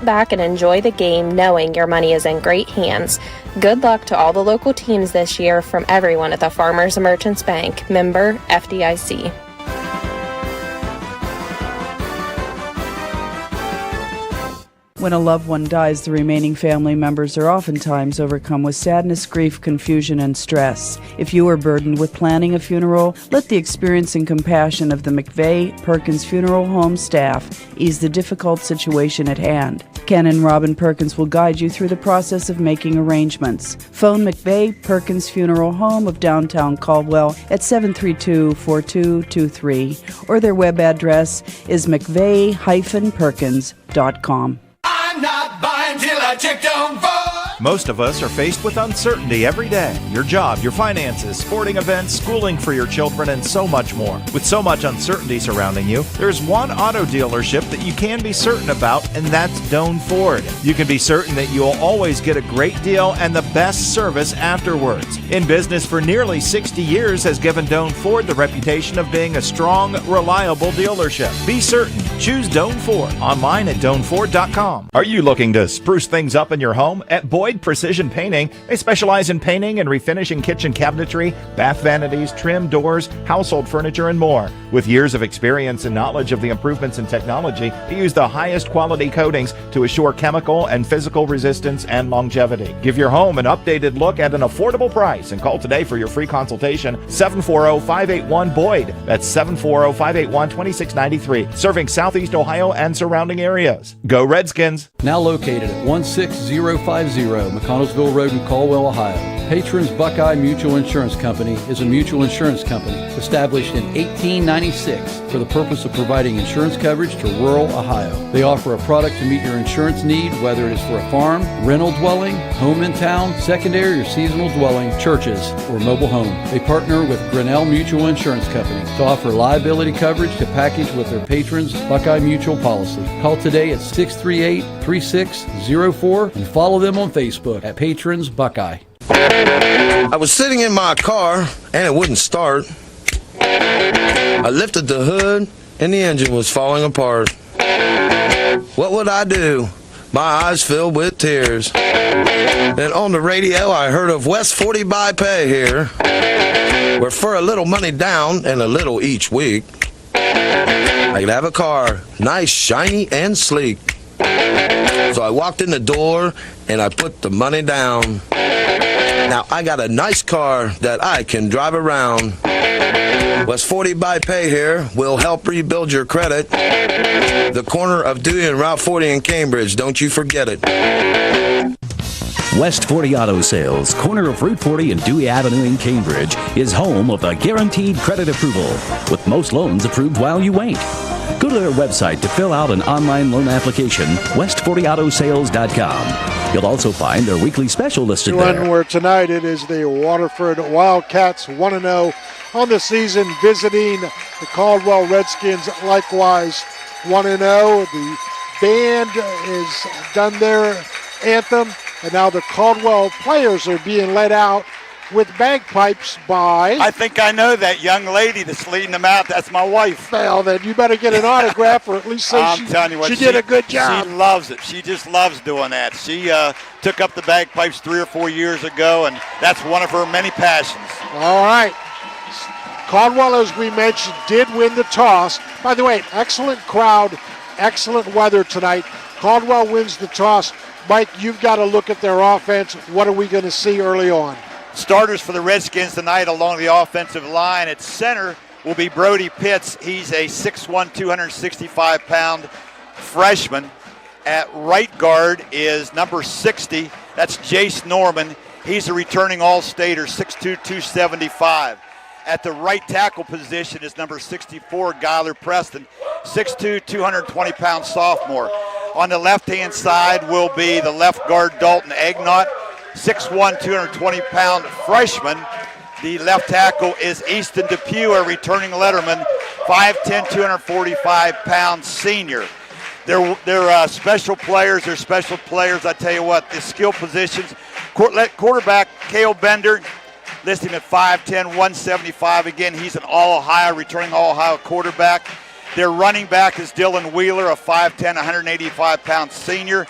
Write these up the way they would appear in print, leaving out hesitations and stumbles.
Back and enjoy the game knowing your money is in great hands. Good luck to all the local teams this year from everyone at the Farmers Merchants Bank, member FDIC. When a loved one dies, the remaining family members are oftentimes overcome with sadness, grief, confusion, and stress. If you are burdened with planning a funeral, let the experience and compassion of the McVeigh Perkins Funeral Home staff ease the difficult situation at hand. Ken and Robin Perkins will guide you through the process of making arrangements. Phone McVeigh Perkins Funeral Home of downtown Caldwell at 732-4223, or their web address is mcveigh-perkins.com. I'm not buying till I check Down Ford. Most of us are faced with uncertainty every day. Your job, your finances, sporting events, schooling for your children, and so much more. With so much uncertainty surrounding you, there's one auto dealership that you can be certain about, and that's Doan Ford. You can be certain that you'll always get a great deal and the best service afterwards. In business for nearly 60 years has given Doan Ford the reputation of being a strong, reliable dealership. Be certain. Choose Doan Ford. Online at DoanFord.com. Are you looking to spruce things up in your home? At Boyd Precision Painting, they specialize in painting and refinishing kitchen cabinetry, bath vanities, trim doors, household furniture, and more. With years of experience and knowledge of the improvements in technology, they use the highest quality coatings to assure chemical and physical resistance and longevity. Give your home an updated look at an affordable price and call today for your free consultation, 740-581-BOYD. That's 740-581-2693, serving Southeast Ohio and surrounding areas. Go Redskins! Now located at 16050 McConnellsville Road in Caldwell, Ohio. Patrons Buckeye Mutual Insurance Company is a mutual insurance company established in 1896 for the purpose of providing insurance coverage to rural Ohio. They offer a product to meet your insurance need, whether it is for a farm, rental dwelling, home in town, secondary or seasonal dwelling, churches, or mobile home. They partner with Grinnell Mutual Insurance Company to offer liability coverage to package with their patrons Buckeye Mutual policy. Call today at 638-3604 and follow them on Facebook at Patrons Buckeye. I was sitting in my car and it wouldn't start. I lifted the hood and the engine was falling apart. What would I do? My eyes filled with tears. Then on the radio I heard of West 40 by Pay here, where for a little money down and a little each week, I could have a car, nice, shiny, and sleek. So I walked in the door and I put the money down. Now I got a nice car that I can drive around. West 40 by Pay here will help rebuild your credit. The corner of Dewey and Route 40 in Cambridge, don't you forget it. West 40 Auto Sales, corner of Route 40 and Dewey Avenue in Cambridge, is home of the guaranteed credit approval, with most loans approved while you wait. Go to their website to fill out an online loan application, west40autosales.com. You'll also find their weekly special listed there. Where tonight it is the Waterford Wildcats 1-0 on the season, visiting the Caldwell Redskins, likewise 1-0. The band has done their anthem, and now the Caldwell players are being led out with bagpipes by... I think I know that young lady that's leading them out. That's my wife. Well, then you better get an autograph, or at least say she did a good job. She loves it. She just loves doing that. She took up the bagpipes 3 or 4 years ago, and that's one of her many passions. All right. Caldwell, as we mentioned, did win the toss. By the way, excellent crowd, excellent weather tonight. Caldwell wins the toss. Mike, you've got to look at their offense. What are we going to see early on? Starters for the Redskins tonight along the offensive line. At center will be Brody Pitts. He's a 6'1", 265-pound freshman. At right guard is number 60. That's Jace Norman. He's a returning All-Stater, 6'2", 275. At the right tackle position is number 64, Gyler Preston, 6'2", 220-pound sophomore. On the left-hand side will be the left guard, Dalton Agnott, 6'1", 220-pound freshman. The left tackle is Easton Depew, a returning letterman, 5'10", 245-pound senior. They're special players. They're special players. I tell you what, the skill positions. Quarterback Cale Bender, listing at 5'10", 175. Again, he's an All-Ohio, returning All-Ohio quarterback. Their running back is Dylan Wheeler, a 5'10", 185-pound senior.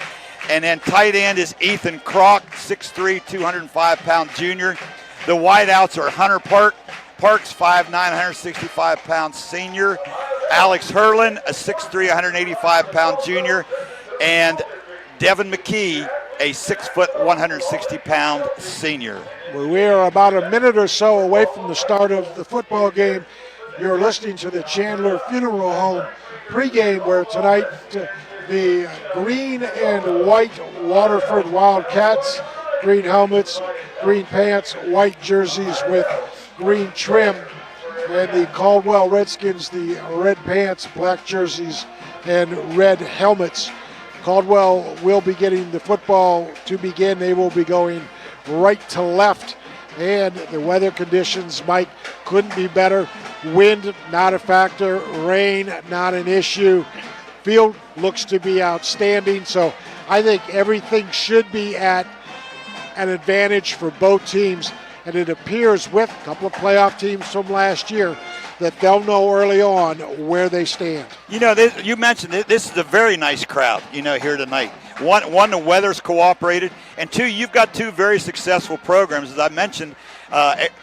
And then tight end is Ethan Kroc, 6'3", 205-pound junior. The wideouts are Hunter Parks, 5'9", 165-pound senior. Alex Hurlin, a 6'3", 185-pound junior. And Devin McKee, a 6', 160-pound senior. We are about a minute or so away from the start of the football game. You're listening to the Chandler Funeral Home pregame, where tonight the green and white Waterford Wildcats, green helmets, green pants, white jerseys with green trim, and the Caldwell Redskins, the red pants, black jerseys, and red helmets. Caldwell will be getting the football to begin. They will be going right to left, and the weather conditions, Mike, couldn't be better. Wind, not a factor. Rain, not an issue. Field looks to be outstanding, so I think everything should be at an advantage for both teams, and it appears with a couple of playoff teams from last year that they'll know early on where they stand. You know, you mentioned this is a very nice crowd, here tonight. One, the weather's cooperated, and two, you've got two very successful programs. As I mentioned,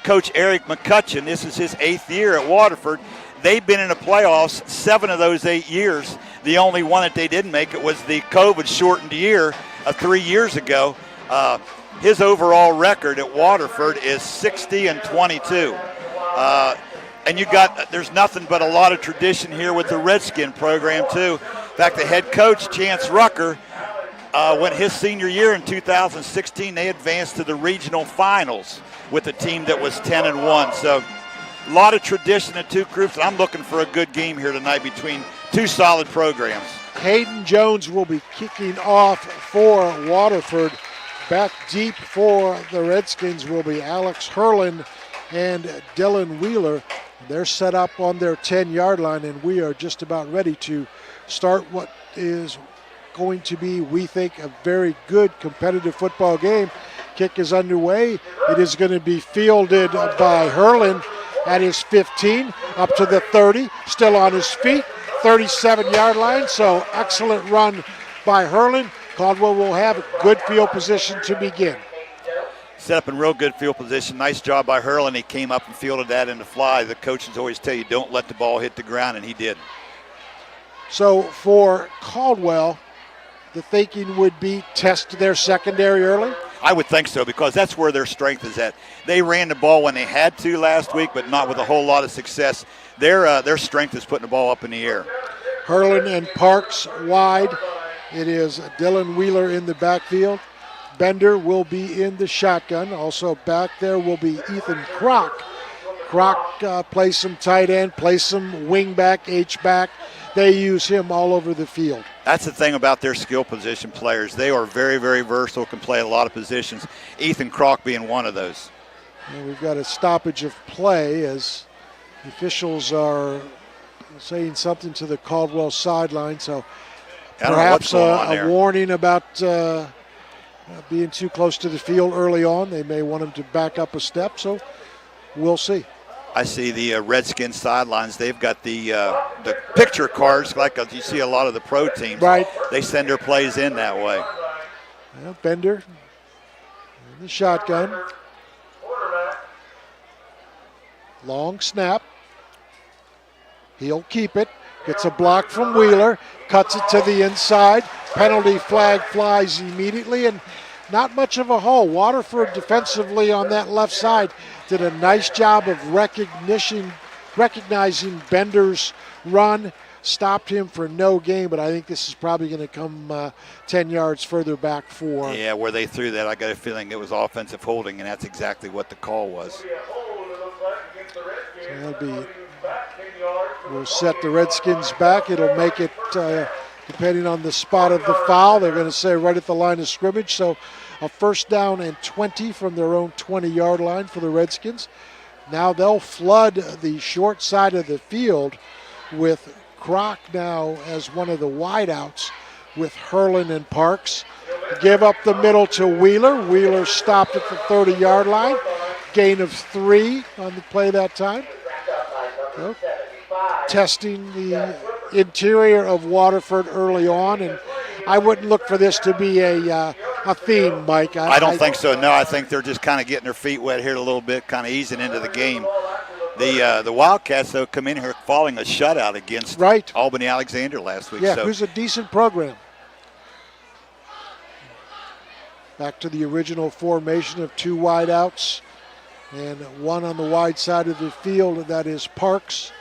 Coach Eric McCutcheon, this is his 8th year at Waterford. They've been in the playoffs 7 of those 8 years. The only one that they didn't make it was the COVID-shortened year of 3 years ago. His overall record at Waterford is 60-22. And there's nothing but a lot of tradition here with the Redskin program, too. In fact, the head coach, Chance Rucker, went his senior year in 2016, they advanced to the regional finals with a team that was 10-1. So a lot of tradition in two groups, and I'm looking for a good game here tonight between two solid programs. Hayden Jones will be kicking off for Waterford. Back deep for the Redskins will be Alex Hurlin and Dylan Wheeler. They're set up on their 10-yard line, and we are just about ready to start what is going to be, we think, a very good competitive football game. Kick is underway. It is going to be fielded by Hurlin at his 15, up to the 30, still on his feet, 37-yard line, so excellent run by Hurlin. Caldwell will have a good field position to begin. Set up in real good field position. Nice job by Hurlin. He came up and fielded that in the fly. The coaches always tell you, don't let the ball hit the ground, and he did. So for Caldwell, the thinking would be test their secondary early? I would think so, because that's where their strength is at. They ran the ball when they had to last week, but not with a whole lot of success. Their strength is putting the ball up in the air. Hurlin and Parks wide. It is Dylan Wheeler in the backfield. Bender will be in the shotgun. Also back there will be Ethan Kroc. Kroc plays some tight end, plays some wing back, H-back. They use him all over the field. That's the thing about their skill position players. They are very, very versatile, can play a lot of positions. Ethan Kroc being one of those. And we've got a stoppage of play as the officials are saying something to the Caldwell sideline. So perhaps a warning about being too close to the field early on. They may want him to back up a step, so we'll see. I see the Redskins sidelines. They've got the picture cards, like you see a lot of the pro teams. Right. They send their plays in that way. Well, Bender in the shotgun. Long snap. He'll keep it. Gets a block from Wheeler. Cuts it to the inside. Penalty flag flies immediately, and not much of a hole. Waterford defensively on that left side did a nice job of recognizing Bender's run. Stopped him for no gain, but I think this is probably going to come 10 yards further back for. Yeah, where they threw that, I got a feeling it was offensive holding, and that's exactly what the call was. So that'll be. We'll set the Redskins back. It'll make it, depending on the spot of the foul, they're going to say right at the line of scrimmage. So a first down and 20 from their own 20-yard line for the Redskins. Now they'll flood the short side of the field with Kroc now as one of the wideouts with Hurlin and Parks. Give up the middle to Wheeler. Wheeler stopped at the 30-yard line. Gain of 3 on the play that time. So testing the interior of Waterford early on, and I wouldn't look for this to be a theme, Mike. I don't think so. No, I think they're just kind of getting their feet wet here a little bit, kind of easing into the game. The Wildcats, though, come in here following a shutout against Albany Alexander last week. Yeah, so. who's a decent program. Back to the original formation of 2 wideouts and 1 on the wide side of the field. That is Parks.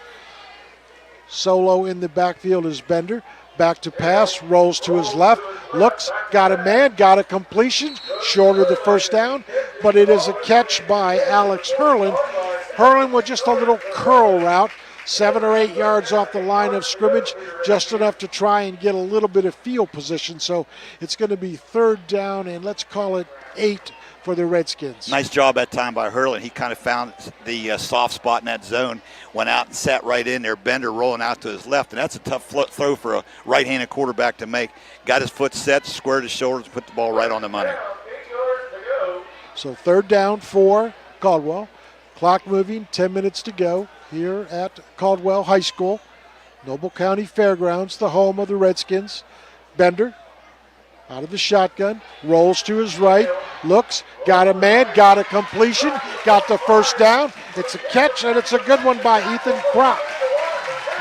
Solo in the backfield is Bender. Back to pass, rolls to his left, looks, got a man, got a completion, short of the first down, but it is a catch by Alex Hurlin. Hurlin with just a little curl route, 7 or 8 yards off the line of scrimmage, just enough to try and get a little bit of field position. So it's going to be 3rd down, and let's call it 8 for the Redskins. Nice job that time by Hurlin. He kind of found the soft spot in that zone, went out and sat right in there. Bender rolling out to his left, and that's a tough throw for a right-handed quarterback to make. Got his foot set, squared his shoulders, put the ball right on the money. So 3rd down for Caldwell. Clock moving, 10 minutes to go here at Caldwell High School. Noble County Fairgrounds, the home of the Redskins. Bender out of the shotgun, rolls to his right, looks, got a man, got a completion, got the first down. It's a catch, and it's a good one by Ethan Kroc.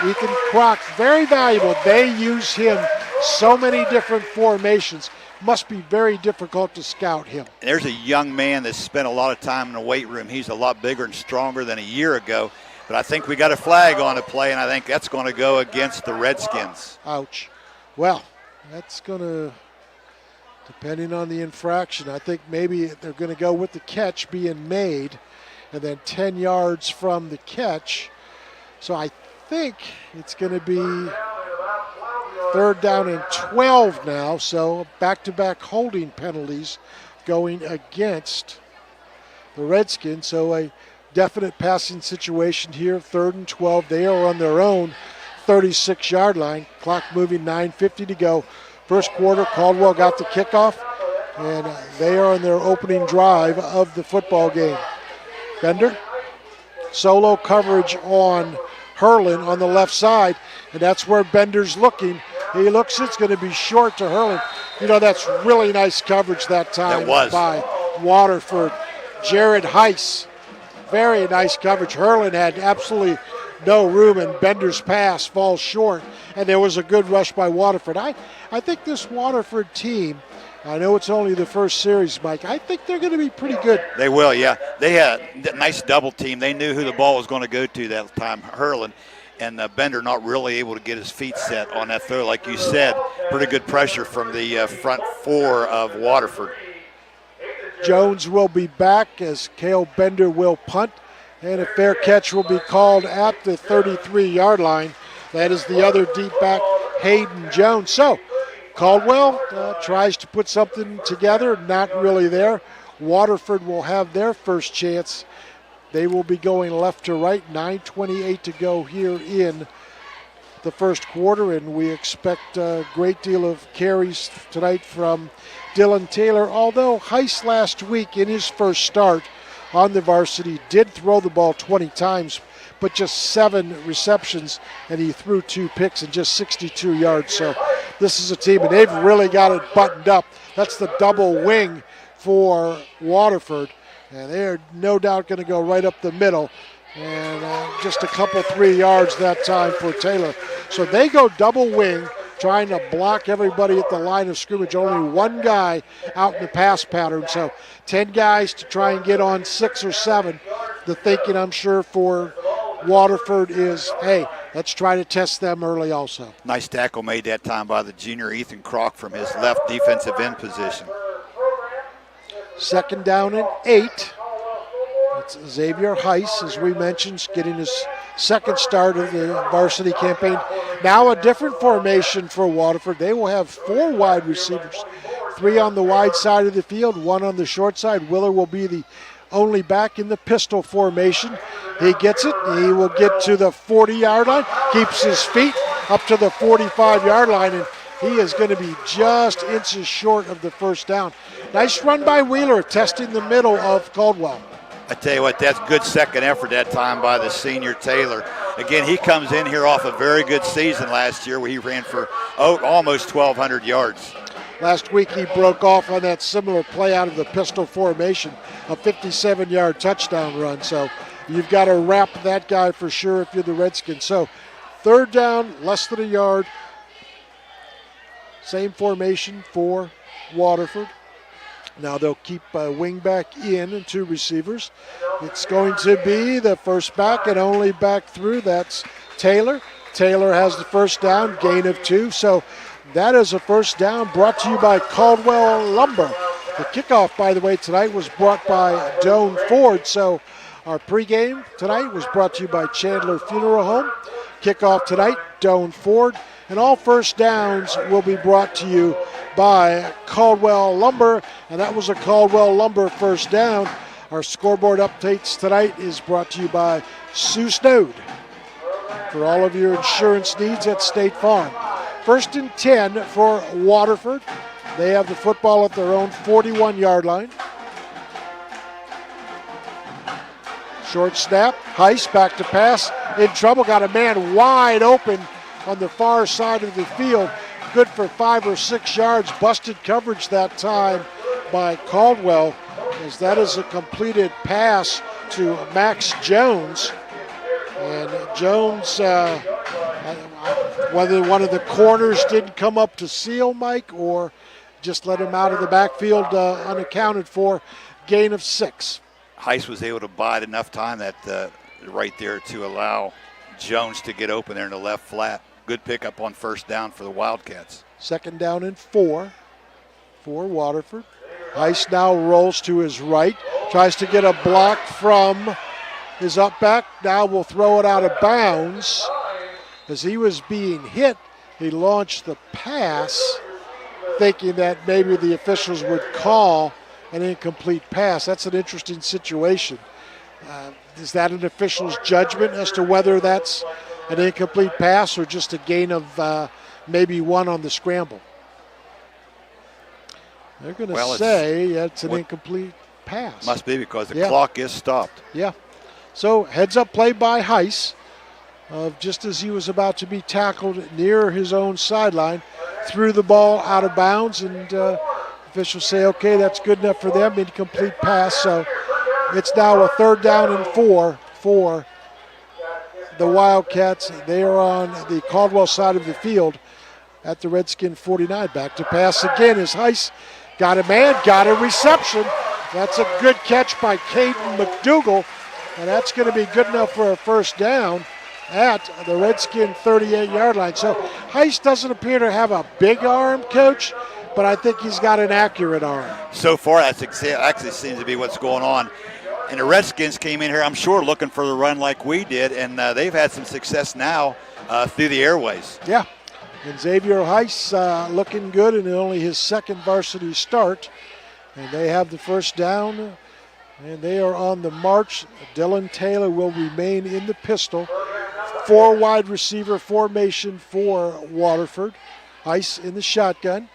Ethan Kroc, very valuable. They use him so many different formations. Must be very difficult to scout him. There's a young man that's spent a lot of time in the weight room. He's a lot bigger and stronger than a year ago. But I think we got a flag on the play, and I think that's going to go against the Redskins. Ouch. Well, that's going to, depending on the infraction, I think maybe they're going to go with the catch being made and then 10 yards from the catch. So I think it's going to be 3rd down and 12 now. So back-to-back holding penalties going against the Redskins. So a definite passing situation here, 3rd and 12. They are on their own 36-yard line. Clock moving, 9:50 to go. First quarter, Caldwell got the kickoff, and they are on their opening drive of the football game. Bender, solo coverage on Hurlin on the left side, and that's where Bender's looking. He looks, it's going to be short to Hurlin. You know, that's really nice coverage that time by Waterford. Jared Heiss, very nice coverage. Hurlin had absolutely no room, and Bender's pass falls short, and there was a good rush by Waterford. I think this Waterford team, I know it's only the first series, Mike, I think they're going to be pretty good. They will, yeah. They had a nice double team. They knew who the ball was going to go to that time, Hurlin, and Bender not really able to get his feet set on that throw. Like you said, pretty good pressure from the front 4 of Waterford. Jones will be back as Cale Bender will punt, and a fair catch will be called at the 33-yard line. That is the other deep back, Hayden Jones. So Caldwell tries to put something together, not really there. Waterford will have their first chance. They will be going left to right, 9:28 to go here in the first quarter, and we expect a great deal of carries tonight from Dylan Taylor, although Heiss last week in his first start on the varsity did throw the ball 20 times, but just 7 receptions, and he threw 2 picks and just 62 yards. So this is a team, and they've really got it buttoned up. That's the double wing for Waterford, and they're no doubt going to go right up the middle, and just a couple 3 yards that time for Taylor. So they go double wing, trying to block everybody at the line of scrimmage. Only one guy out in the pass pattern. So 10 guys to try and get on 6 or 7. The thinking, I'm sure, for Waterford is, hey, let's try to test them early also. Nice tackle made that time by the junior Ethan Kroc from his left defensive end position. 2nd down and 8. It's Xavier Heiss, as we mentioned, getting his second start of the varsity campaign. Now a different formation for Waterford. They will have 4 wide receivers, 3 on the wide side of the field, 1 on the short side. Willer will be the only back in the pistol formation. He gets it. He will get to the 40-yard line, keeps his feet up to the 45-yard line, and he is going to be just inches short of the first down. Nice run by Wheeler, testing the middle of Caldwell. I tell you what, that's good second effort that time by the senior Taylor. Again, he comes in here off a very good season last year where he ran for almost 1,200 yards. Last week he broke off on that similar play out of the pistol formation, a 57-yard touchdown run. So you've got to wrap that guy for sure if you're the Redskins. So third down, less than a yard. Same formation for Waterford. Now they'll keep wing back in and 2 receivers. It's going to be the first back and only back through. That's Taylor. Taylor has the first down, gain of 2. So that is a first down brought to you by Caldwell Lumber. The kickoff, by the way, tonight was brought by Doan Ford. So our pregame tonight was brought to you by Chandler Funeral Home. Kickoff tonight, Doan Ford. And all first downs will be brought to you by Caldwell Lumber. And that was a Caldwell Lumber first down. Our scoreboard updates tonight is brought to you by Sue Snowd for all of your insurance needs at State Farm. First and 10 for Waterford. They have the football at their own 41-yard line. Short snap. Heiss back to pass. In trouble. Got a man wide open on the far side of the field. Good for 5 or 6 yards. Busted coverage that time by Caldwell, as that is a completed pass to Max Jones. And Jones, whether one of the corners didn't come up to seal Mike or just let him out of the backfield unaccounted for, gain of 6. Heiss was able to bide enough time that right there to allow Jones to get open there in the left flat. Good pickup on first down for the Wildcats. Second down and 4 for Waterford. Heiss now rolls to his right, tries to get a block from his up back. Now will throw it out of bounds. As he was being hit, he launched the pass, thinking that maybe the officials would call an incomplete pass. That's an interesting situation. Is that an official's judgment as to whether that's an incomplete pass or just a gain of maybe 1 on the scramble? They're going to say it's an incomplete pass. Must be because the clock is stopped. Yeah. So heads up play by Heiss. Just as he was about to be tackled near his own sideline, threw the ball out of bounds, and officials say, okay, that's good enough for them, incomplete pass. So it's now a third down and 4 for the Wildcats. They are on the Caldwell side of the field at the Redskin 49. Back to pass again as Heiss got a man, got a reception. That's a good catch by Caden McDougal, and that's going to be good enough for a first down at the Redskin 38-yard line. So Heiss doesn't appear to have a big arm, Coach, but I think he's got an accurate arm. So far, that actually seems to be what's going on. And the Redskins came in here, I'm sure, looking for the run like we did, and they've had some success now through the airways. Yeah, and Xavier Heiss looking good in only his second varsity start. And they have the first down, and they are on the march. Dylan Taylor will remain in the pistol. 4 wide receiver formation for Waterford. Heiss in the shotgun.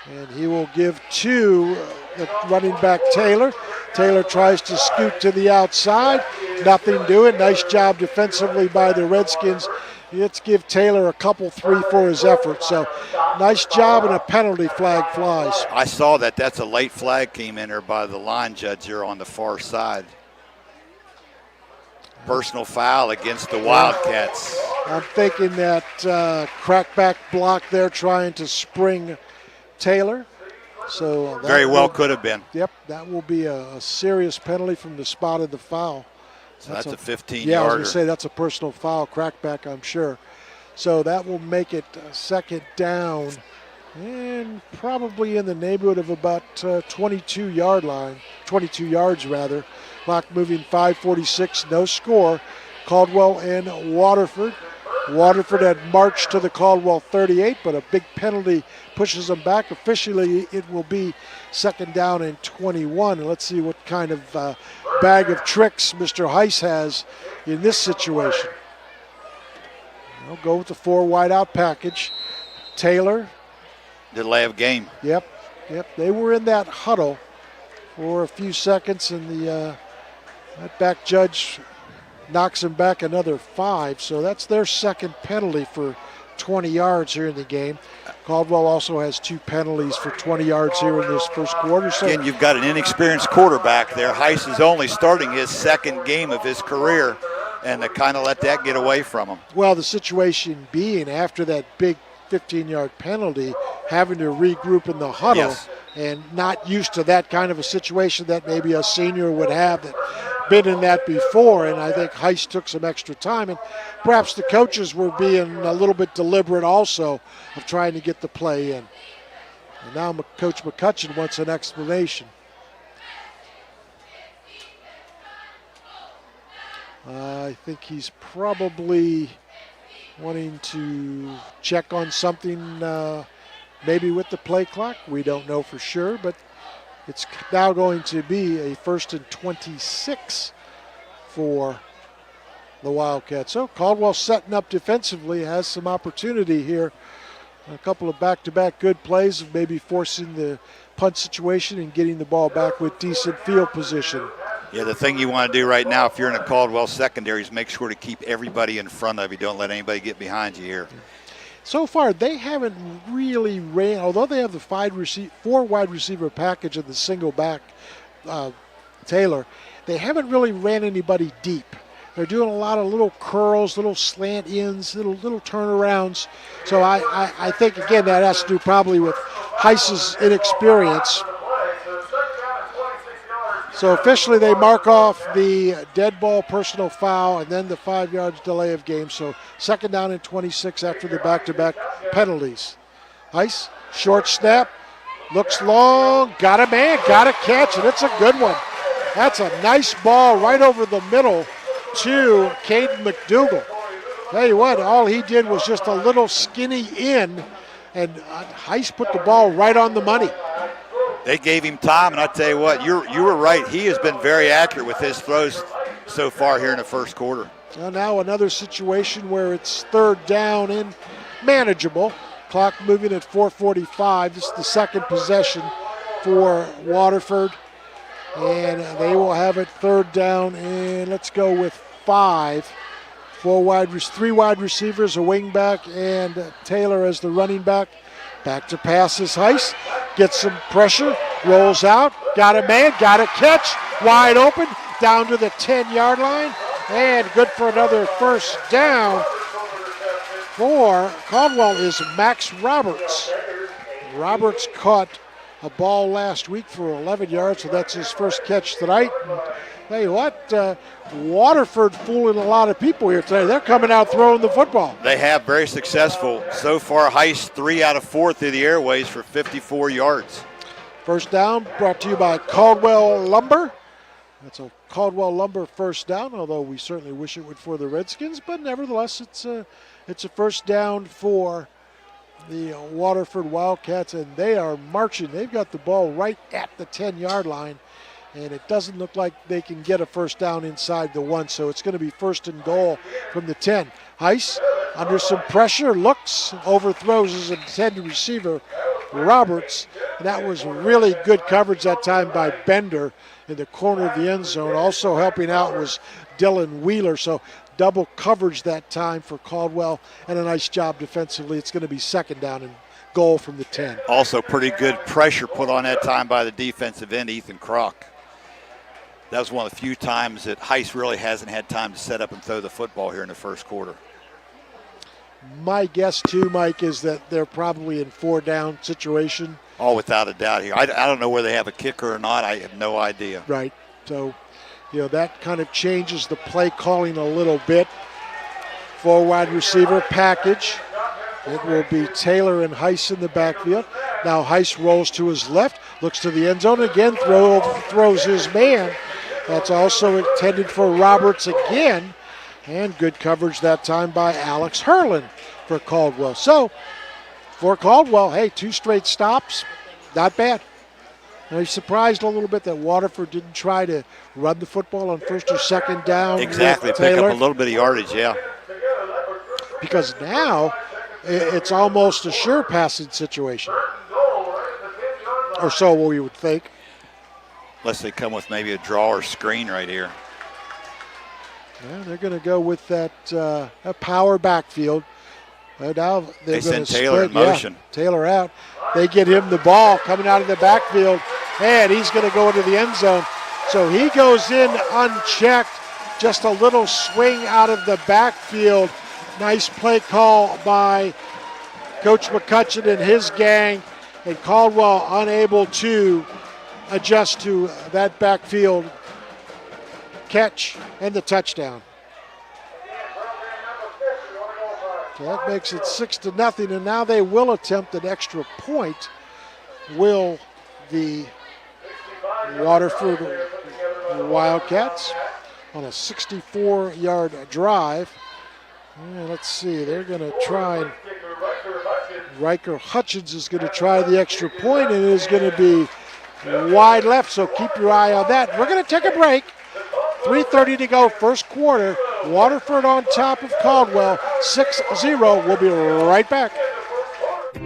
And he will give to the running back Taylor. Taylor tries to scoot to the outside. Nothing doing. Nice job defensively by the Redskins. Let's give Taylor a couple 3 for his effort. So nice job, and a penalty flag flies. I saw that. That's a late flag came in there by the line judge here on the far side. Personal foul against the Wildcats. I'm thinking that crackback block there trying to spring Taylor. So very well could have been. Yep, that will be a serious penalty from the spot of the foul. So that's a 15-yarder. Yeah, I was going to say that's a personal foul, crackback, I'm sure. So that will make it second down and probably in the neighborhood of about 22 yards rather. Clock moving 5:46, no score. Caldwell and Waterford. Waterford had marched to the Caldwell 38, but a big penalty pushes them back. Officially, it will be second down and 21. And let's see what kind of bag of tricks Mr. Heiss has in this situation. They'll go with the 4 wide out package. Taylor. Delay of game. Yep. They were in that huddle for a few seconds, and that back judge knocks him back another 5. So that's their second penalty for 20 yards here in the game. Caldwell also has 2 penalties for 20 yards here in this first quarter. So again, you've got an inexperienced quarterback there. Heiss is only starting his second game of his career, and they kind of let that get away from him. Well, the situation being after that big 15-yard penalty, having to regroup in the huddle, and not used to that kind of a situation that maybe a senior would have that been in that before. And I think Heiss took some extra time, and perhaps the coaches were being a little bit deliberate also of trying to get the play in. And now Coach McCutcheon wants an explanation. I think he's probably wanting to check on something maybe with the play clock. We don't know for sure, but it's now going to be a 1st and 26 for the Wildcats. So Caldwell setting up defensively, has some opportunity here. A couple of back-to-back good plays of maybe forcing the punt situation and getting the ball back with decent field position. Yeah, the thing you want to do right now if you're in a Caldwell secondary is make sure to keep everybody in front of you. Don't let anybody get behind you here. So far, they haven't really ran, although they have the 4 wide receiver package and the single back Taylor, they haven't really ran anybody deep. They're doing a lot of little curls, little slant ins, little turnarounds. So I think, again, that has to do probably with Heiss's inexperience. So officially they mark off the dead ball personal foul and then the 5 yards delay of game. So 2nd down and 26 after the back-to-back penalties. Heiss, short snap, looks long, got a man, got a catch, and it's a good one. That's a nice ball right over the middle to Caden McDougal. Tell you what, all he did was just a little skinny in, and Heiss put the ball right on the money. They gave him time, and I tell you what, you were right. He has been very accurate with his throws so far here in the first quarter. Well, now another situation where it's 3rd down and manageable. Clock moving at 4:45. This is the second possession for Waterford. And they will have it 3rd down, and let's go with 5. 3 wide receivers, a wing back, and Taylor as the running back. Back to pass is Heiss. Gets some pressure, rolls out, got a man, got a catch, wide open, down to the 10-yard line, and good for another 1st down for Caldwell is Max Roberts. Roberts caught a ball last week for 11 yards, so that's his first catch tonight. And tell you what, Waterford fooling a lot of people here today. They're coming out throwing the football. They have, very successful. So far, Heiss 3 out of 4 through the airways for 54 yards. 1st down brought to you by Caldwell Lumber. That's a Caldwell Lumber 1st down, although we certainly wish it would for the Redskins, but nevertheless, it's a 1st down for the Waterford Wildcats, and they are marching. They've got the ball right at the 10-yard line, and it doesn't look like they can get a 1st down inside the 1, so it's going to be 1st and goal from the 10. Heiss, under some pressure, looks, overthrows his intended receiver, Roberts. And that was really good coverage that time by Bender in the corner of the end zone. Also helping out was Dylan Wheeler, so double coverage that time for Caldwell, and a nice job defensively. It's going to be 2nd down and goal from the 10. Also pretty good pressure put on that time by the defensive end, Ethan Kroc. That was one of the few times that Heiss really hasn't had time to set up and throw the football here in the first quarter. My guess, too, Mike, is that they're probably in 4-down situation. Oh, without a doubt here. I don't know whether they have a kicker or not. I have no idea. Right. So, that kind of changes the play calling a little bit. 4 wide receiver package. It will be Taylor and Heiss in the backfield. Now Heiss rolls to his left, looks to the end zone again, throws his man. That's also intended for Roberts again. And good coverage that time by Alex Hurlin for Caldwell. So, for Caldwell, hey, 2 straight stops, not bad. Now, he's surprised a little bit that Waterford didn't try to run the football on 1st or 2nd down. Exactly, pick up a little bit of yardage, yeah. Because now it's almost a sure passing situation. Or so we would think. Unless they come with maybe a draw or screen right here. Well, they're going to go with that a power backfield. Now they send Taylor in motion. Yeah, Taylor out. They get him the ball coming out of the backfield, and he's going to go into the end zone. So he goes in unchecked. Just a little swing out of the backfield. Nice play call by Coach McCutcheon and his gang, and Caldwell unable to adjust to that backfield catch and the touchdown. So that makes it 6-0, and now they will attempt an extra point. Will the Waterford Wildcats on a 64-yard drive. Let's see, they're going to try, and Riker Hutchins is going to try the extra point, and it is going to be wide left, so keep your eye on that. We're going to take a break. 3:30 to go, first quarter. Waterford on top of Caldwell, 6-0. We'll be right back.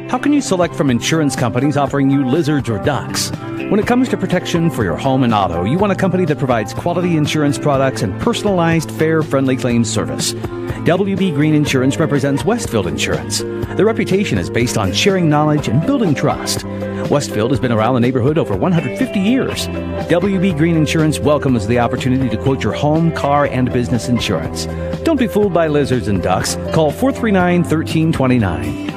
How can you select from insurance companies offering you lizards or ducks? When it comes to protection for your home and auto, you want a company that provides quality insurance products and personalized, fair, friendly claims service. WB Green Insurance represents Westfield Insurance. Their reputation is based on sharing knowledge and building trust. Westfield has been around the neighborhood over 150 years. WB Green Insurance welcomes the opportunity to quote your home, car, and business insurance. Don't be fooled by lizards and ducks. Call 439-1329.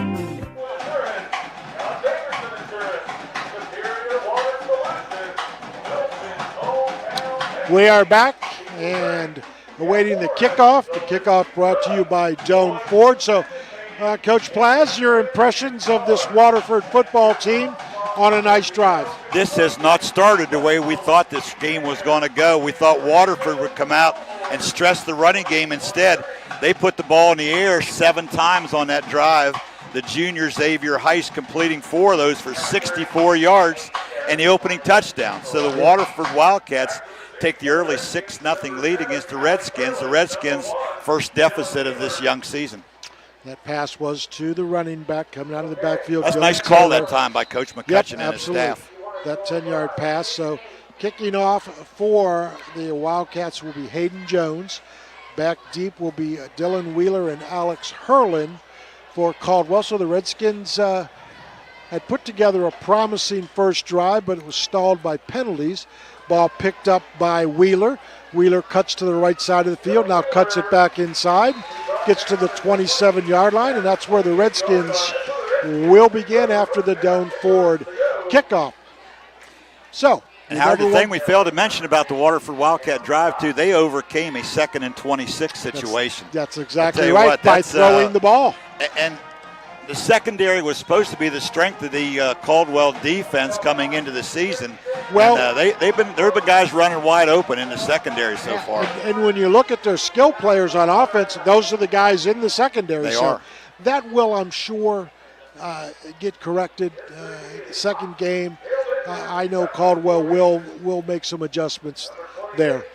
We are back and awaiting the kickoff. The kickoff brought to you by Doan Ford. So, Coach Plaz, your impressions of this Waterford football team on a nice drive? This has not started the way we thought this game was going to go. We thought Waterford would come out and stress the running game. Instead, they put the ball in the air 7 times on that drive. The junior Xavier Heiss completing 4 of those for 64 yards and the opening touchdown. So the Waterford Wildcats take the early 6-0 lead against the Redskins. The Redskins' first deficit of this young season. That pass was to the running back coming out of the backfield. That's a nice call that time by Coach McCutcheon and his staff. That 10-yard pass. So kicking off for the Wildcats will be Hayden Jones. Back deep will be Dylan Wheeler and Alex Hurlin for Caldwell. So the Redskins had put together a promising first drive, but it was stalled by penalties. Ball picked up by Wheeler. Wheeler cuts to the right side of the field, now cuts it back inside, gets to the 27-yard line, and that's where the Redskins will begin after the Doan Ford kickoff. So, and Howard, the thing we failed to mention about the Waterford Wildcat drive, too, they overcame a 2nd and 26 situation. That's exactly right, by throwing the ball. And the secondary was supposed to be the strength of the Caldwell defense coming into the season. Well, and, there have been guys running wide open in the secondary so far. And when you look at their skill players on offense, those are the guys in the secondary. They are. That will, I'm sure, get corrected. Second game, I know Caldwell will make some adjustments there.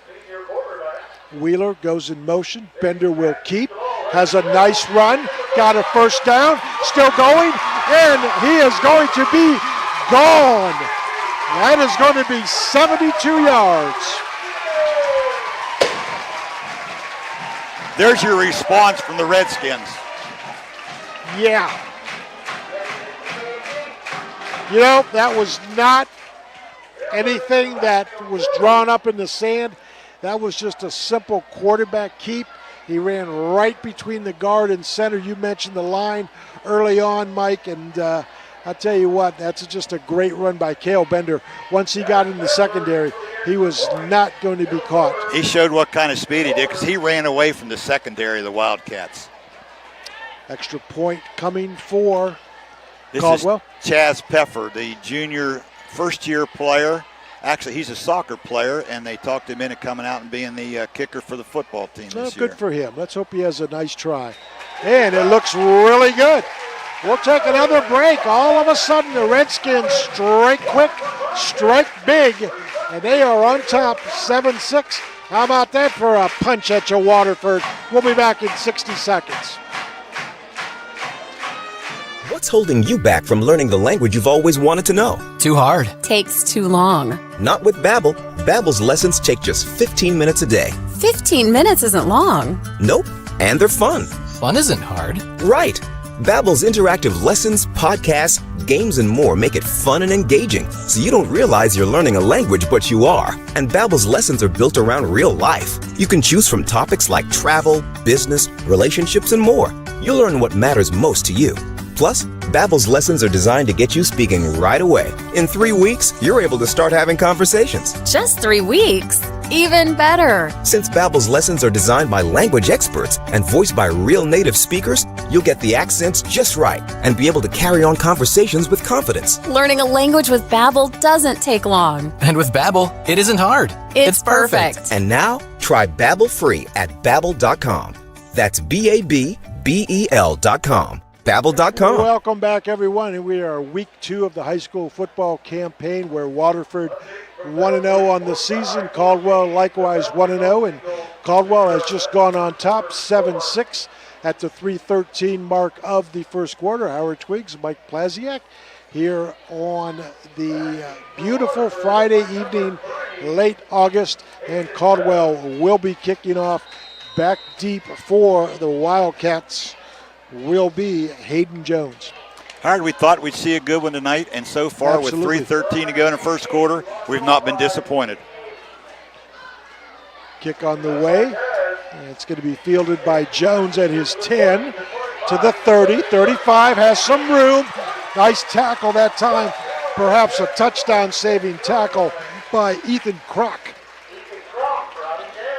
Wheeler goes in motion. Bender will keep. Has a nice run. Got a first down. Still going. And he is going to be gone. That is going to be 72 yards. There's your response from the Redskins. Yeah. You know, that was not anything that was drawn up in the sand. That was just a simple quarterback keep. He ran right between the guard and center. You mentioned the line early on, Mike, and I'll tell you what, that's just a great run by Cale Bender. Once he got in the secondary, he was not going to be caught. He showed what kind of speed he did because he ran away from the secondary of the Wildcats. Extra point coming for this Caldwell. Is Chaz Peffer, the junior first-year player. Actually, he's a soccer player, and they talked him into coming out and being the kicker for the football team this year. Good for him. Let's hope he has a nice try. And it looks really good. We'll take another break. All of a sudden, the Redskins strike quick, strike big, and they are on top, 7-6. How about that for a punch at your Waterford? We'll be back in 60 seconds. What's holding you back from learning the language you've always wanted to know? Too hard. Takes too long. Not with Babbel. Babbel's lessons take just 15 minutes a day. 15 minutes isn't long. Nope, and they're fun. Fun isn't hard. Right. Babbel's interactive lessons, podcasts, games, and more make it fun and engaging, so you don't realize you're learning a language, but you are. And Babbel's lessons are built around real life. You can choose from topics like travel, business, relationships, and more. You'll learn what matters most to you. Plus, Babbel's lessons are designed to get you speaking right away. In 3 weeks, you're able to start having conversations. Just 3 weeks? Even better. Since Babbel's lessons are designed by language experts and voiced by real native speakers, you'll get the accents just right and be able to carry on conversations with confidence. Learning a language with Babbel doesn't take long. And with Babbel, it isn't hard. It's perfect. And now, try Babbel free at Babbel.com. That's Babbel.com. Babbel.com. Welcome back, everyone. And we are week 2 of the high school football campaign, where Waterford 1-0 on the season. Caldwell likewise 1-0, and Caldwell has just gone on top 7-6 at the 3:13 mark of the first quarter. Howard Twiggs, Mike Plaziak here on the beautiful Friday evening, late August, and Caldwell will be kicking off. Back deep for the Wildcats will be Hayden Jones. Howard, we thought we'd see a good one tonight, and so far, Absolutely. with 3:13 to go in the first quarter, we've not been disappointed. Kick on the way. It's going to be fielded by Jones at his 10 to the 30. 35 has some room. Nice tackle that time. Perhaps a touchdown-saving tackle by Ethan Kroc.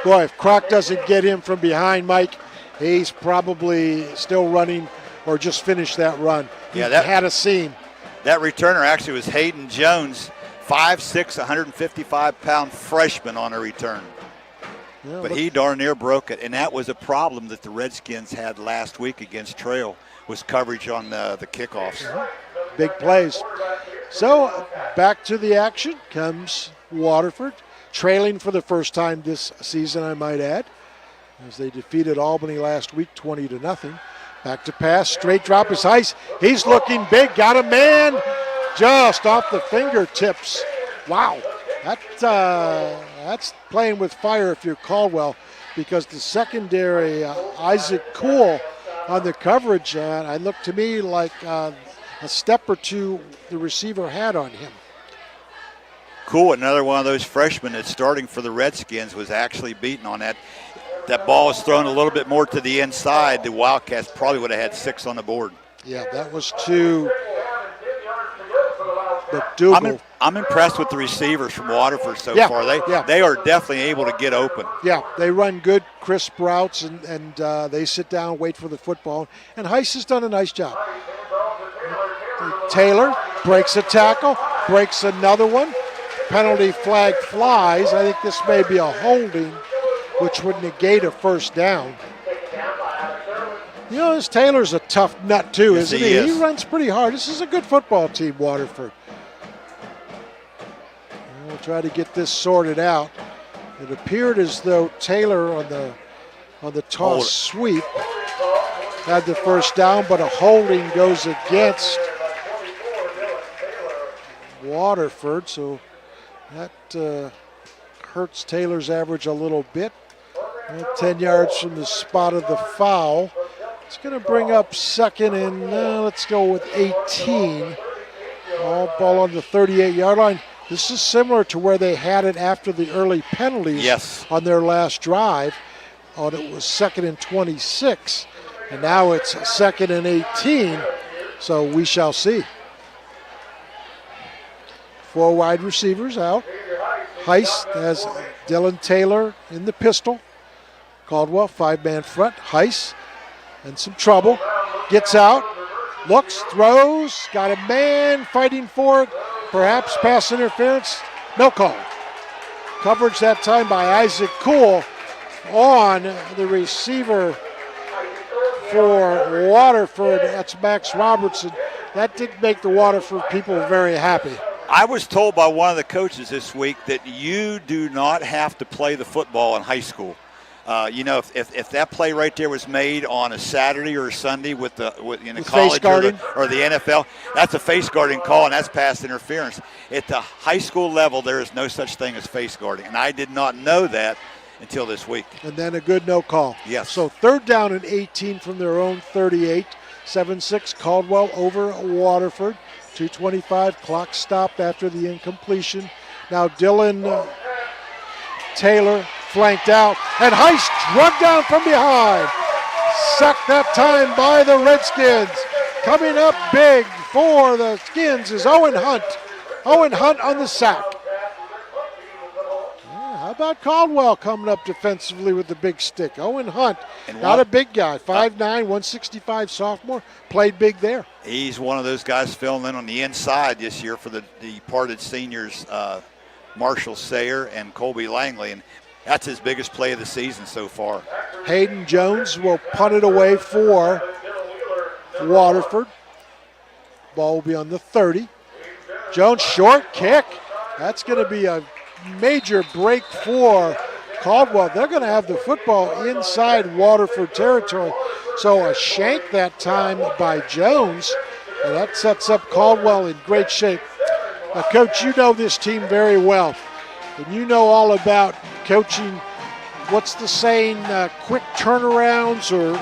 Boy, if Kroc doesn't get him from behind, Mike, he's probably still running or just finished that run. Yeah, that had a seam. That returner actually was Hayden Jones, 5'6", 155-pound freshman on a return. Yeah, but he darn near broke it, and that was a problem that the Redskins had last week against Trail, was coverage on the kickoffs. Big plays. So back to the action comes Waterford, trailing for the first time this season, I might add, as they defeated Albany last week 20-0. Back to pass, straight drop is Heiss. He's looking big, got a man just off the fingertips. Wow, that's playing with fire if you're Caldwell, because the secondary, Isaac Cool on the coverage, it looked to me like a step or two the receiver had on him. Cool, another one of those freshmen that's starting for the Redskins was actually beaten on that. That ball was thrown a little bit more to the inside. The Wildcats probably would have had 6 on the board. Yeah, that was to McDougal. I'm impressed with the receivers from Waterford so far. They are definitely able to get open. Yeah, they run good, crisp routes, and they sit down, wait for the football. And Heiss has done a nice job. Taylor breaks a tackle, breaks another one. Penalty flag flies. I think this may be a holding, which would negate a first down. You know, this Taylor's a tough nut too, yes, isn't he? Is. He runs pretty hard. This is a good football team, Waterford. We'll try to get this sorted out. It appeared as though Taylor on the toss sweep had the first down, but a holding goes against Waterford, so that hurts Taylor's average a little bit. 10 yards from the spot of the foul. It's going to bring up second and let's go with 18. Ball on the 38-yard line. This is similar to where they had it after the early penalties on their last drive. It was 2nd and 26, and now it's 2nd and 18, so we shall see. 4 wide receivers out. Heiss has Dylan Taylor in the pistol. Caldwell, 5-man front. Heiss in some trouble. Gets out, looks, throws, got a man fighting for it. Perhaps pass interference. No call. Coverage that time by Isaac Cool on the receiver for Waterford. That's Max Robertson. That didn't make the Waterford people very happy. I was told by one of the coaches this week that you do not have to play the football in high school. If that play right there was made on a Saturday or a Sunday with college face guarding or the NFL, that's a face guarding call, and that's pass interference. At the high school level, there is no such thing as face guarding, and I did not know that until this week. And then a good no call. Yes. So 3rd down and 18 from their own 38. 7-6 Caldwell over Waterford. 2:25 clock stopped after the incompletion. Now Dylan Taylor flanked out, and Heist drug down from behind. Sacked that time by the Redskins. Coming up big for the Skins is Owen Hunt. Owen Hunt on the sack. How about Caldwell coming up defensively with the big stick? Owen Hunt, not a big guy, 5'9", 165 sophomore, played big there. He's one of those guys filling in on the inside this year for the departed seniors, Marshall Sayer and Colby Langley, and that's his biggest play of the season so far. Hayden Jones will punt it away for Waterford. Ball will be on the 30. Jones, short kick. That's going to be a major break for Caldwell. They're going to have the football inside Waterford territory. So a shank that time by Jones, and that sets up Caldwell in great shape. Now, Coach, you know this team very well, and you know all about coaching. What's the saying? Quick turnarounds or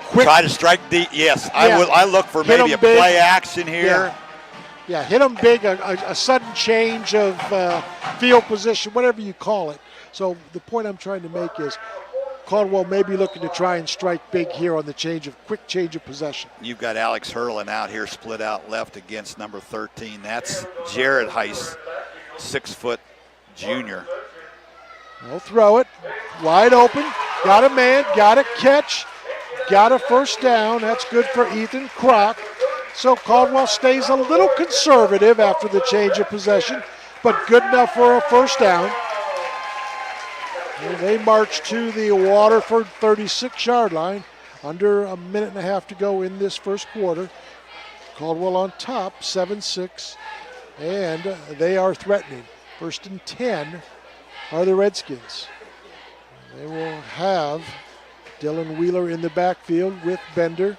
quick. Try to strike deep. Yes, yeah. I look for Hit maybe a big. play action here. Yeah, hit them big, a sudden change of field position, whatever you call it. So the point I'm trying to make is Caldwell may be looking to try and strike big here on the quick change of possession. You've got Alex Hurlin out here, split out left against number 13. That's Jared Heiss, 6-foot junior. They'll throw it, wide open, got a man, got a catch, got a first down. That's good for Ethan Kroc. So Caldwell stays a little conservative after the change of possession, but good enough for a first down. And they march to the Waterford 36-yard line. Under a minute and a half to go in this first quarter. Caldwell on top, 7-6, and they are threatening. 1st and 10 are the Redskins. They will have Dylan Wheeler in the backfield with Bender.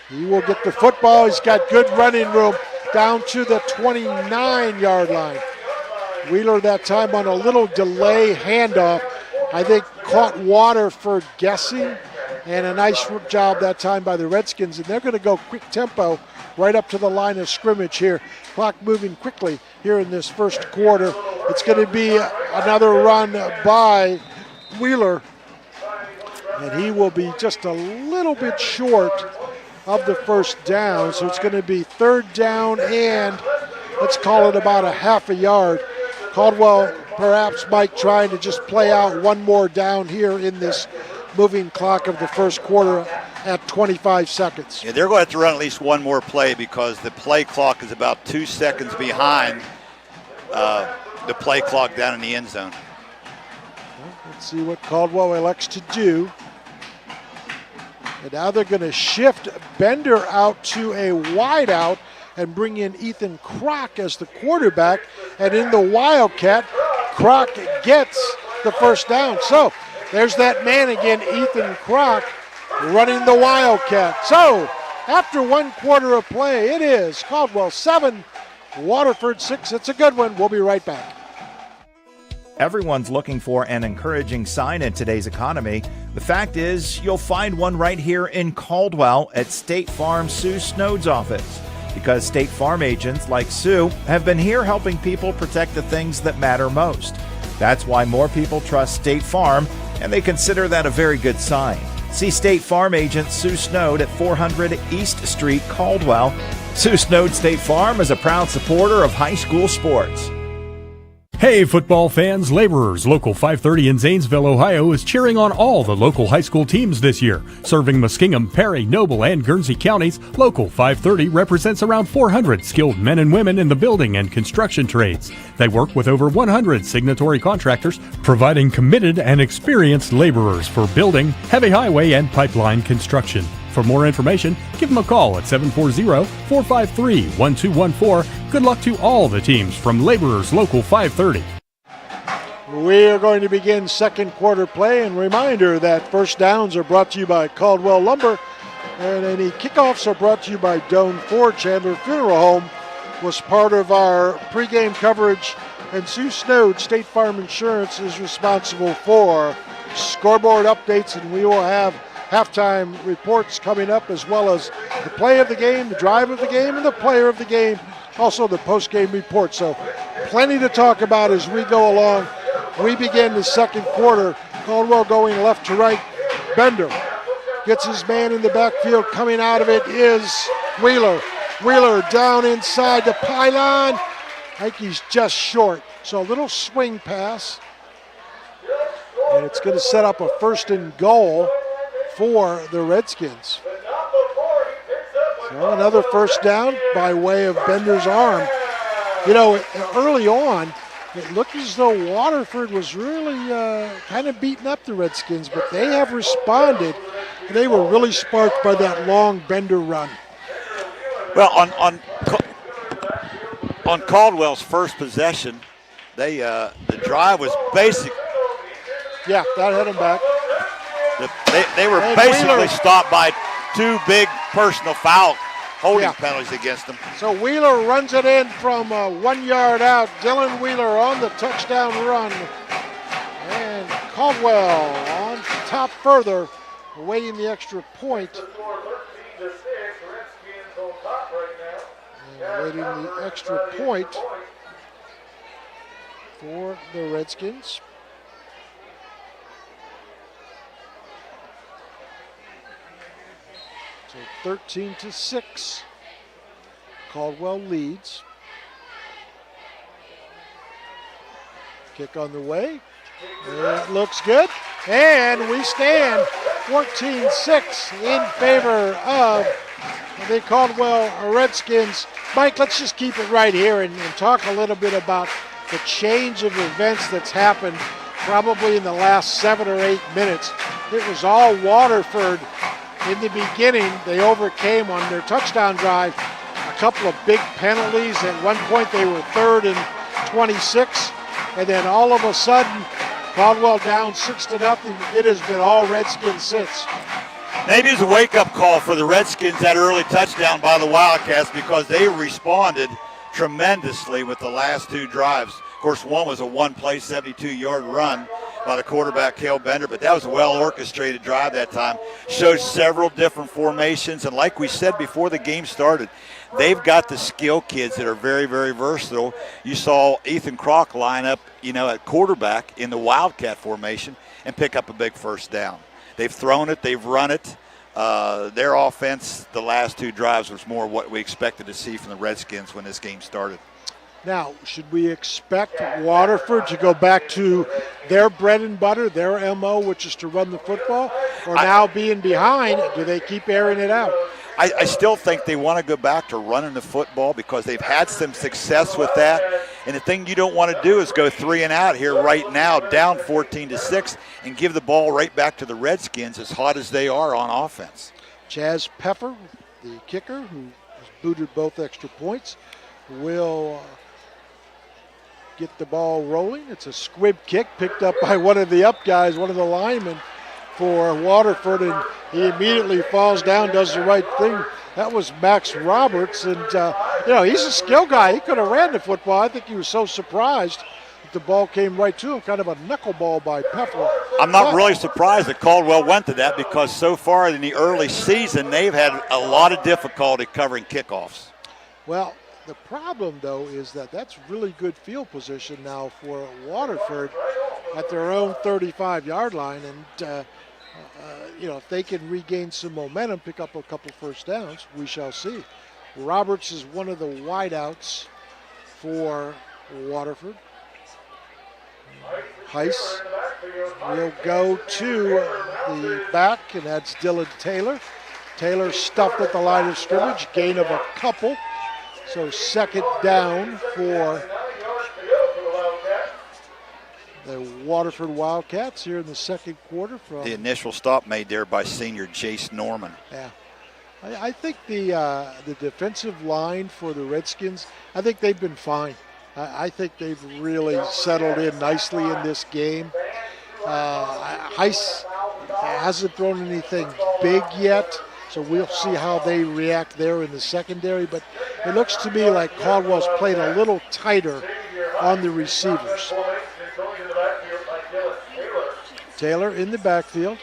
He will get the football. He's got good running room down to the 29-yard line. Wheeler that time on a little delay handoff. I think caught Waterford guessing, and a nice job that time by the Redskins. And they're going to go quick tempo right up to the line of scrimmage here. Clock moving quickly here in this first quarter. It's going to be another run by Wheeler, and he will be just a little bit short of the first down. So it's going to be 3rd down and let's call it about a half a yard. Caldwell perhaps might try to just play out one more down here in this moving clock of the first quarter at 25 seconds. Yeah, they're going to have to run at least one more play because the play clock is about 2 seconds behind the play clock down in the end zone. Well, let's see what Caldwell elects to do. And now they're going to shift Bender out to a wide out and bring in Ethan Kroc as the quarterback. And in the Wildcat, Kroc gets the first down. So there's that man again, Ethan Kroc, running the Wildcat. So after 1 quarter of play, it is Caldwell 7, Waterford 6. It's a good one. We'll be right back. Everyone's looking for an encouraging sign in today's economy. The fact is, you'll find one right here in Caldwell at State Farm Sue Snowd's office. Because State Farm agents like Sue have been here helping people protect the things that matter most. That's why more people trust State Farm, and they consider that a very good sign. See State Farm agent Sue Snowd at 400 East Street, Caldwell. Sue Snowd State Farm is a proud supporter of high school sports. Hey football fans, Laborers Local 530 in Zanesville, Ohio is cheering on all the local high school teams this year. Serving Muskingum, Perry, Noble, and Guernsey counties, Local 530 represents around 400 skilled men and women in the building and construction trades. They work with over 100 signatory contractors, providing committed and experienced laborers for building, heavy highway, and pipeline construction. For more information, give them a call at 740-453-1214. Good luck to all the teams from Laborers Local 530. We are going to begin second quarter play, and reminder that first downs are brought to you by Caldwell Lumber, and any kickoffs are brought to you by Doan Ford. Chandler Funeral Home was part of our pregame coverage, and Sue Snowd, State Farm Insurance, is responsible for scoreboard updates, and we will have halftime reports coming up, as well as the play of the game, the drive of the game, and the player of the game, also the post-game report. So plenty to talk about as we go along. We begin the second quarter. Caldwell going left to right. Bender gets his man in the backfield. Coming out of it is Wheeler. Wheeler down inside the pylon. I think he's just short. So a little swing pass. And it's going to set up a 1st and goal for the Redskins. So another first down by way of Bender's arm. You know, early on, it looked as though Waterford was really kind of beating up the Redskins, but they have responded, and they were really sparked by that long Bender run. Well, on Caldwell's first possession, the drive was basic. Yeah, that hit him back. They were basically stopped by 2 big personal foul holding penalties against them. So Wheeler runs it in from 1 yard out. Dylan Wheeler on the touchdown run. And Caldwell on top further, awaiting the extra point. And awaiting the extra point for the Redskins. So 13-6. Caldwell leads. Kick on the way. It looks good. And we stand 14-6 in favor of the Caldwell Redskins. Mike, let's just keep it right here and talk a little bit about the change of events that's happened probably in the last 7 or 8 minutes. It was all Waterford. In the beginning, they overcame on their touchdown drive a couple of big penalties. At one point, they were 3rd and 26. And then all of a sudden, Caldwell down 6-0. It has been all Redskins since. Maybe it's a wake-up call for the Redskins, that early touchdown by the Wildcats, because they responded tremendously with the last 2 drives. Of course, one was a one-play 72-yard run by the quarterback, Cale Bender, but that was a well-orchestrated drive that time. Showed several different formations, and like we said before the game started, they've got the skill kids that are very, very versatile. You saw Ethan Kroc line up, at quarterback in the Wildcat formation and pick up a big first down. They've thrown it, they've run it. Their offense, the last 2 drives, was more what we expected to see from the Redskins when this game started. Now, should we expect Waterford to go back to their bread and butter, their MO, which is to run the football? Or now being behind, do they keep airing it out? I still think they want to go back to running the football because they've had some success with that. And the thing you don't want to do is go 3 and out here right now, down 14-6, and give the ball right back to the Redskins as hot as they are on offense. Chaz Peffer, the kicker, who has booted both extra points, will get the ball rolling. It's a squib kick picked up by one of the up guys, one of the linemen for Waterford, and he immediately falls down, does the right thing. That was Max Roberts, and he's a skill guy. He could have ran the football. I think he was so surprised that the ball came right to him, kind of a knuckleball by Peffer. I'm not really surprised that Caldwell went to that because so far in the early season, they've had a lot of difficulty covering kickoffs. Well, the problem, though, is that that's really good field position now for Waterford at their own 35-yard line. And, if they can regain some momentum, pick up a couple first downs, we shall see. Roberts is one of the wideouts for Waterford. Heiss will go to the back, and that's Dylan Taylor. Taylor stuffed at the line of scrimmage, gain of a couple. So 2nd down for the Waterford Wildcats here in the second quarter. From the initial stop made there by senior Jace Norman. Yeah. I think the defensive line for the Redskins, I think they've been fine. I think they've really settled in nicely in this game. Heiss hasn't thrown anything big yet, so we'll see how they react there in the secondary. But it looks to me like Caldwell's played a little tighter on the receivers. Taylor in the backfield.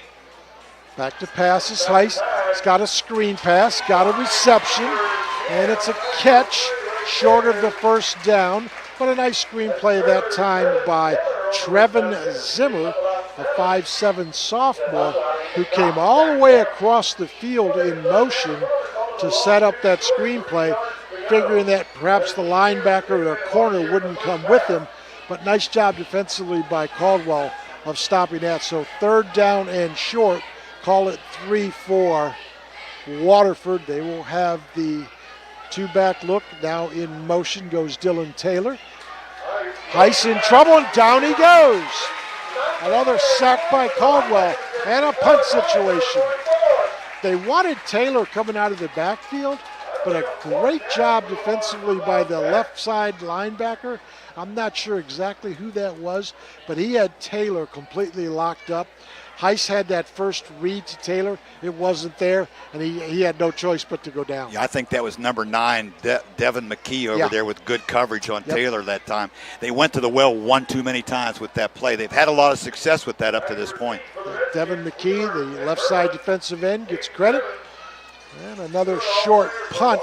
Back to passes. Heiss has got a screen pass, got a reception, and it's a catch short of the first down. But a nice screen play that time by Trevin Zimmer, a 5'7" sophomore who came all the way across the field in motion to set up that screen play, figuring that perhaps the linebacker or corner wouldn't come with him. But nice job defensively by Caldwell of stopping that. So 3rd down and short, call it 3-4 Waterford. They will have the 2-back look. Now in motion goes Dylan Taylor. Heiss in trouble, and down he goes. Another sack by Caldwell and a punt situation. They wanted Taylor coming out of the backfield, but a great job defensively by the left side linebacker. I'm not sure exactly who that was, but he had Taylor completely locked up. Heiss had that first read to Taylor. It wasn't there, and he had no choice but to go down. Yeah, I think that was number 9, Devin McKee over there with good coverage on Taylor that time. They went to the well one too many times with that play. They've had a lot of success with that up to this point. Devin McKee, the left side defensive end, gets credit. And another short punt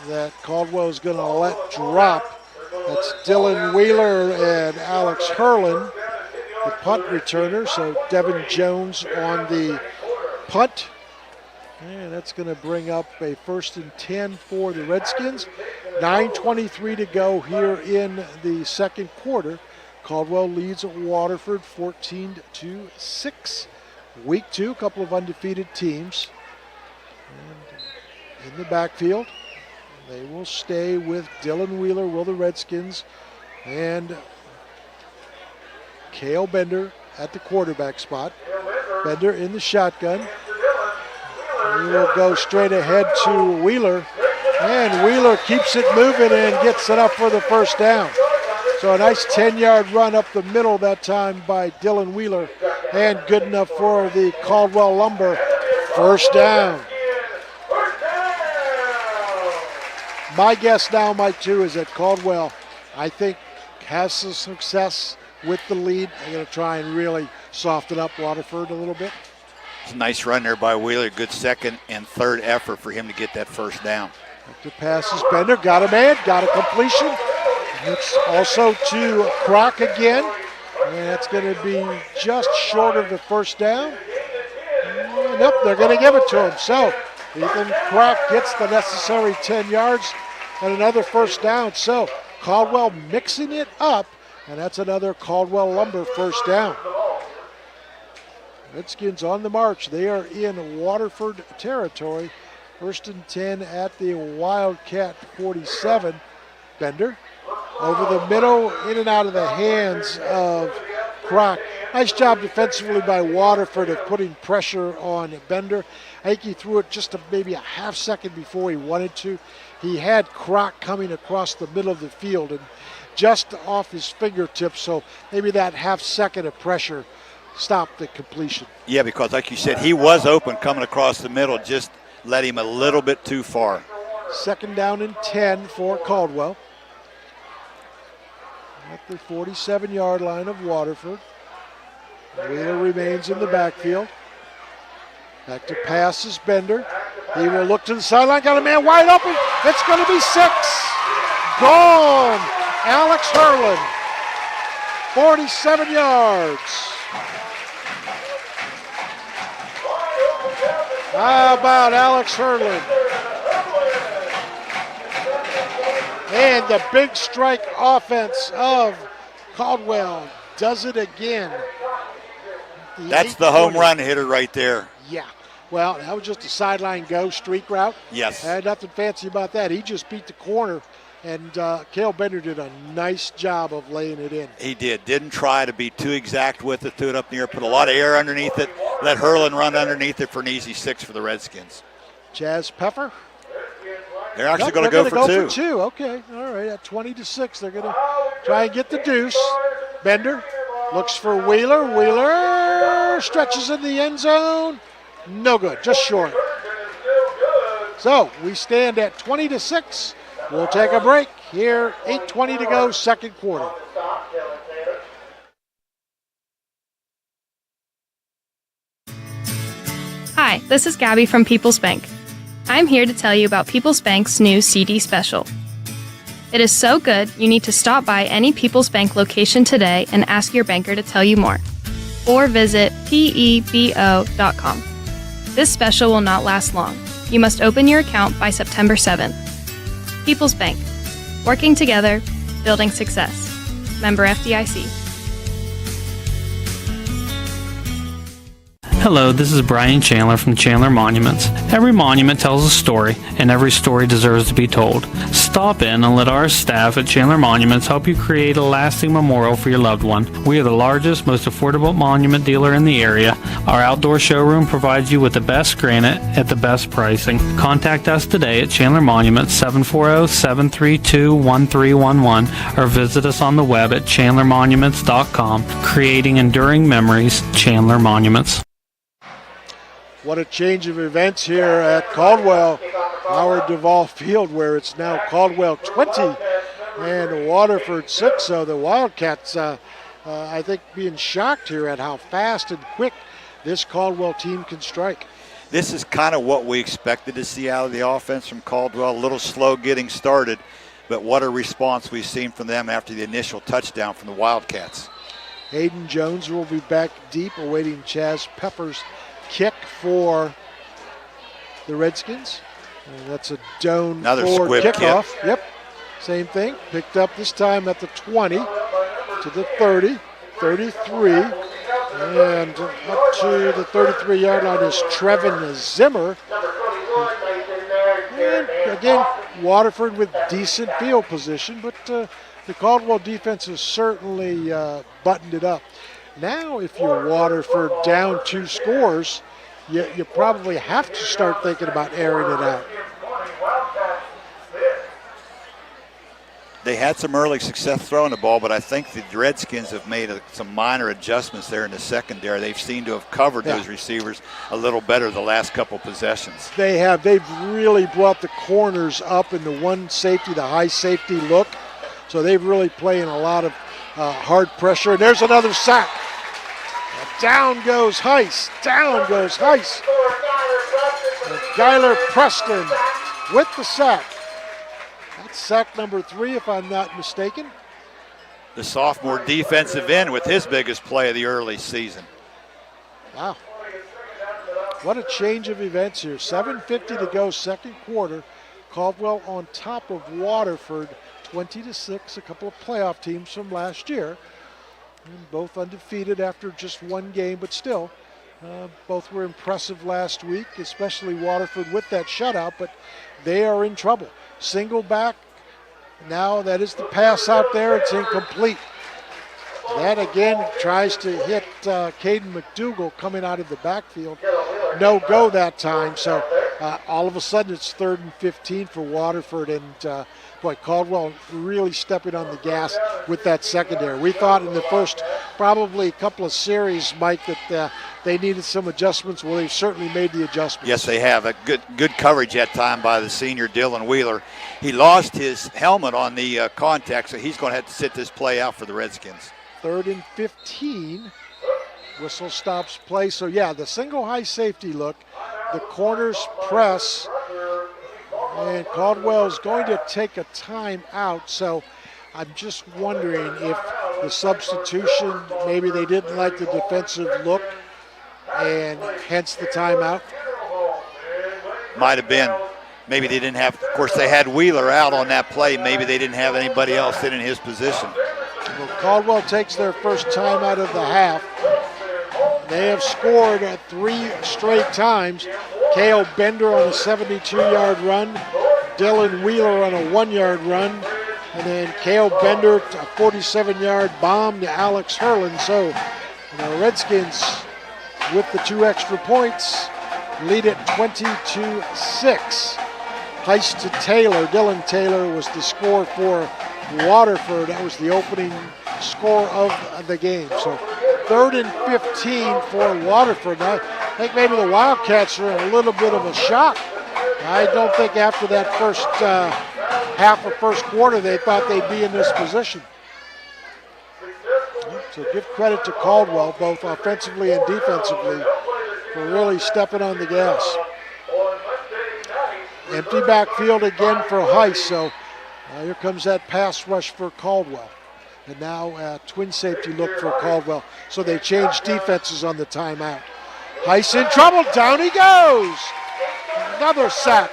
that Caldwell is going to let drop. That's Dylan Wheeler and Alex Hurlin, the punt returner. So Devin Jones on the punt. And that's going to bring up a 1st and 10 for the Redskins. 9:23 to go here in the second quarter. Caldwell leads Waterford 14-6. Week 2, a couple of undefeated teams. And in the backfield, they will stay with Dylan Wheeler, will the Redskins, and Cale Bender at the quarterback spot. Bender in the shotgun. He will go straight ahead to Wheeler, and Wheeler keeps it moving and gets it up for the first down. So a nice 10-yard run up the middle that time by Dylan Wheeler, and good enough for the Caldwell Lumber first down. My guess now, Mike, too, is that Caldwell, I think, has some success with the lead. They're going to try and really soften up Waterford a little bit. It's a nice run there by Wheeler. Good 2nd and 3rd effort for him to get that first down. After passes, Bender got a man, got a completion. It's also to Croc again. And that's going to be just short of the first down. Nope, they're going to give it to him. So Ethan Croc gets the necessary 10 yards and another first down. So Caldwell mixing it up, and that's another Caldwell Lumber first down. Redskins on the march. They are in Waterford territory. 1st and 10 at the Wildcat 47. Bender over the middle, in and out of the hands of Croc. Nice job defensively by Waterford of putting pressure on Bender. I think he threw it just maybe a half second before he wanted to. He had Croc coming across the middle of the field and just off his fingertips, so maybe that half second of pressure stopped the completion. Yeah, because like you said, he was open coming across the middle, just led him a little bit too far. 2nd down and 10 for Caldwell. At the 47-yard line of Waterford. Wheeler remains in the backfield. Back to passes, Bender. He will look to the sideline, got a man wide open. It's going to be 6. Gone. Alex Hurlin. 47 yards. How about Alex Hurlin? And the big strike offense of Caldwell does it again. That's the home run hitter right there. Yeah. Well, that was just a sideline go, streak route. Yes. Nothing fancy about that. He just beat the corner, and Cale Bender did a nice job of laying it in. He did. Didn't try to be too exact with it, threw it up near, put a lot of air underneath it, let Hurlin run underneath it for an easy 6 for the Redskins. Chaz Peffer They're actually going to go for two. For two. Okay, all right. At 20-6, they're going to try and get the deuce. Bender looks for Wheeler. Wheeler stretches in the end zone. No good, just short. So we stand at 20-6. We'll take a break here. 8:20 to go, second quarter. Hi, this is Gabby from People's Bank. I'm here to tell you about People's Bank's new CD special. It is so good, you need to stop by any People's Bank location today and ask your banker to tell you more. Or visit pebo.com. This special will not last long. You must open your account by September 7th. People's Bank. Working together, building success. Member FDIC. Hello, this is Brian Chandler from Chandler Monuments. Every monument tells a story, and every story deserves to be told. Stop in and let our staff at Chandler Monuments help you create a lasting memorial for your loved one. We are the largest, most affordable monument dealer in the area. Our outdoor showroom provides you with the best granite at the best pricing. Contact us today at Chandler Monuments, 740-732-1311, or visit us on the web at chandlermonuments.com. Creating enduring memories, Chandler Monuments. What a change of events here at Caldwell, Howard Duval Field, where it's now Caldwell 20 and Waterford 6. So the Wildcats, I think, being shocked here at how fast and quick this Caldwell team can strike. This is kind of what we expected to see out of the offense from Caldwell. A little slow getting started, but what a response we've seen from them after the initial touchdown from the Wildcats. Hayden Jones will be back deep, awaiting Chaz Pepper's kick for the Redskins. And that's a Doan Ford kickoff. Kick. Yep, same thing. Picked up this time at the 20 to the 30, 33, and up to the 33-yard line is Trevin Zimmer. And again, Waterford with decent field position, but the Caldwell defense has certainly buttoned it up. Now, if you're Waterford down 2 scores, you probably have to start thinking about airing it out. They had some early success throwing the ball, but I think the Redskins have made some minor adjustments there in the secondary. They've seemed to have covered those receivers a little better the last couple possessions. They have. They've really brought the corners up in the one safety, the high safety look. So they've really playing a lot of hard pressure. And there's another sack. Down goes Heiss. Down goes Heiss. And Skylar Preston with the sack. That's sack number 3, if I'm not mistaken. The sophomore defensive end with his biggest play of the early season. Wow. What a change of events here. 7:50 to go, second quarter. Caldwell on top of Waterford, 20-6, a couple of playoff teams from last year. And both undefeated after just one game, but still, both were impressive last week, especially Waterford with that shutout, but they are in trouble. Single back, now that is the pass out there, it's incomplete. That again tries to hit Caden McDougal coming out of the backfield. No go that time, so all of a sudden it's 3rd and 15 for Waterford, and boy, Caldwell really stepping on the gas with that secondary. We thought in the first probably couple of series, Mike, that they needed some adjustments. Well, they've certainly made the adjustments. Yes, they have. A good coverage that time by the senior Dylan Wheeler. He lost his helmet on the contact, so he's going to have to sit this play out for the Redskins. 3rd and 15. Whistle stops play. So, yeah, the single high safety look, the corners press, and Caldwell's going to take a time out. So I'm just wondering if the substitution, maybe they didn't like the defensive look, and hence the timeout. Might have been. Maybe they didn't have, of course, they had Wheeler out on that play. Maybe they didn't have anybody else in his position. Well, Caldwell takes their first timeout of the half. They have scored 3 straight times. Cale Bender on a 72-yard run, Dylan Wheeler on a 1-yard run, and then Cale Bender, a 47-yard bomb to Alex Hurlin. So the Redskins, with the 2 extra points, lead it 20-6. Heist to Taylor. Dylan Taylor was the score for Waterford. That was the opening score of the game. So 3rd and 15 for Waterford. Now, I think maybe the Wildcats are in a little bit of a shock. I don't think after that first half of first quarter they thought they'd be in this position. So give credit to Caldwell, both offensively and defensively, for really stepping on the gas. Empty backfield again for Heist, so here comes that pass rush for Caldwell. And now twin safety look for Caldwell. So they changed defenses on the timeout. Heist in trouble, down he goes. Another sack.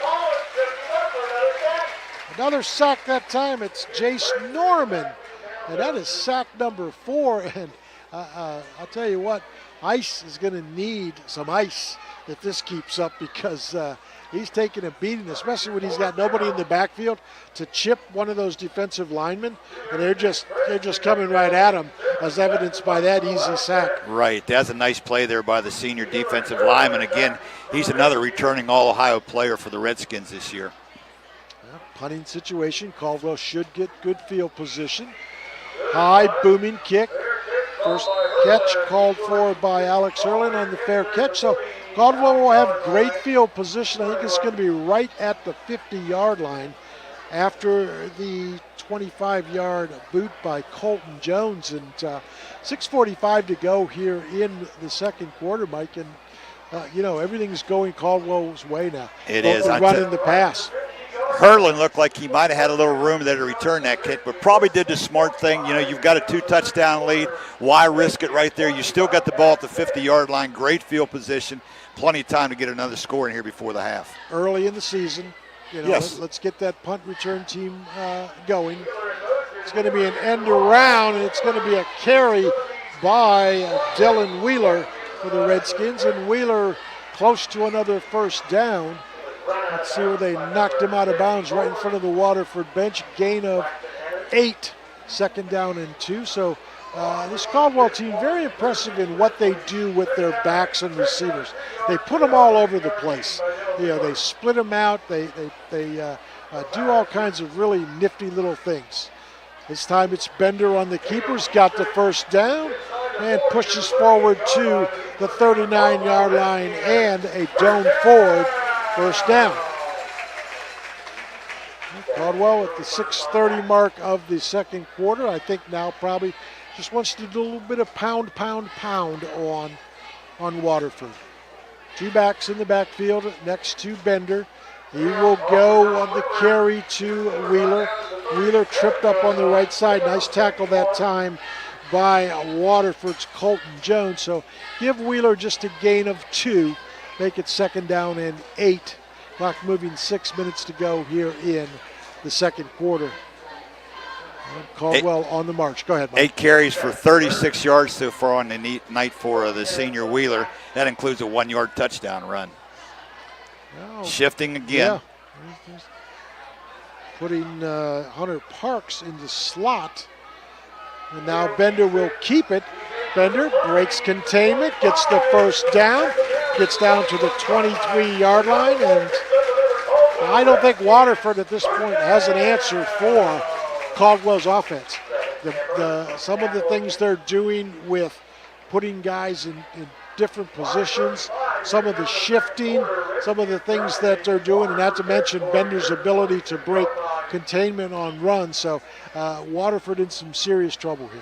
Another sack that time, it's Jace Norman. And that is sack number 4. And I'll tell you what, Ice is going to need some ice if this keeps up, because he's taking a beating, especially when he's got nobody in the backfield to chip one of those defensive linemen, and they're just coming right at him, as evidenced by that easy sack. Right, that's a nice play there by the senior defensive lineman. Again, he's another returning All-Ohio player for the Redskins this year. Punting situation, Caldwell should get good field position. High booming kick. First catch called for by Alex Hurlin on the fair catch. So Caldwell will have great field position. I think it's going to be right at the 50-yard line after the 25-yard boot by Colton Jones. And 6:45 to go here in the second quarter, Mike. And, everything's going Caldwell's way now. It is. The run and the pass. Hurlin looked like he might have had a little room there to return that kick, but probably did the smart thing. You've got a 2-touchdown lead. Why risk it right there? You still got the ball at the 50-yard line. Great field position. Plenty of time to get another score in here before the half. Early in the season, yes. Let's get that punt return team going. It's going to be an end around, and it's going to be a carry by Dylan Wheeler for the Redskins, and Wheeler close to another first down. Let's see where they knocked him out of bounds, right in front of the Waterford bench. Gain of 8, 2nd down and 2. So this Caldwell team, very impressive in what they do with their backs and receivers. They put them all over the place. They split them out. They do all kinds of really nifty little things. This time it's Bender on the keepers, got the first down, and pushes forward to the 39-yard line, and a Doan Ford first down. Caldwell at the 6:30 mark of the second quarter. I think now probably just wants to do a little bit of pound on Waterford. 2 backs in the backfield next to Bender. He will go on the carry to Wheeler. Wheeler tripped up on the right side. Nice tackle that time by Waterford's Colton Jones. So give Wheeler just a gain of 2. Make it 2nd down and 8. Clock moving, 6 minutes to go here in the second quarter. Caldwell on the march. Go ahead, Mike. 8 carries for 36 yards so far on the night for the senior Wheeler. That includes a 1-yard touchdown run. Oh, shifting again. Yeah. Putting Hunter Parks in the slot. And now Bender will keep it. Bender breaks containment, gets the first down, gets down to the 23-yard line, and I don't think Waterford at this point has an answer for Caldwell's offense. Some of the things they're doing with putting guys in different positions, some of the shifting, some of the things that they're doing, and not to mention Bender's ability to break containment on runs. So Waterford in some serious trouble here.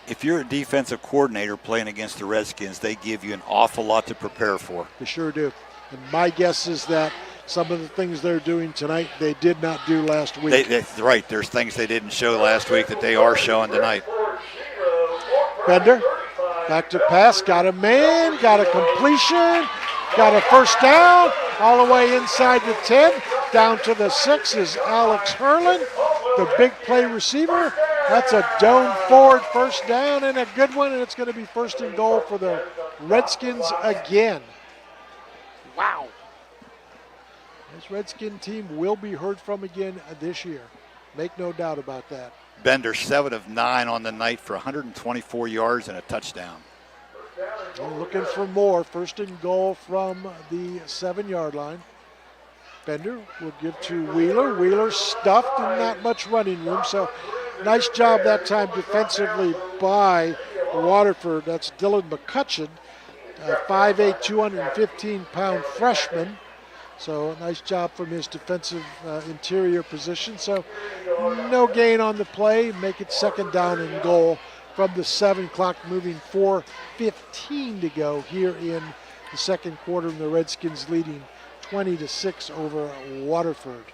If you're a defensive coordinator playing against the Redskins, they give you an awful lot to prepare for. They sure do. And my guess is that some of the things they're doing tonight, they did not do last week. Right. There's things they didn't show last week that they are showing tonight. Bender, back to pass, got a man, got a completion, got a first down, all the way inside the 10, down to the 6 is Alex Hurlin, the big play receiver. That's a Doan Ford first down, and a good one, and it's going to be 1st and goal for the Redskins again. Wow. This Redskin team will be heard from again this year. Make no doubt about that. Bender 7 of 9 on the night for 124 yards and a touchdown. They're looking for more. 1st and goal from the 7-yard line. Bender will give to Wheeler. Wheeler stuffed and not much running room. So nice job that time defensively by Waterford. That's Dylan McCutcheon, 5'8", 215-pound freshman. So a nice job from his defensive interior position. So no gain on the play. Make it 2nd down and goal from the 7 clock, moving 4:15 to go here in the second quarter, and the Redskins leading 20-6 over Waterford.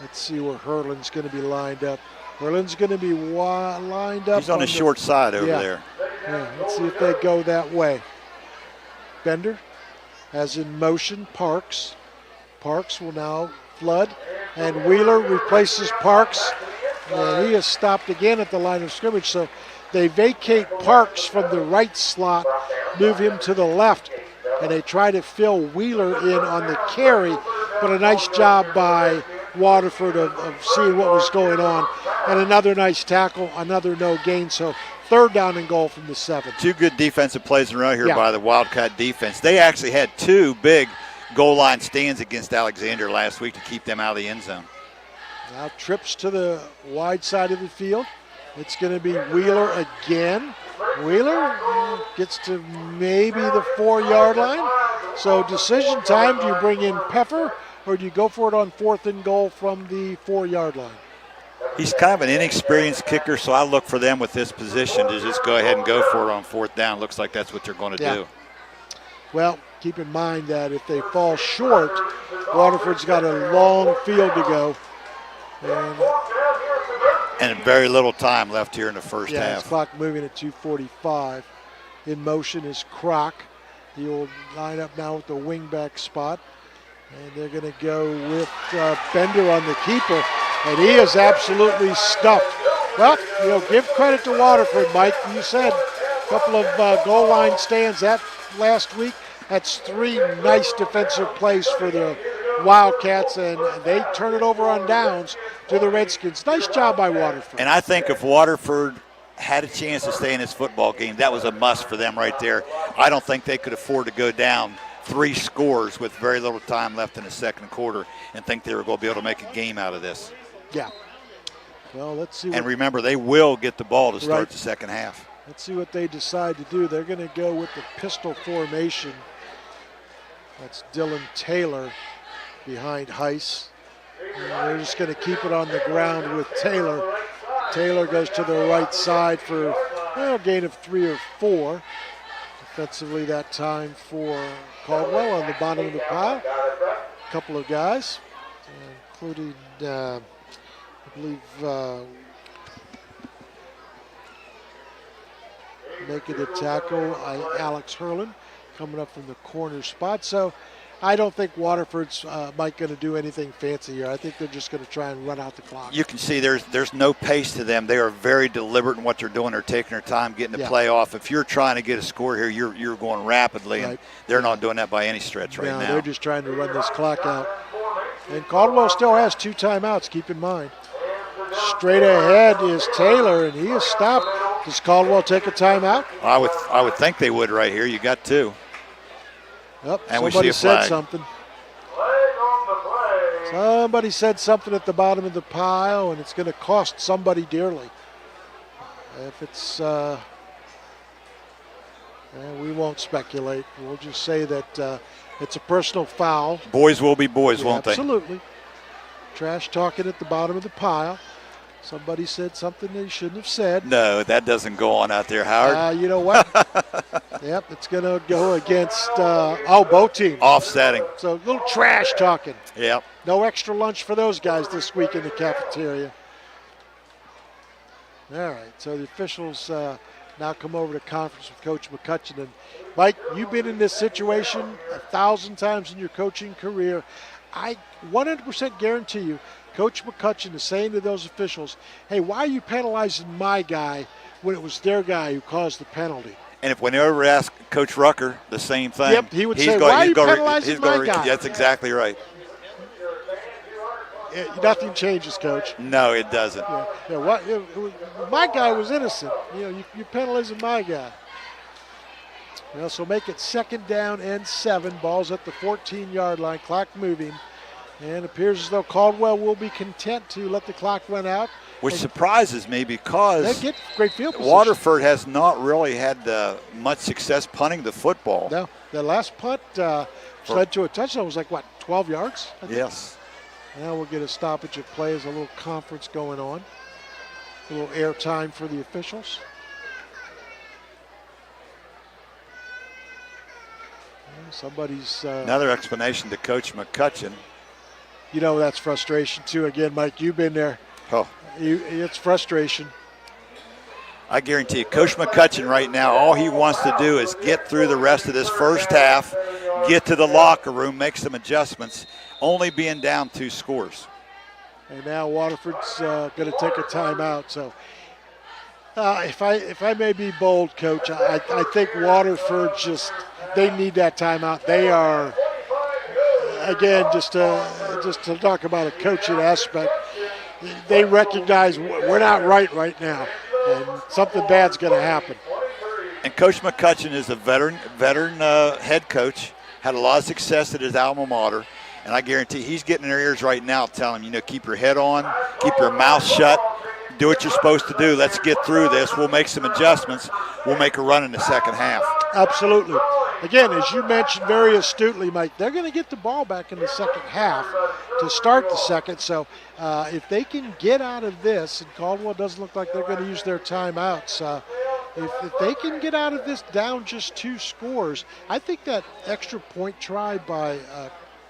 Let's see where Hurlin's going to be lined up. Hurlin's going to be lined up. He's on the short side over there. Yeah, let's see if they go that way. Bender has in motion Parks. Parks will now flood, and Wheeler replaces Parks, and he is stopped again at the line of scrimmage. So they vacate Parks from the right slot, move him to the left, and they try to fill Wheeler in on the carry, but a nice job by Waterford of seeing what was going on. And another nice tackle, another no gain. So 3rd down and goal from the 7. 2 good defensive plays in a row here by the Wildcat defense. They actually had 2 big goal line stands against Alexander last week to keep them out of the end zone. Now trips to the wide side of the field. It's going to be Wheeler again. Wheeler gets to maybe the 4-yard line. So decision time, do you bring in Peffer or do you go for it on 4th and goal from the 4-yard line? He's kind of an inexperienced kicker, so I look for them with this position to just go ahead and go for it on 4th down. Looks like that's what they're going to do. Well, keep in mind that if they fall short, Waterford's got a long field to go. And very little time left here in the first half. The clock moving at 2:45. In motion is Kroc. He will line up now with the wingback spot. And they're going to go with Bender on the keeper. And he is absolutely stuffed. Well, give credit to Waterford, Mike. You said a couple of goal line stands that last week. That's 3 nice defensive plays for the Wildcats, and they turn it over on downs to the Redskins. Nice job by Waterford. And I think if Waterford had a chance to stay in this football game, that was a must for them right there. I don't think they could afford to go down 3 scores with very little time left in the second quarter and think they were going to be able to make a game out of this. Yeah. Well, let's see. And remember, they will get the ball to start the second half. Let's see what they decide to do. They're going to go with the pistol formation. That's Dylan Taylor behind Heiss. And they're just going to keep it on the ground with Taylor. Taylor goes to the right side for a gain of 3 or 4. Defensively that time for Caldwell on the bottom of the pile. A couple of guys, including, I believe, making the tackle, Alex Hurlin, coming up from the corner spot. So I don't think Waterford's going to do anything fancy here. I think they're just going to try and run out the clock. You can see there's no pace to them. They are very deliberate in what they're doing. They're taking their time getting the play off. If you're trying to get a score here, you're going rapidly, and they're not doing that by any stretch right now. They're just trying to run this clock out. And Caldwell still has 2 timeouts, keep in mind. Straight ahead is Taylor, and he is stopped. Does Caldwell take a timeout? I would think they would right here. You got 2. Yep, and somebody said something. Somebody said something at the bottom of the pile, and it's going to cost somebody dearly. If it's, we won't speculate. We'll just say that it's a personal foul. Boys will be boys, won't they? Absolutely. Trash talking at the bottom of the pile. Somebody said something they shouldn't have said. No, that doesn't go on out there, Howard. You know what? Yep, it's going to go against, both teams. Offsetting. So a little trash talking. Yep. No extra lunch for those guys this week in the cafeteria. All right, so the officials now come over to conference with Coach McCutcheon. And Mike, you've been in this situation 1,000 times in your coaching career. I 100% guarantee you, Coach McCutcheon is saying to those officials, hey, why are you penalizing my guy when it was their guy who caused the penalty? And if whenever ask Coach Rucker the same thing, yep, he would say, why are you penalizing my guy? That's exactly right. Nothing changes, Coach. No, it doesn't. My guy was innocent. You're penalizing my guy. Well, so make it 2nd down and 7. Ball's at the 14-yard line, clock moving. And it appears as though Caldwell will be content to let the clock run out. Which surprises me because they get great field position. Waterford has not really had much success punting the football. No, the last punt led to a touchdown. It was like, 12 yards? Yes. Now we'll get a stoppage of play. There's a little conference going on. A little air time for the officials. Somebody's... Another explanation to Coach McCutcheon. You know, that's frustration, too. Again, Mike, you've been there. Oh. It's frustration. I guarantee you, Coach McCutcheon right now, all he wants to do is get through the rest of this first half, get to the locker room, make some adjustments, only being down 2 scores. And now Waterford's going to take a timeout. So if I may be bold, Coach, I think Waterford they need that timeout. They are, again, just to talk about a coaching aspect, they recognize we're not right now, and something bad's going to happen. And Coach McCutcheon is a veteran head coach, had a lot of success at his alma mater, and I guarantee he's getting in their ears right now telling them, keep your head on, keep your mouth shut, do what you're supposed to do. Let's get through this. We'll make some adjustments. We'll make a run in the second half. Absolutely. Again, as you mentioned very astutely, Mike, they're going to get the ball back in the second half to start the second. So if they can get out of this, and Caldwell doesn't look like they're going to use their timeouts, if they can get out of this down just 2 scores, I think that extra point try by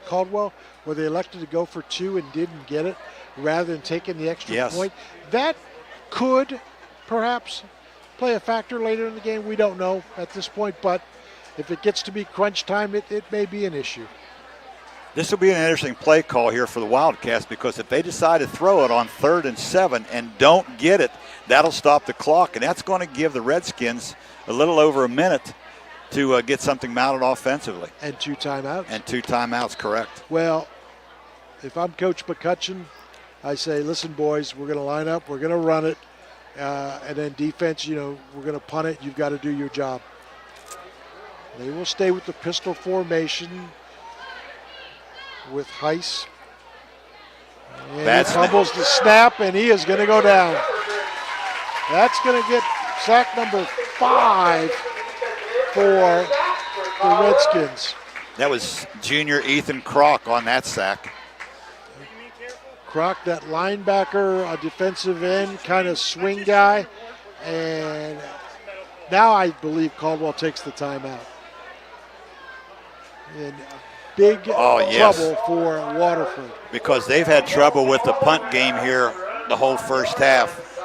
Caldwell, where they elected to go for 2 and didn't get it, rather than taking the extra point, that could perhaps play a factor later in the game. We don't know at this point, but if it gets to be crunch time, it may be an issue. This will be an interesting play call here for the Wildcats, because if they decide to throw it on 3rd and 7 and don't get it, that'll stop the clock, and that's going to give the Redskins a little over a minute to get something mounted offensively. And 2 timeouts. And 2 timeouts, correct. Well, if I'm Coach McCutcheon, I say, listen, boys, we're going to line up, we're going to run it, and then defense, we're going to punt it. You've got to do your job. They will stay with the pistol formation with Heiss. And he fumbles the snap, and he is going to go down. That's going to get sack number 5 for the Redskins. That was junior Ethan Kroc on that sack. Kroc, that linebacker, a defensive end, kind of swing guy. And now I believe Caldwell takes the timeout. In big trouble for Waterford. Because they've had trouble with the punt game here the whole first half.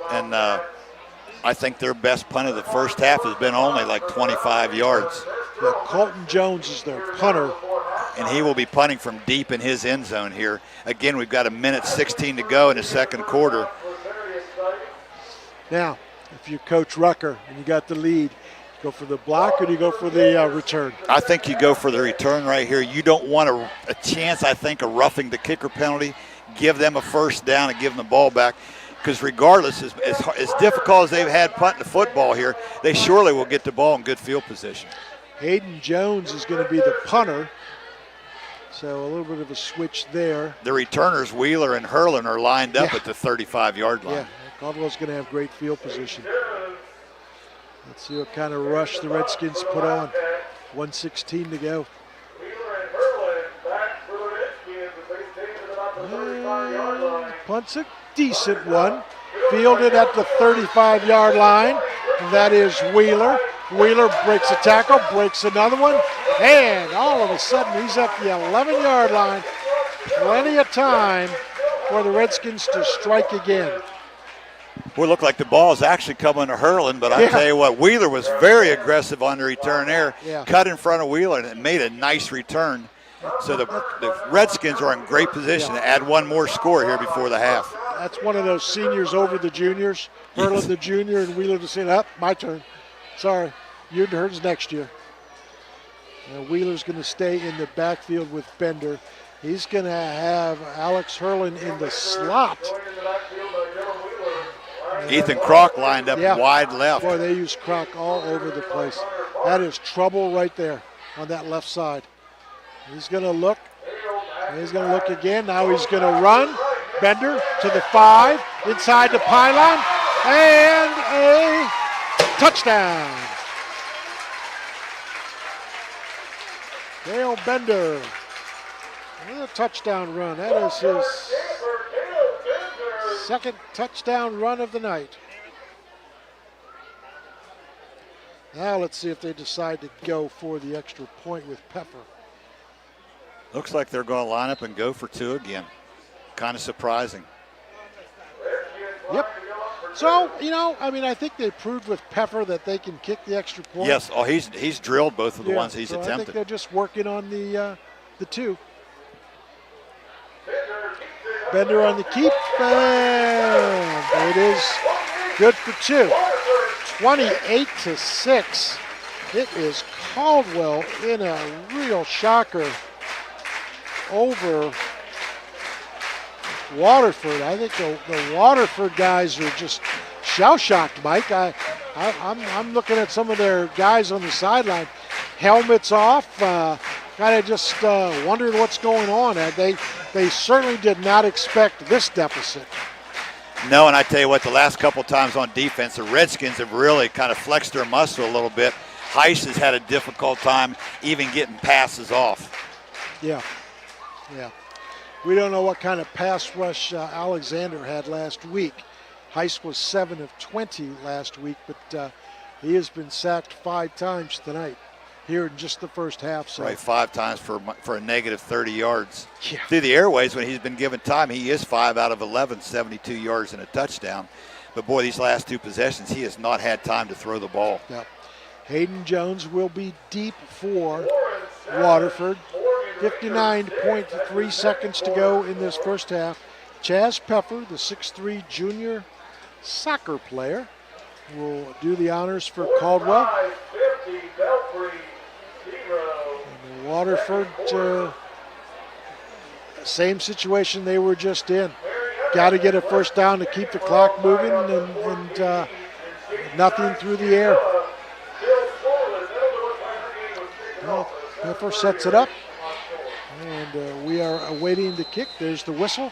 And I think their best punt of the first half has been only like 25 yards. Yeah, Colton Jones is their punter. And he will be punting from deep in his end zone here. Again, we've got 1:16 to go in the second quarter. Now, if you're Coach Rucker and you got the lead, go for the block or do you go for the return? I think you go for the return right here. You don't want a chance, I think, of roughing the kicker penalty. Give them a first down and give them the ball back. Because regardless, as difficult as they've had punting the football here, they surely will get the ball in good field position. Hayden Jones is going to be the punter. So a little bit of a switch there. The returners, Wheeler and Hurlin, are lined up at the 35-yard line. Yeah, Caldwell's going to have great field position. Let's see what kind of rush the Redskins put on. 1:16 to go. And punt's a decent one. Fielded at the 35-yard line. And that is Wheeler. Wheeler breaks a tackle, breaks another one. And all of a sudden, he's at the 11-yard line. Plenty of time for the Redskins to strike again. Well, it looked like the ball is actually coming to Hurlin, but I tell you what, Wheeler was very aggressive on the return there. Yeah. Cut in front of Wheeler and made a nice return. So the Redskins are in great position to add one more score here before the half. That's one of those seniors over the juniors. Hurlin the junior and Wheeler just saying, my turn. Sorry, your turn's next year. Now Wheeler's going to stay in the backfield with Bender. He's going to have Alex Hurlin in the slot. Ethan Kroc lined up wide left. Boy, they use Kroc all over the place. That is trouble right there on that left side. He's going to look. He's going to look again. Now he's going to run. Bender to the 5, inside the pylon, and a touchdown. Dale Bender with a touchdown run. That is his second touchdown run of the night. Now let's see if they decide to go for the extra point with Pepper. Looks like they're going to line up and go for 2 again. Kind of surprising. Yep. So, I think they proved with Pepper that they can kick the extra point. Yes. Oh, he's drilled both of the ones he's attempted. I think they're just working on the 2. Bender on the keep, and it is good for 2. 28-6. It is Caldwell in a real shocker over Waterford. I think the Waterford guys are just shell-shocked, Mike. I'm looking at some of their guys on the sideline, helmets off, kind of just wondering what's going on. They certainly did not expect this deficit. No, and I tell you what, the last couple times on defense, the Redskins have really kind of flexed their muscle a little bit. Heiss has had a difficult time even getting passes off. Yeah. We don't know what kind of pass rush Alexander had last week. Heiss was 7 of 20 last week, but he has been sacked 5 times tonight here in just the first half. So. Right, 5 times for a negative 30 yards. Yeah. Through the airways, when he's been given time, he is 5 out of 11, 72 yards and a touchdown. But, boy, these last 2 possessions, he has not had time to throw the ball. Yep. Hayden Jones will be deep for Waterford. 59.3 seconds to go in this first half. Chaz Pepper, the 6'3 junior soccer player, will do the honors for Caldwell. And Waterford, same situation they were just in. Got to get a first down to keep the clock moving, and nothing through the air. Well, Pepper sets it up. And we are awaiting the kick. There's the whistle.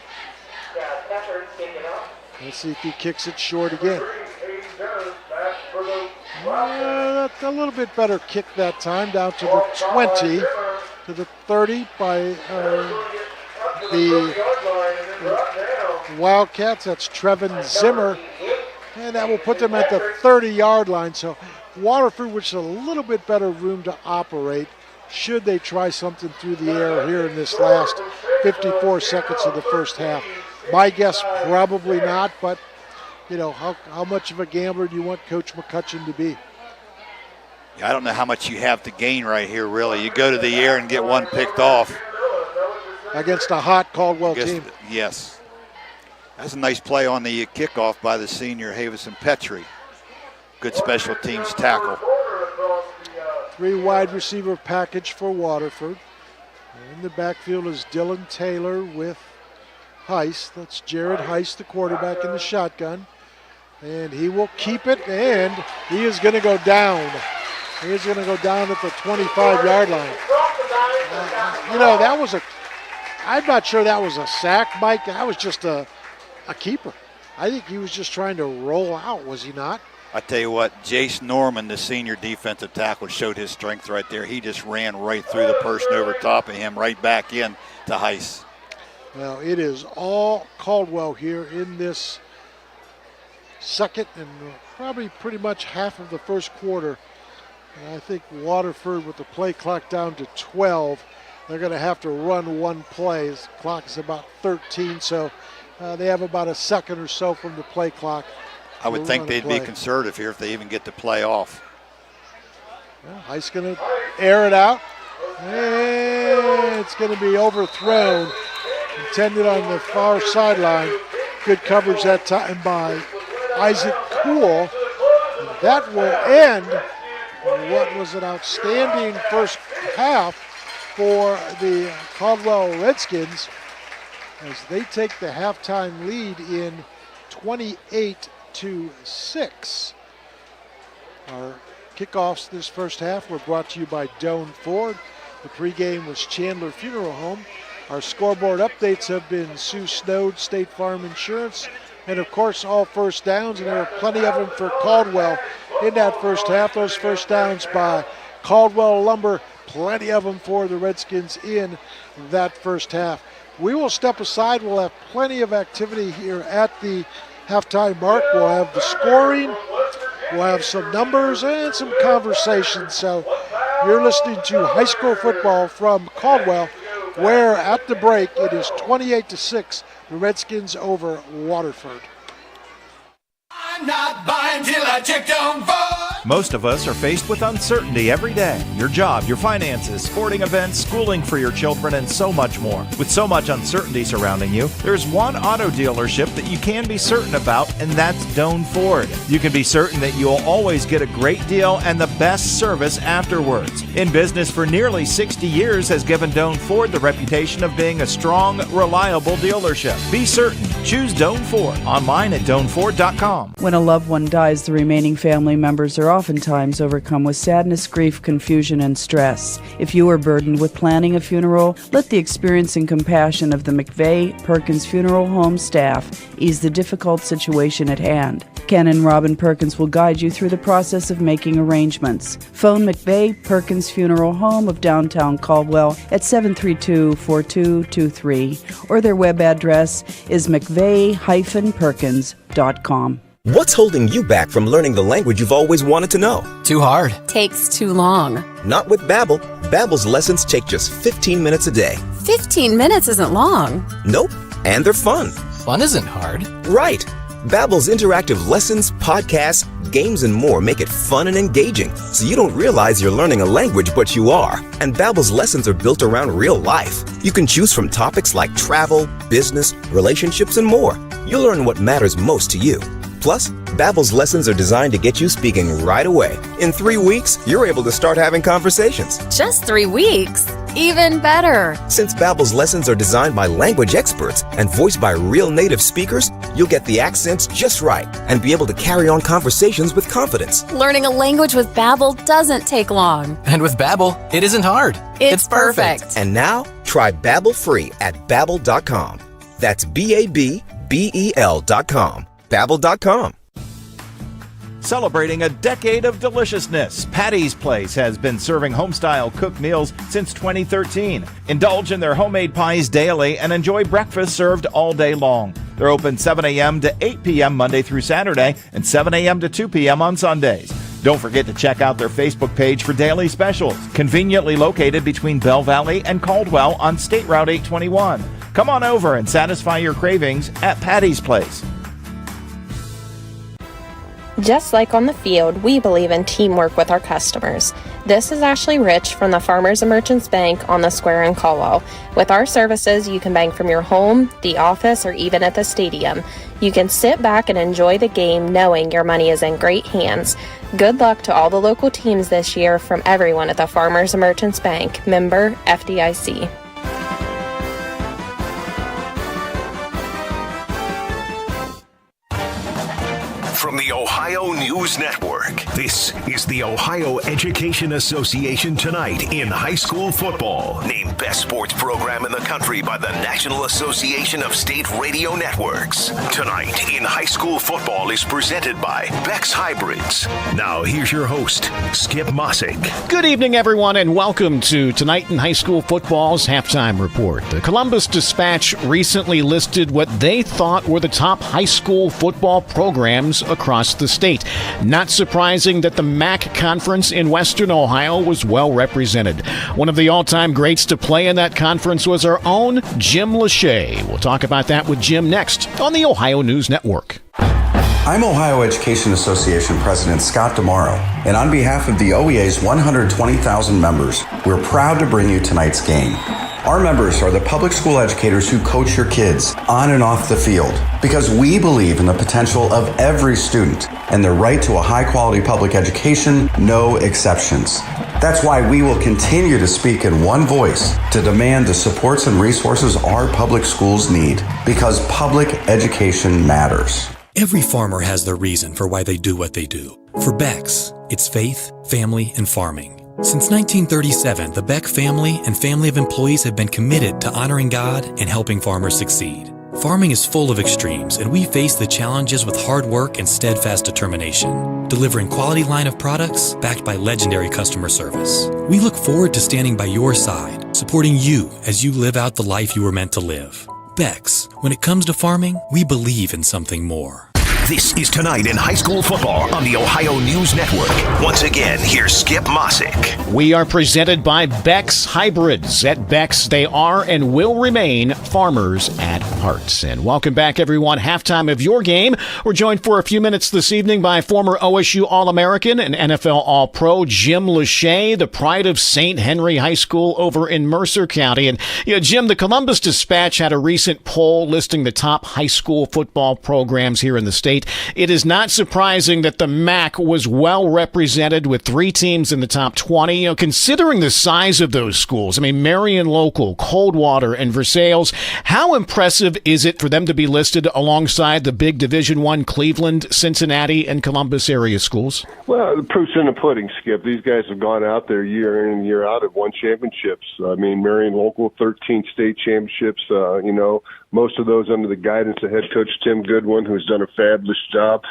Let's see if he kicks it short again. That's a little bit better kick that time, down to the 20, to the 30 by the Wildcats. That's Trevin Zimmer. And that will put them at the 30-yard line. So Waterford, which is a little bit better room to operate, should they try something through the air here in this last 54 seconds of the first half. My guess, probably not, but, how much of a gambler do you want Coach McCutcheon to be? I don't know how much you have to gain right here, really. You go to the air and get one picked off. Against a hot Caldwell team. Yes. That's a nice play on the kickoff by the senior Havison Petrie. Good special teams tackle. 3 wide receiver package for Waterford. In the backfield is Dylan Taylor with Heiss. That's Jared Heiss, the quarterback in the shotgun. And he will keep it, and he is going to go down. He is going to go down at the 25-yard line. I'm not sure that was a sack, Mike. That was just a keeper. I think he was just trying to roll out, was he not? I tell you what, Jace Norman, the senior defensive tackle, showed his strength right there. He just ran right through the person over top of him, right back in to Heiss. Well, it is all Caldwell here in this second and probably pretty much half of the first quarter. And I think Waterford, with the play clock down to 12, they're going to have to run one play. The clock is about 13, so they have about a second or so from the play clock. I would think they'd be conservative here if they even get the play off. Well, Heiss going to air it out. And it's going to be overthrown. Intended on the far sideline. Good coverage that time by Isaac Kuhl. And that will end what was an outstanding first half for the Caldwell Redskins as they take the halftime lead in 28-6. Our kickoffs this first half were brought to you by Doan Ford. The pregame was Chandler Funeral Home. Our scoreboard updates have been Sue Snowd, State Farm Insurance, and of course all first downs, and there were plenty of them for Caldwell in that first half. Those first downs by Caldwell Lumber, plenty of them for the Redskins in that first half. We will step aside. We'll have plenty of activity here at the halftime mark. We'll have the scoring, we'll have some numbers and some conversation. So you're listening to high school football from Caldwell, where at the break it is 28-6, the Redskins over Waterford. I'm not buying till I check Doan Ford. Most of us are faced with uncertainty every day. Your job, your finances, sporting events, schooling for your children, and so much more. With so much uncertainty surrounding you, there's one auto dealership that you can be certain about, and that's Doan Ford. You can be certain that you'll always get a great deal and the best service afterwards. In business for nearly 60 years has given Doan Ford the reputation of being a strong, reliable dealership. Be certain. Choose Doan Ford. Online at DoanFord.com. When a loved one dies, the remaining family members are oftentimes overcome with sadness, grief, confusion, and stress. If you are burdened with planning a funeral, let the experience and compassion of the McVeigh Perkins Funeral Home staff ease the difficult situation at hand. Ken and Robin Perkins will guide you through the process of making arrangements. Phone McVeigh Perkins Funeral Home of downtown Caldwell at 732-4223, or their web address is mcveigh-perkins.com. What's holding you back from learning the language you've always wanted to know? Too hard. Takes too long. Not with Babbel. Babbel's lessons take just 15 minutes a day. 15 minutes isn't long. Nope. And they're fun. Fun isn't hard. Right. Babbel's interactive lessons, podcasts, games, and more make it fun and engaging, so you don't realize you're learning a language, but you are. And Babbel's lessons are built around real life. You can choose from topics like travel, business, relationships, and more. You'll learn what matters most to you. Plus, Babbel's lessons are designed to get you speaking right away. In 3 weeks, you're able to start having conversations. Just 3 weeks? Even better. Since Babbel's lessons are designed by language experts and voiced by real native speakers, you'll get the accents just right and be able to carry on conversations with confidence. Learning a language with Babbel doesn't take long. And with Babbel, it isn't hard. It's perfect. And now, try Babbel free at Babbel.com. That's Babbel.com. Babbel.com. Celebrating a decade of deliciousness, Patty's Place has been serving home-style cooked meals since 2013. Indulge in their homemade pies daily and enjoy breakfast served all day long. They're open 7 a.m. to 8 p.m. Monday through Saturday and 7 a.m. to 2 p.m. on Sundays. Don't forget to check out their Facebook page for daily specials, conveniently located between Bell Valley and Caldwell on State Route 821. Come on over and satisfy your cravings at Patty's Place. Just like on the field, we believe in teamwork with our customers. This is Ashley Rich from the Farmers and Merchants Bank on the Square in Caldwell. With our services, you can bank from your home, the office, or even at the stadium. You can sit back and enjoy the game knowing your money is in great hands. Good luck to all the local teams this year from everyone at the Farmers and Merchants Bank, member FDIC. From the Ohio News Network, this is the Ohio Education Association Tonight in High School Football. Named Best Sports Program in the Country by the National Association of State Radio Networks. Tonight in High School Football is presented by Beck's Hybrids. Now here's your host, Skip Mossick. Good evening, everyone, and welcome to Tonight in High School Football's Halftime Report. The Columbus Dispatch recently listed what they thought were the top high school football programs across the state. Not surprising that the MAC conference in Western Ohio was well represented. One of the all-time greats to play in that conference was our own Jim Lachey. We'll talk about that with Jim next on the Ohio News Network. I'm Ohio Education Association President Scott DeMauro, and on behalf of the OEA's 120,000 members, we're proud to bring you tonight's game. Our members are the public school educators who coach your kids on and off the field because we believe in the potential of every student and their right to a high-quality public education, no exceptions. That's why we will continue to speak in one voice to demand the supports and resources our public schools need, because public education matters. Every farmer has their reason for why they do what they do. For Becks, it's faith, family, and farming. Since 1937, the Beck family and family of employees have been committed to honoring God and helping farmers succeed. Farming is full of extremes, and we face the challenges with hard work and steadfast determination, delivering quality line of products backed by legendary customer service. We look forward to standing by your side, supporting you as you live out the life you were meant to live. Becks, when it comes to farming, we believe in something more. This is Tonight in High School Football on the Ohio News Network. Once again, here's Skip Mossick. We are presented by Beck's Hybrids. At Beck's, they are and will remain farmers at heart. And welcome back, everyone. Halftime of your game. We're joined for a few minutes this evening by former OSU All-American and NFL All-Pro Jim Lachey, the pride of St. Henry High School over in Mercer County. And, Jim, the Columbus Dispatch had a recent poll listing the top high school football programs here in the state. It is not surprising that the MAC was well represented with 3 teams in the top 20. Considering the size of those schools, Marion Local, Coldwater, and Versailles, how impressive is it for them to be listed alongside the big Division I Cleveland, Cincinnati, and Columbus area schools? Well, the proof's in the pudding, Skip. These guys have gone out there year in and year out and won championships. Marion Local, 13 state championships, most of those under the guidance of head coach Tim Goodwin, who's done a fabulous job.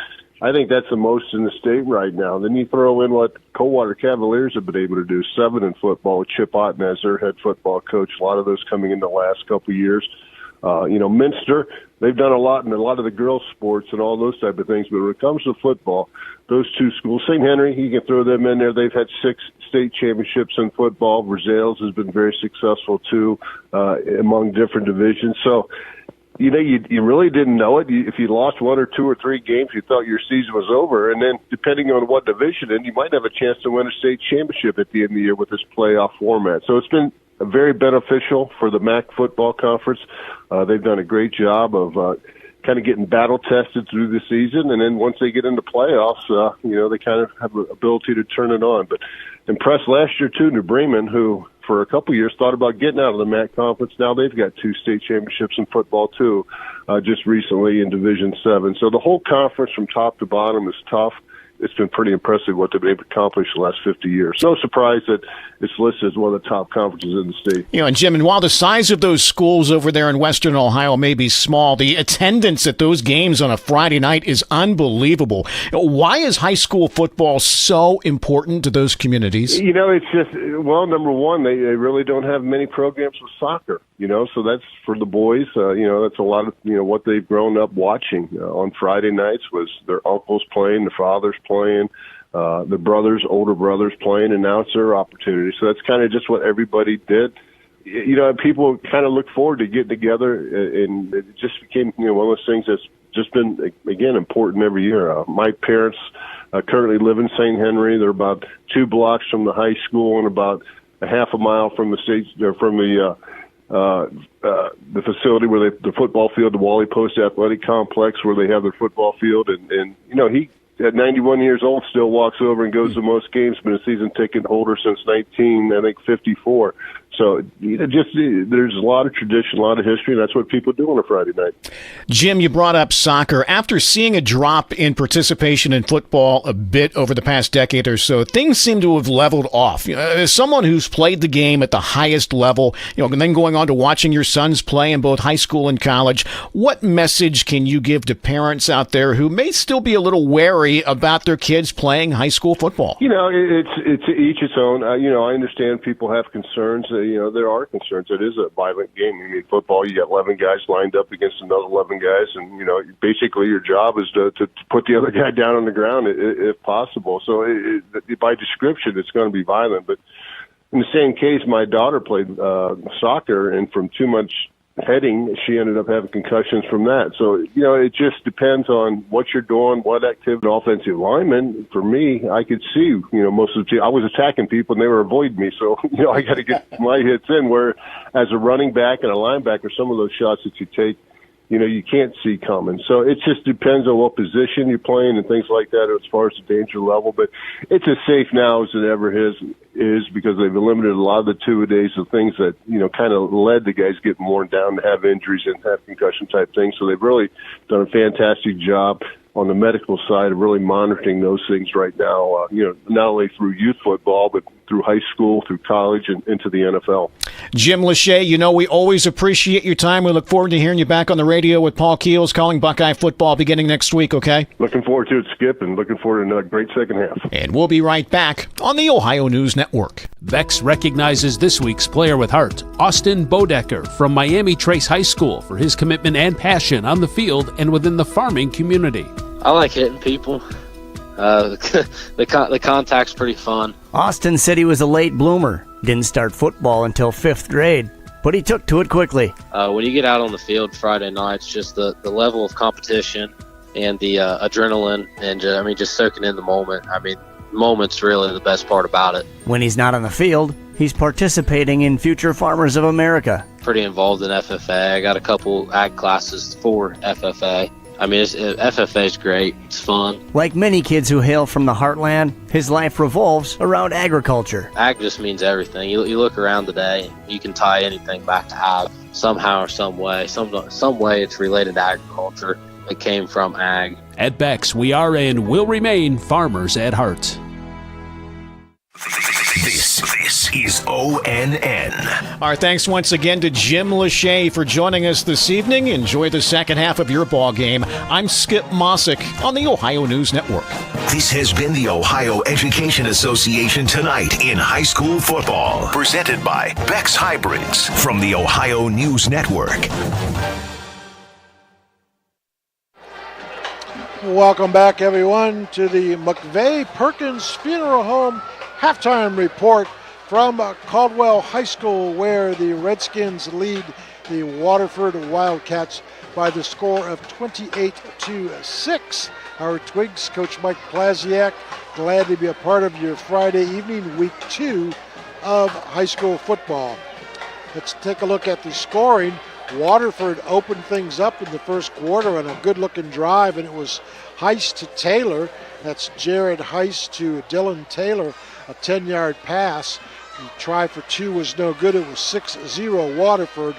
I think that's the most in the state right now. Then you throw in what Coldwater Cavaliers have been able to do, 7 in football with Chip Otten as their head football coach. A lot of those coming in the last couple of years. Minster, they've done a lot in a lot of the girls' sports and all those type of things. But when it comes to football, those 2 schools, St. Henry, you can throw them in there. They've had 6 state championships in football. Versailles has been very successful, too, among different divisions. So, you really didn't know it. If you lost 1 or 2 or 3 games, you thought your season was over. And then depending on what division in, you might have a chance to win a state championship at the end of the year with this playoff format. So it's been very beneficial for the MAC football conference. They've done a great job of kind of getting battle tested through the season. And then once they get into playoffs, they kind of have the ability to turn it on. But impressed last year, too, New Bremen, who for a couple of years thought about getting out of the MAC conference. Now they've got 2 state championships in football, too, just recently in Division 7. So the whole conference from top to bottom is tough. It's been pretty impressive what they've been able to accomplish the last 50 years. No surprise that it's listed as one of the top conferences in the state. And Jim, and while the size of those schools over there in Western Ohio may be small, the attendance at those games on a Friday night is unbelievable. Why is high school football so important to those communities? It's just, number one, they really don't have many programs with soccer, so that's for the boys. That's a lot of, what they've grown up watching. On Friday nights was their uncles playing, the fathers playing, the brothers, older brothers playing, and now it's their opportunity. So that's kind of just what everybody did. People kind of look forward to getting together, and it just became, one of those things that's just been, again, important every year. My parents currently live in St. Henry. They're about 2 blocks from the high school and about a half a mile from the state, or from the facility where the football field, the Wally Post Athletic Complex, where they have their football field, and he at 91 years old still walks over and goes to most games, been a season ticket holder since 1954. So there's a lot of tradition, a lot of history, and that's what people do on a Friday night. Jim, you brought up soccer. After seeing a drop in participation in football a bit over the past decade or so, things seem to have leveled off. As someone who's played the game at the highest level, and then going on to watching your sons play in both high school and college, what message can you give to parents out there who may still be a little wary about their kids playing high school football? It's each its own. I understand people have concerns. There are concerns. It is a violent game. Football, you got 11 guys lined up against another 11 guys, and, basically your job is to put the other guy down on the ground if possible. So by description, it's going to be violent. But in the same case, my daughter played soccer, and from too much heading, she ended up having concussions from that. So, it just depends on what you're doing, what activity. Offensive lineman, for me, I could see, most of the team, I was attacking people and they were avoiding me. So, I got to get my hits in, where as a running back and a linebacker, some of those shots that you take, you can't see coming. So it just depends on what position you're playing and things like that as far as the danger level. But it's as safe now as it ever is because they've eliminated a lot of the two-a-days of things that, kind of led the guys getting worn down to have injuries and have concussion-type things. So they've really done a fantastic job on the medical side of really monitoring those things right now, not only through youth football, but through high school, through college, and into the NFL. Jim Lachey, we always appreciate your time. We look forward to hearing you back on the radio with Paul Keels calling Buckeye football beginning next week, okay? Looking forward to it, Skip, and looking forward to another great second half. And we'll be right back on the Ohio News Network. Bex recognizes this week's player with heart, Austin Bodecker from Miami Trace High School, for his commitment and passion on the field and within the farming community. I like hitting people. The contact's pretty fun. Austin said he was a late bloomer. Didn't start football until 5th grade, but he took to it quickly. When you get out on the field Friday nights, just the level of competition and the adrenaline and just soaking in the moment. Moment's really the best part about it. When he's not on the field, he's participating in Future Farmers of America. Pretty involved in FFA. I got a couple ag classes for FFA. FFA is great. It's fun. Like many kids who hail from the heartland, his life revolves around agriculture. Ag just means everything. You look around today, you can tie anything back to ag somehow or some way. Some way it's related to agriculture. It came from ag. At Bex, we are and will remain farmers at heart. This is ONN. Our thanks once again to Jim Lachey for joining us this evening. Enjoy the second half of your ball game. I'm Skip Mossick on the Ohio News Network. This has been the Ohio Education Association Tonight in High School Football, presented by Bex Hybrids from the Ohio News Network. Welcome back, everyone, to the McVeigh-Perkins Funeral Home halftime report from Caldwell High School, where the Redskins lead the Waterford Wildcats by the score of 28-6. Howard Twiggs, Coach Mike Plaziak, glad to be a part of your Friday evening, week 2 of high school football. Let's take a look at the scoring. Waterford opened things up in the first quarter on a good-looking drive, and it was Heiss to Taylor. That's Jared Heiss to Dylan Taylor, a 10-yard pass. The try for 2 was no good. It was 6-0 Waterford,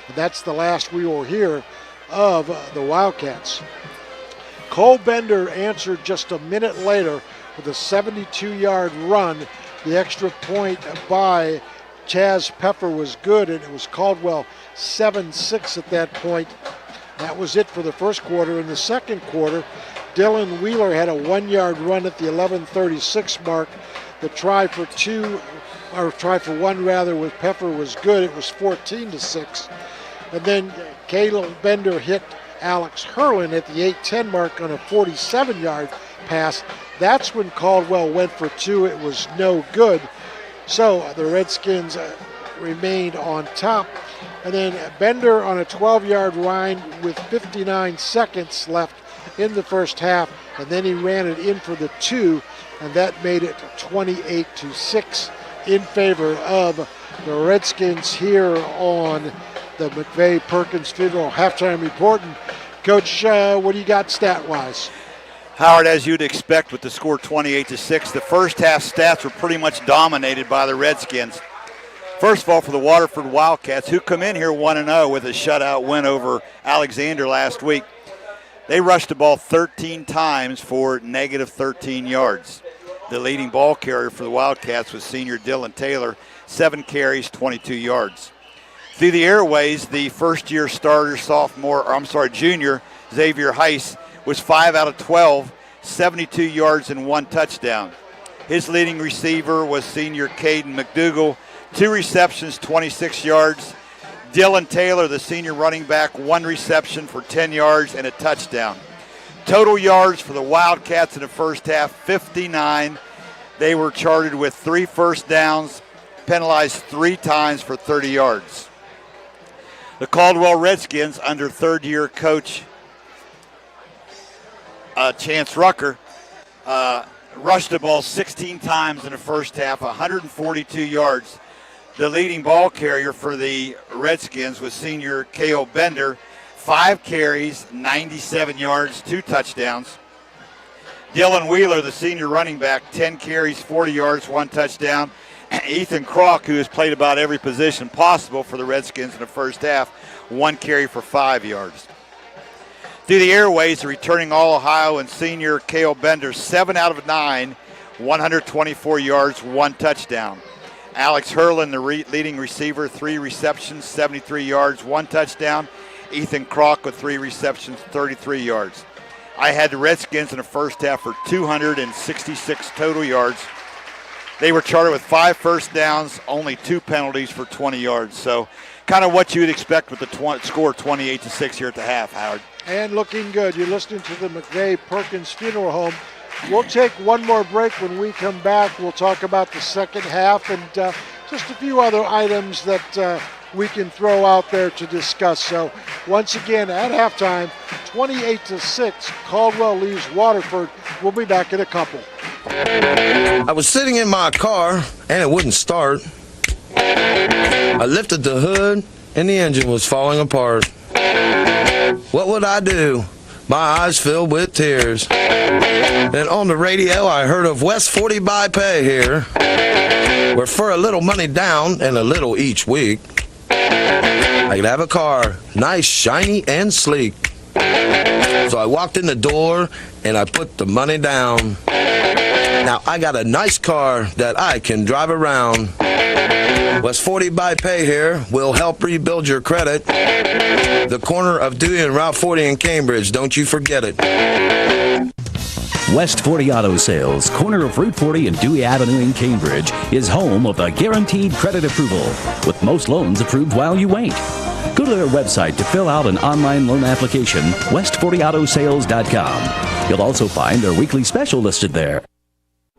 and that's the last we will hear of the Wildcats. Cole Bender answered just a minute later with a 72-yard run. The extra point by Chaz Peffer was good, and it was Caldwell 7-6 at that point. That was it for the first quarter. In the second quarter, Dylan Wheeler had a 1-yard run at the 11:36 mark. The try for 1 with Peffer was good. It was 14-6. And then Caleb Bender hit Alex Hurlin at the 8:10 mark on a 47-yard pass. That's when Caldwell went for 2. It was no good. So the Redskins remained on top. And then Bender on a 12-yard line with 59 seconds left in the first half, and then he ran it in for the 2, and that made it 28-6 in favor of the Redskins here on the McVeigh-Perkins Funeral halftime report. And Coach, what do you got stat-wise? Howard, as you'd expect with the score 28-6, the first half stats were pretty much dominated by the Redskins. First of all, for the Waterford Wildcats, who come in here 1-0 with a shutout win over Alexander last week, they rushed the ball 13 times for negative 13 yards. The leading ball carrier for the Wildcats was senior Dylan Taylor, 7 carries, 22 yards. Through the airways, the first-year starter, junior Xavier Heiss was 5 out of 12, 72 yards and 1 touchdown. His leading receiver was senior Caden McDougall, 2 receptions, 26 yards. Dylan Taylor, the senior running back, 1 reception for 10 yards and a touchdown. Total yards for the Wildcats in the first half, 59. They were charted with 3 first downs, penalized 3 times for 30 yards. The Caldwell Redskins, under third-year coach Chance Rucker, rushed the ball 16 times in the first half, 142 yards. The leading ball carrier for the Redskins was senior Cale Bender, 5 carries, 97 yards, 2 touchdowns. Dylan Wheeler, the senior running back, 10 carries, 40 yards, 1 touchdown. Ethan Kroc, who has played about every position possible for the Redskins in the first half, 1 carry for 5 yards. Through the airways, the returning All-Ohio and senior Cale Bender, 7 out of 9, 124 yards, 1 touchdown. Alex Hurlin, the leading receiver, 3 receptions, 73 yards, 1 touchdown. Ethan Kroc with 3 receptions, 33 yards. I had the Redskins in the first half for 266 total yards. They were charted with 5 first downs, only 2 penalties for 20 yards. So kind of what you would expect with the score 28-6 here at the half, Howard. And looking good. You're listening to the McVeigh Perkins Funeral Home. We'll take one more break. When we come back, we'll talk about the second half and just a few other items that we can throw out there to discuss. So once again, at halftime, 28-6, Caldwell leaves Waterford. We'll be back in a couple. I was sitting in my car and it wouldn't start. I lifted the hood and the engine was falling apart. What would I do? My eyes filled with tears. Then on the radio I heard of West 40 by Pay here, where for a little money down and a little each week, I could have a car, nice, shiny, and sleek. So I walked in the door and I put the money down. Now I got a nice car that I can drive around. West 40 by Pay here will help rebuild your credit. The corner of Dewey and Route 40 in Cambridge, don't you forget it. West 40 Auto Sales, corner of Route 40 and Dewey Avenue in Cambridge, is home of the guaranteed credit approval, with most loans approved while you wait. Go to their website to fill out an online loan application, west40autosales.com. You'll also find their weekly special listed there.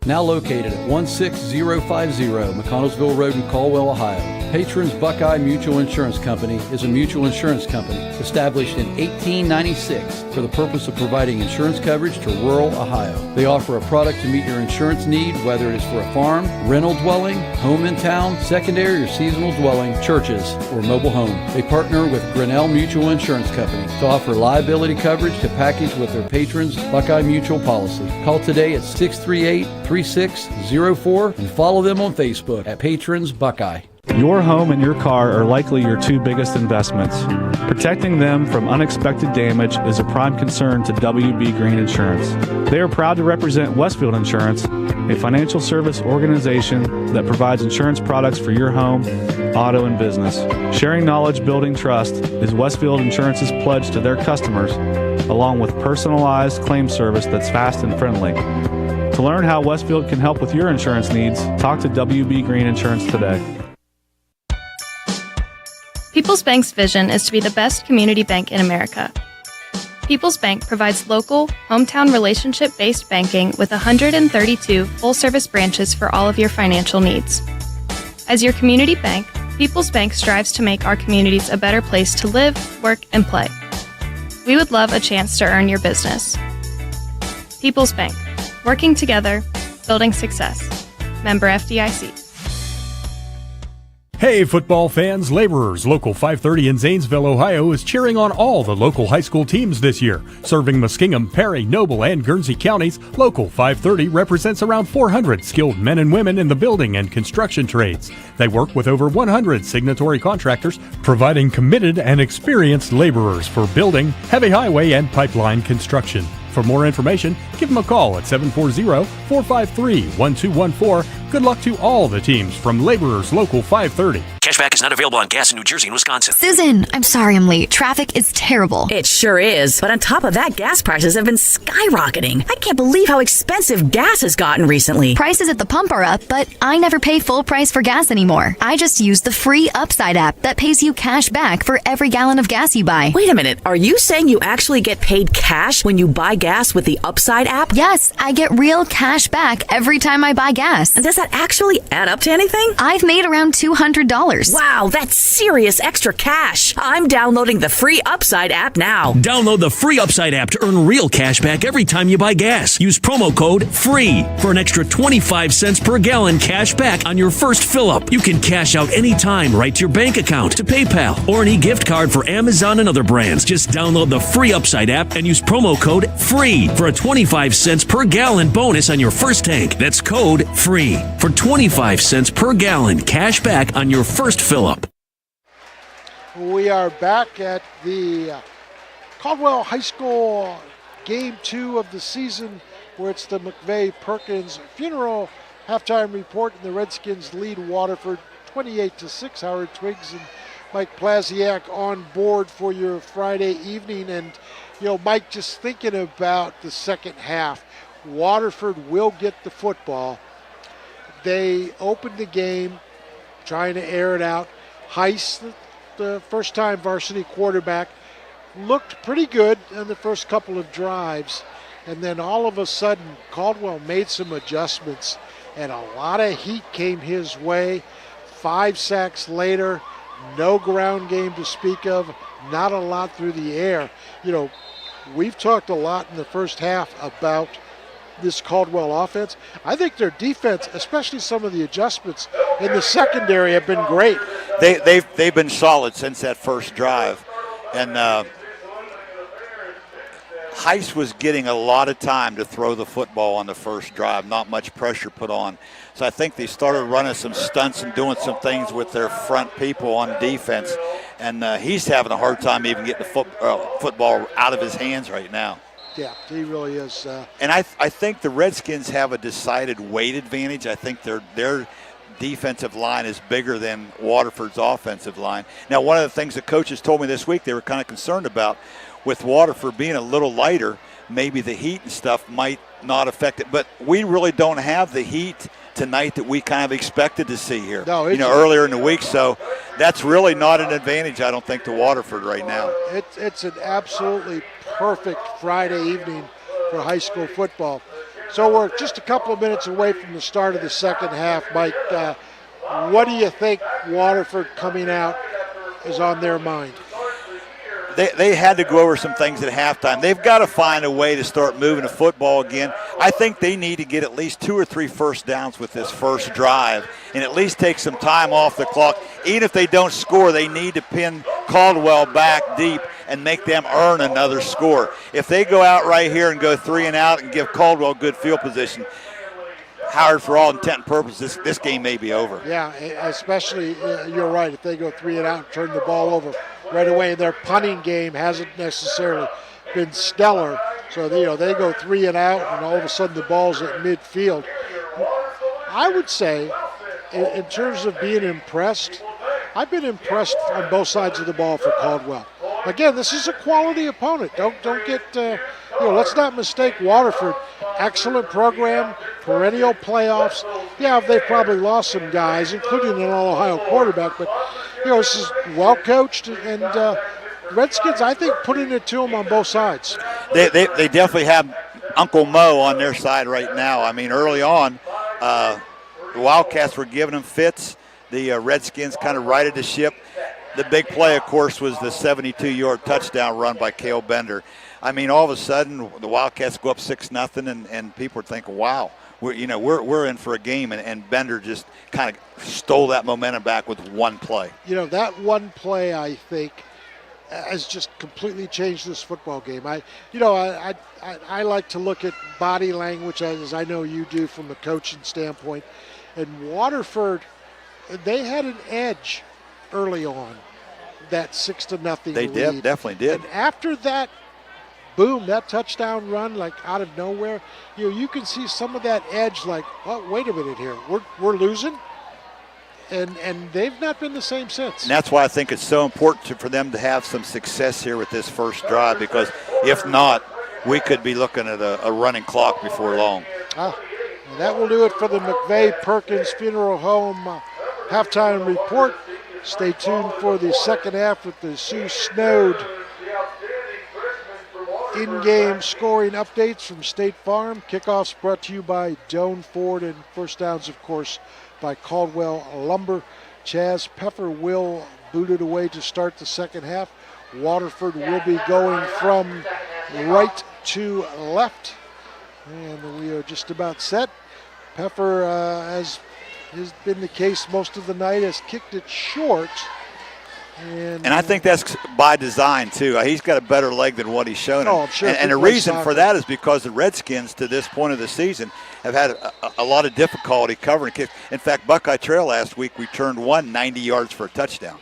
Now located at 16050 McConnellsville Road in Caldwell, Ohio. Patrons Buckeye Mutual Insurance Company is a mutual insurance company established in 1896 for the purpose of providing insurance coverage to rural Ohio. They offer a product to meet your insurance need, whether it is for a farm, rental dwelling, home in town, secondary or seasonal dwelling, churches, or mobile home. They partner with Grinnell Mutual Insurance Company to offer liability coverage to package with their patrons Buckeye Mutual policy. Call today at 638-3604 and follow them on Facebook at Patrons Buckeye. Your home and your car are likely your 2 biggest investments. Protecting them from unexpected damage is a prime concern to WB Green Insurance. They are proud to represent Westfield Insurance, a financial service organization that provides insurance products for your home, auto, and business. Sharing knowledge, building trust is Westfield Insurance's pledge to their customers, along with personalized claim service that's fast and friendly. To learn how Westfield can help with your insurance needs, talk to WB Green Insurance today. People's Bank's vision is to be the best community bank in America. People's Bank provides local, hometown relationship-based banking with 132 full-service branches for all of your financial needs. As your community bank, People's Bank strives to make our communities a better place to live, work, and play. We would love a chance to earn your business. People's Bank, working together, building success. Member FDIC. Hey football fans, Laborers, Local 530 in Zanesville, Ohio is cheering on all the local high school teams this year. Serving Muskingum, Perry, Noble, and Guernsey counties, Local 530 represents around 400 skilled men and women in the building and construction trades. They work with over 100 signatory contractors, providing committed and experienced laborers for building, heavy highway, and pipeline construction. For more information, give them a call at 740-453-1214. Good luck to all the teams from Laborers Local 530. Cashback is not available on gas in New Jersey and Wisconsin. Susan, I'm sorry I'm late. Traffic is terrible. It sure is. But on top of that, gas prices have been skyrocketing. I can't believe how expensive gas has gotten recently. Prices at the pump are up, but I never pay full price for gas anymore. I just use the free Upside app that pays you cash back for every gallon of gas you buy. Wait a minute. Are you saying you actually get paid cash when you buy gas with the Upside app? Yes, I get real cash back every time I buy gas. And does that actually add up to anything? I've made around $200. $1,000. Wow, that's serious extra cash. I'm downloading the free Upside app now. Download the free Upside app to earn real cash back every time you buy gas. Use promo code FREE for an extra 25 cents per gallon cash back on your first fill-up. You can cash out anytime right to your bank account, to PayPal, or an e-gift card for Amazon and other brands. Just download the free Upside app and use promo code FREE for a 25 cents per gallon bonus on your first tank. That's code FREE for 25 cents per gallon cash back on your first fill-up. We are back at the Caldwell High School Game 2 of the season, where it's the McVeigh-Perkins Funeral halftime report, and the Redskins lead Waterford 28-6. Howard Twiggs and Mike Plaziak on board for your Friday evening. And, Mike, just thinking about the second half, Waterford will get the football. They opened the game trying to air it out. Heiss, the first-time varsity quarterback, looked pretty good in the first couple of drives. And then all of a sudden, Caldwell made some adjustments, and a lot of heat came his way. 5 sacks later, no ground game to speak of, not a lot through the air. We've talked a lot in the first half about this Caldwell offense. I think their defense, especially some of the adjustments in the secondary, have been great. They've been solid since that first drive. And Heiss was getting a lot of time to throw the football on the first drive, not much pressure put on. So I think they started running some stunts and doing some things with their front people on defense. And he's having a hard time even getting the football out of his hands right now. Yeah, he really is. And I think the Redskins have a decided weight advantage. I think their defensive line is bigger than Waterford's offensive line. Now, one of the things the coaches told me this week they were kind of concerned about, with Waterford being a little lighter, maybe the heat and stuff might not affect it. But we really don't have the heat tonight that we kind of expected to see here, earlier in the week. So that's really not an advantage, I don't think, to Waterford right now. It's an absolutely perfect Friday evening for high school football. So we're just a couple of minutes away from the start of the second half. Mike, what do you think Waterford coming out is on their mind? They had to go over some things at halftime. They've got to find a way to start moving the football again. I think they need to get at least 2 or 3 first downs with this first drive and at least take some time off the clock. Even if they don't score, they need to pin Caldwell back deep and make them earn another score. If they go out right here and go 3 and out and give Caldwell good field position, Howard, for all intent and purposes, this game may be over. Yeah, especially, you're right, if they go 3 and out and turn the ball over right away. Their punting game hasn't necessarily been stellar. So, they go 3 and out, and all of a sudden the ball's at midfield. I would say, in terms of being impressed, I've been impressed on both sides of the ball for Caldwell. Again, this is a quality opponent. Don't get, let's not mistake Waterford. Excellent program, perennial playoffs. Yeah, they've probably lost some guys, including an All-Ohio quarterback, but, this is well coached, and Redskins, I think, putting it to them on both sides. They definitely have Uncle Mo on their side right now. I mean, early on, the Wildcats were giving them fits. The Redskins kind of righted the ship. The big play, of course, was the 72-yard touchdown run by Cale Bender. I mean, all of a sudden, the Wildcats go up 6-0, and people are thinking, wow, we're in for a game, and Bender just kind of stole that momentum back with one play. That one play, I think, has just completely changed this football game. I like to look at body language, as I know you do from a coaching standpoint. And Waterford, they had an edge early on, that 6-0 lead. They definitely did. And after that, boom, that touchdown run, like out of nowhere, you can see some of that edge, like, oh, wait a minute here, we're losing. And they've not been the same since. And that's why I think it's so important for them to have some success here with this first drive, because if not, we could be looking at a running clock before long. And that will do it for the McVeigh-Perkins Funeral Home halftime report. Stay tuned for the second half with the Sioux Snowed in-game scoring updates from State Farm. Kickoffs brought to you by Doan Ford, and first downs, of course, by Caldwell Lumber. Chaz Peffer will boot it away to start the second half. Waterford will be going from right to left. And we are just about set. Peffer, as has been the case most of the night, has kicked it short. And I think that's by design, too. He's got a better leg than what he's shown. Oh, I'm sure. And the reason for that is because the Redskins, to this point of the season, have had a lot of difficulty covering kicks. In fact, Buckeye Trail last week returned 90 yards for a touchdown.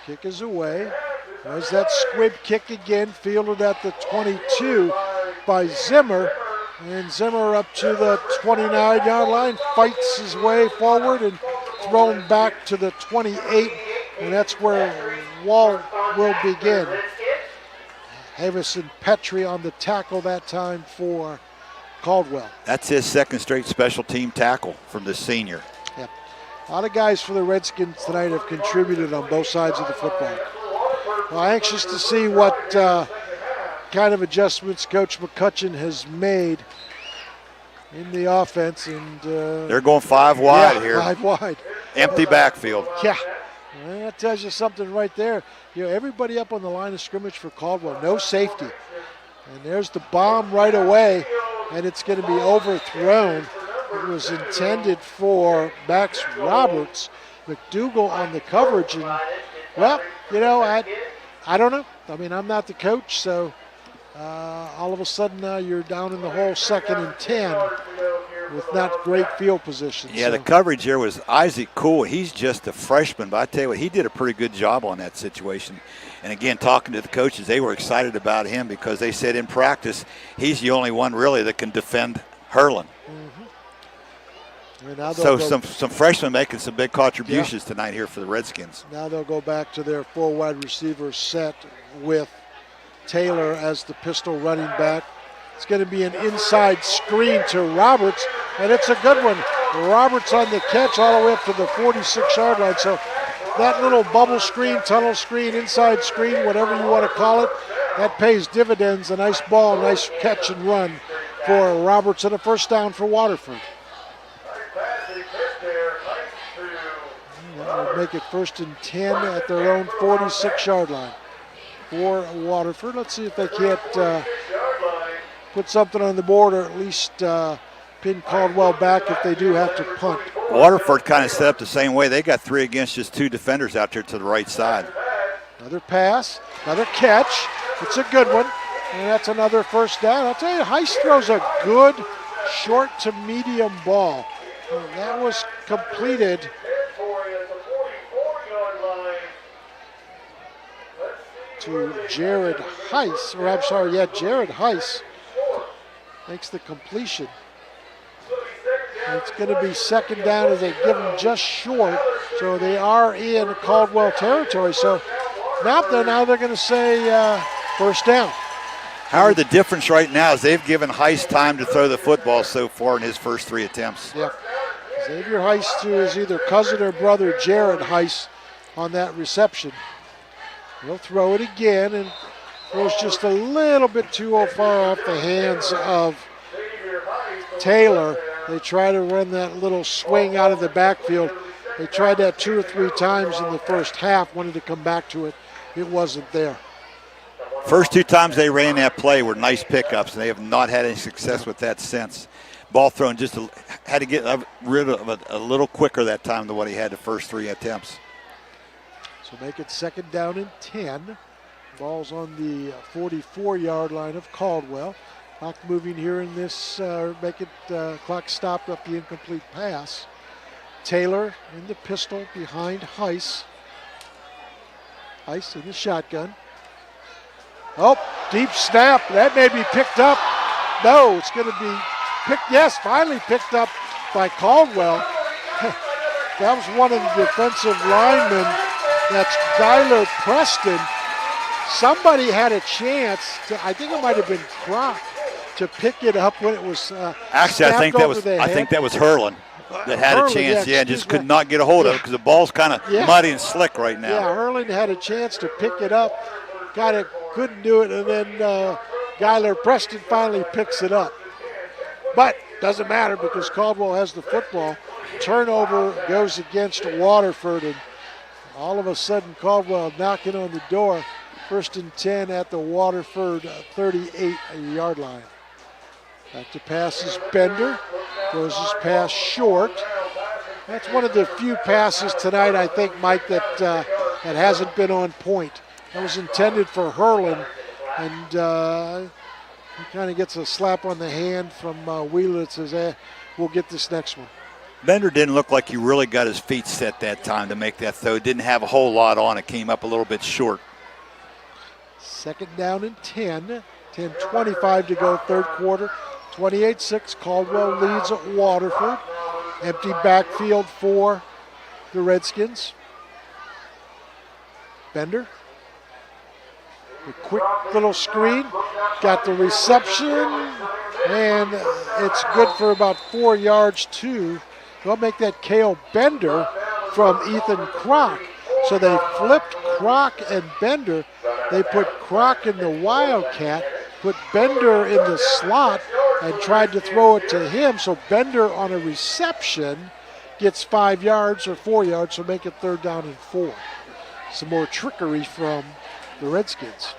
Kick is away. There's that squib kick again, fielded at the 22 by Zimmer. And Zimmer up to the 29-yard line, fights his way forward and thrown back to the 28. And that's where Wall will begin. Havison Petrie on the tackle that time for Caldwell. That's his second straight special team tackle from the senior. Yep. A lot of guys for the Redskins tonight have contributed on both sides of the football. Well, anxious to see what kind of adjustments Coach McCutcheon has made in the offense. And they're going 5 wide here. 5 wide. Empty backfield. Yeah. Well, that tells you something right there. Everybody up on the line of scrimmage for Caldwell, no safety. And there's the bomb right away, and it's going to be overthrown. It was intended for Max Roberts. McDougal on the coverage. And, well, I don't know. I mean, I'm not the coach, so all of a sudden now you're down in the hole 2nd and 10 with not great field position. Yeah, the coverage here was Isaac Cool. He's just a freshman, but I tell you what, he did a pretty good job on that situation. And again, talking to the coaches, they were excited about him because they said in practice he's the only one really that can defend Hurlin. So some freshmen making some big contributions tonight here for the Redskins. Now they'll go back to their 4 wide receiver set with Taylor as the pistol running back. It's going to be an inside screen to Roberts, and it's a good one. Roberts on the catch all the way up to the 46-yard line. So that little bubble screen, tunnel screen, inside screen, whatever you want to call it, that pays dividends. A nice ball, nice catch and run for Roberts, and a first down for Waterford. That would make it 1st and 10 at their own 46-yard line for Waterford. Let's see if they can't put something on the board, or at least pin Caldwell back if they do have to punt. Waterford kind of set up the same way. They got 3 against just 2 defenders out there to the right side. Another pass, another catch. It's a good one, and that's another first down. I'll tell you, Heiss throws a good short to medium ball. And that was completed to Jared Heiss, or I'm sorry, Jared Heiss makes the completion. And it's going to be 2nd down as they give them just short, so they are in Caldwell territory. So now they're going to say first down. Howard, the difference right now is they've given Heiss time to throw the football so far in his first 3 attempts. Yeah. Xavier Heiss to his either cousin or brother, Jared Heiss, on that reception. He'll throw it again, and goes just a little bit too far off the hands of Taylor. They try to run that little swing out of the backfield. They tried that 2 or 3 times in the first half, wanted to come back to it. It wasn't there. First 2 times they ran that play were nice pickups, and they have not had any success with that since. Ball thrown had to get rid of it a little quicker that time than what he had the first 3 attempts. So make it 2nd down and 10. Ball's on the 44-yard line of Caldwell. Clock moving here in this, clock stopped up the incomplete pass. Taylor in the pistol behind Heiss. Heiss in the shotgun. Oh, deep snap. That may be picked up. No, it's going to be picked. Yes, finally picked up by Caldwell. That was one of the defensive linemen. That's Skylar Preston. Somebody had a chance to, I think it might have been Croc, to pick it up when it was actually, I think that was Hurlin that had a chance. Just could not get a hold of it because the ball's kind of muddy and slick right now. Yeah, Hurlin had a chance to pick it up, couldn't do it, and then Skylar Preston finally picks it up. But doesn't matter because Caldwell has the football. turnover goes against Waterford, and all of a sudden Caldwell knocking on the door. 1st and 10 at the Waterford 38-yard line. Back to pass is Bender. Throws his pass short. That's one of the few passes tonight, I think, Mike, that hasn't been on point. That was intended for Hurlin, and he kind of gets a slap on the hand from Wheeler that says, we'll get this next one. Bender didn't look like he really got his feet set that time to make that throw. Didn't have a whole lot on it. Came up a little bit short. 2nd down and 10. 10:25 to go, third quarter. 28-6. Caldwell leads at Waterford. Empty backfield for the Redskins. Bender. A quick little screen. Got the reception. And it's good for about 4 yards, too. They'll make that Cale Bender from Ethan Kroc. So they flipped Kroc and Bender. They put Kroc in the Wildcat, put Bender in the slot, and tried to throw it to him. So Bender on a reception gets 5 yards or 4 yards, so make it 3rd down and 4. Some more trickery from the Redskins.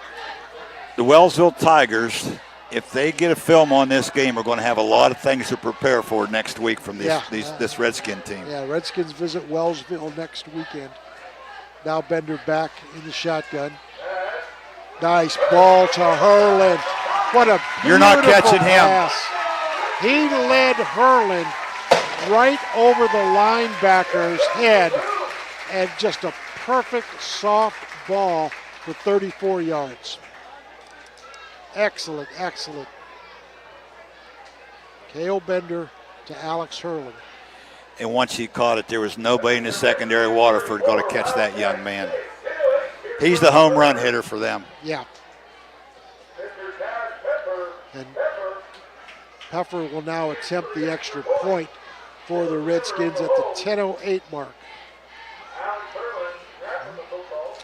The Wellsville Tigers, if they get a film on this game, are going to have a lot of things to prepare for next week from this Redskin team. Yeah, Redskins visit Wellsville next weekend. Now Bender back in the shotgun. Nice ball to Hurlin. What a beautiful You're not catching pass. He led Hurlin right over the linebacker's head, and just a perfect soft ball for 34 yards. Excellent, excellent. Cale Bender to Alex Hurlin. And once he caught it, there was nobody in the secondary Waterford going to catch that young man. He's the home run hitter for them. Yeah. And Peffer will now attempt the extra point for the Redskins at the 10:08 mark.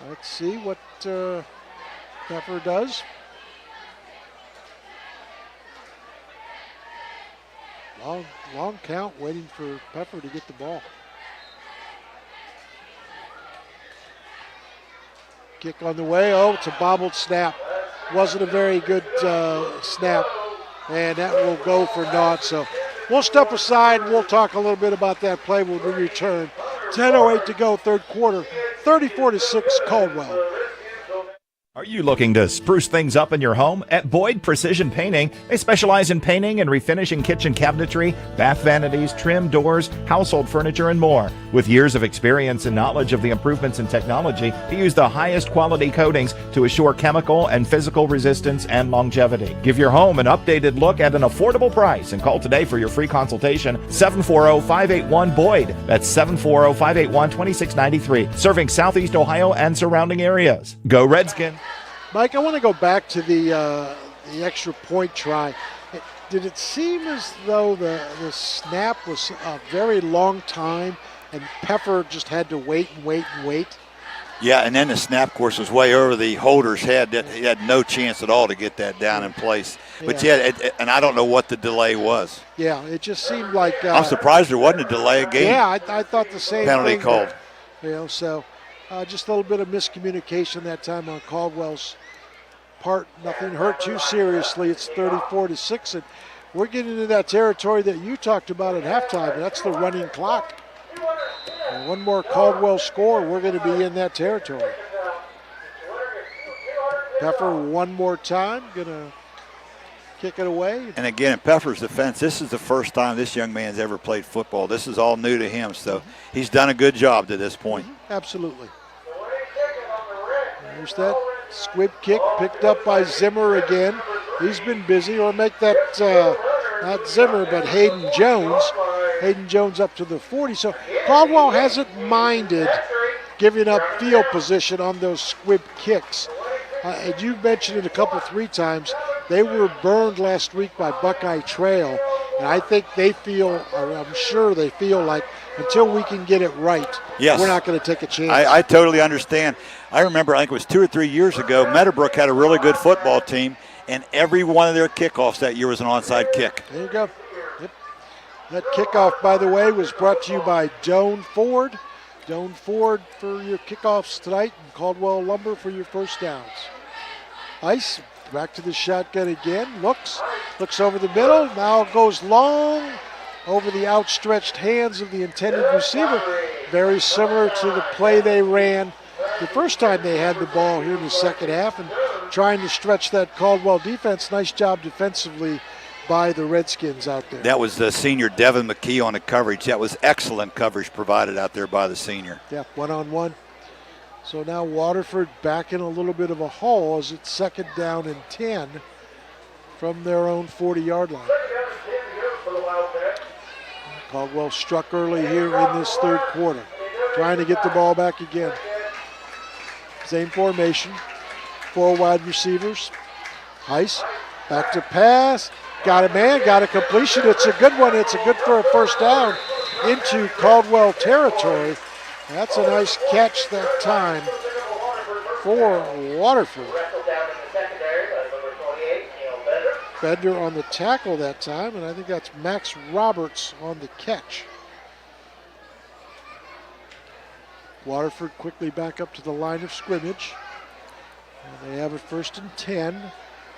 Let's see what Peffer does. Long count, waiting for Peffer to get the ball. Kick on the way. Oh, it's a bobbled snap. Wasn't a very good snap, and that will go for naught. So we'll step aside and we'll talk a little bit about that play when we return. 10:08 to go, third quarter. 34-6 Caldwell. Are you looking to spruce things up in your home? At Boyd Precision Painting, they specialize in painting and refinishing kitchen cabinetry, bath vanities, trim, doors, household furniture, and more. With years of experience and knowledge of the improvements in technology, they use the highest quality coatings to assure chemical and physical resistance and longevity. Give your home an updated look at an affordable price and call today for your free consultation, 740-581-BOYD. That's 740-581-2693, serving Southeast Ohio and surrounding areas. Go Redskin! Mike, I want to go back to the extra point try. Did it seem as though the snap was a very long time and Peffer just had to wait and wait and wait? Yeah, and then the snap course was way over the holder's head. He had no chance at all to get that down in place. But and I don't know what the delay was. Yeah, it just seemed like... I'm surprised there wasn't a delay again. Yeah, I thought the same penalty thing. Called. So just a little bit of miscommunication that time on Caldwell's part. Nothing hurt too seriously. It's 34-6, and we're getting into that territory that you talked about at halftime. That's the running clock. And one more Caldwell score, we're going to be in that territory. Peffer one more time, going to kick it away. And again, in Peffer's defense, this is the first time this young man's ever played football. This is all new to him, so he's done a good job to this point. Absolutely. There's that squib kick picked up by Zimmer again. He's been busy. Or make that, not Zimmer, but Hayden Jones. Hayden Jones up to the 40. So Caldwell hasn't minded giving up field position on those squib kicks. And you mentioned it three times. They were burned last week by Buckeye Trail. And I think they feel, or I'm sure they feel like, until we can get it right, we're not going to take a chance. I totally understand. I remember, I think it was 2 or 3 years ago, Meadowbrook had a really good football team, and every one of their kickoffs that year was an onside kick. There you go. Yep. That kickoff, by the way, was brought to you by Doane Ford. Doane Ford for your kickoffs tonight, and Caldwell Lumber for your first downs. Ice back to the shotgun again. Looks over the middle. Now goes long over the outstretched hands of the intended receiver. Very similar to the play they ran the first time they had the ball here in the second half, and trying to stretch that Caldwell defense. Nice job defensively by the Redskins out there. That was the senior Devin McKee on the coverage. That was excellent coverage provided out there by the senior. Yeah, one-on-one. So now Waterford back in a little bit of a hole as it's 2nd down and 10 from their own 40-yard line. Caldwell struck early here in this third quarter, trying to get the ball back again. Same formation, 4 wide receivers. Heiss back to pass. Got a man, got a completion. It's a good one. It's a good for a first down into Caldwell territory. That's a nice catch that time for Waterford. Bender on the tackle that time, and I think that's Max Roberts on the catch. Waterford quickly back up to the line of scrimmage. And they have it 1st and 10.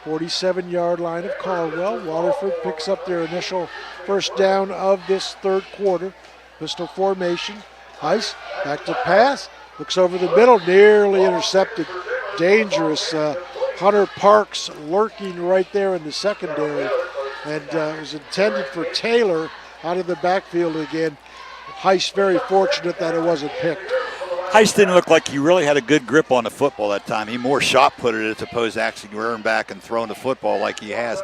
47-yard line of Caldwell. Waterford picks up their initial first down of this third quarter. Pistol formation. Heiss back to pass. Looks over the middle. Nearly intercepted. Dangerous. Hunter Parks lurking right there in the secondary. And it was intended for Taylor out of the backfield again. Heiss very fortunate that it wasn't picked. Heiss didn't look like he really had a good grip on the football that time. He more shot put it as opposed to actually rearing back and throwing the football like he has.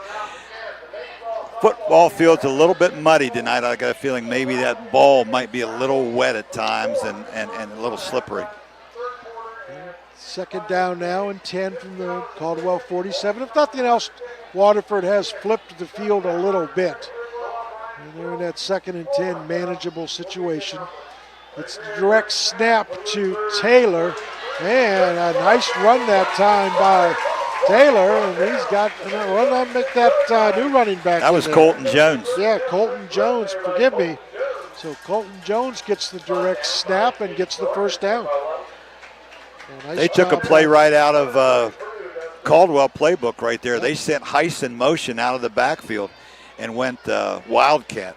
Football field's a little bit muddy tonight. I got a feeling maybe that ball might be a little wet at times and a little slippery. 2nd down now and 10 from the Caldwell 47. If nothing else, Waterford has flipped the field a little bit. And they're in that 2nd and 10 manageable situation. It's a direct snap to Taylor, and a nice run that time by Taylor, and he's got make that new running back. That was Colton Jones. Yeah, Colton Jones, forgive me. So Colton Jones gets the direct snap and gets the first down. Nice they took a play right out of Caldwell playbook right there. They sent Heiss in motion out of the backfield and went Wildcat.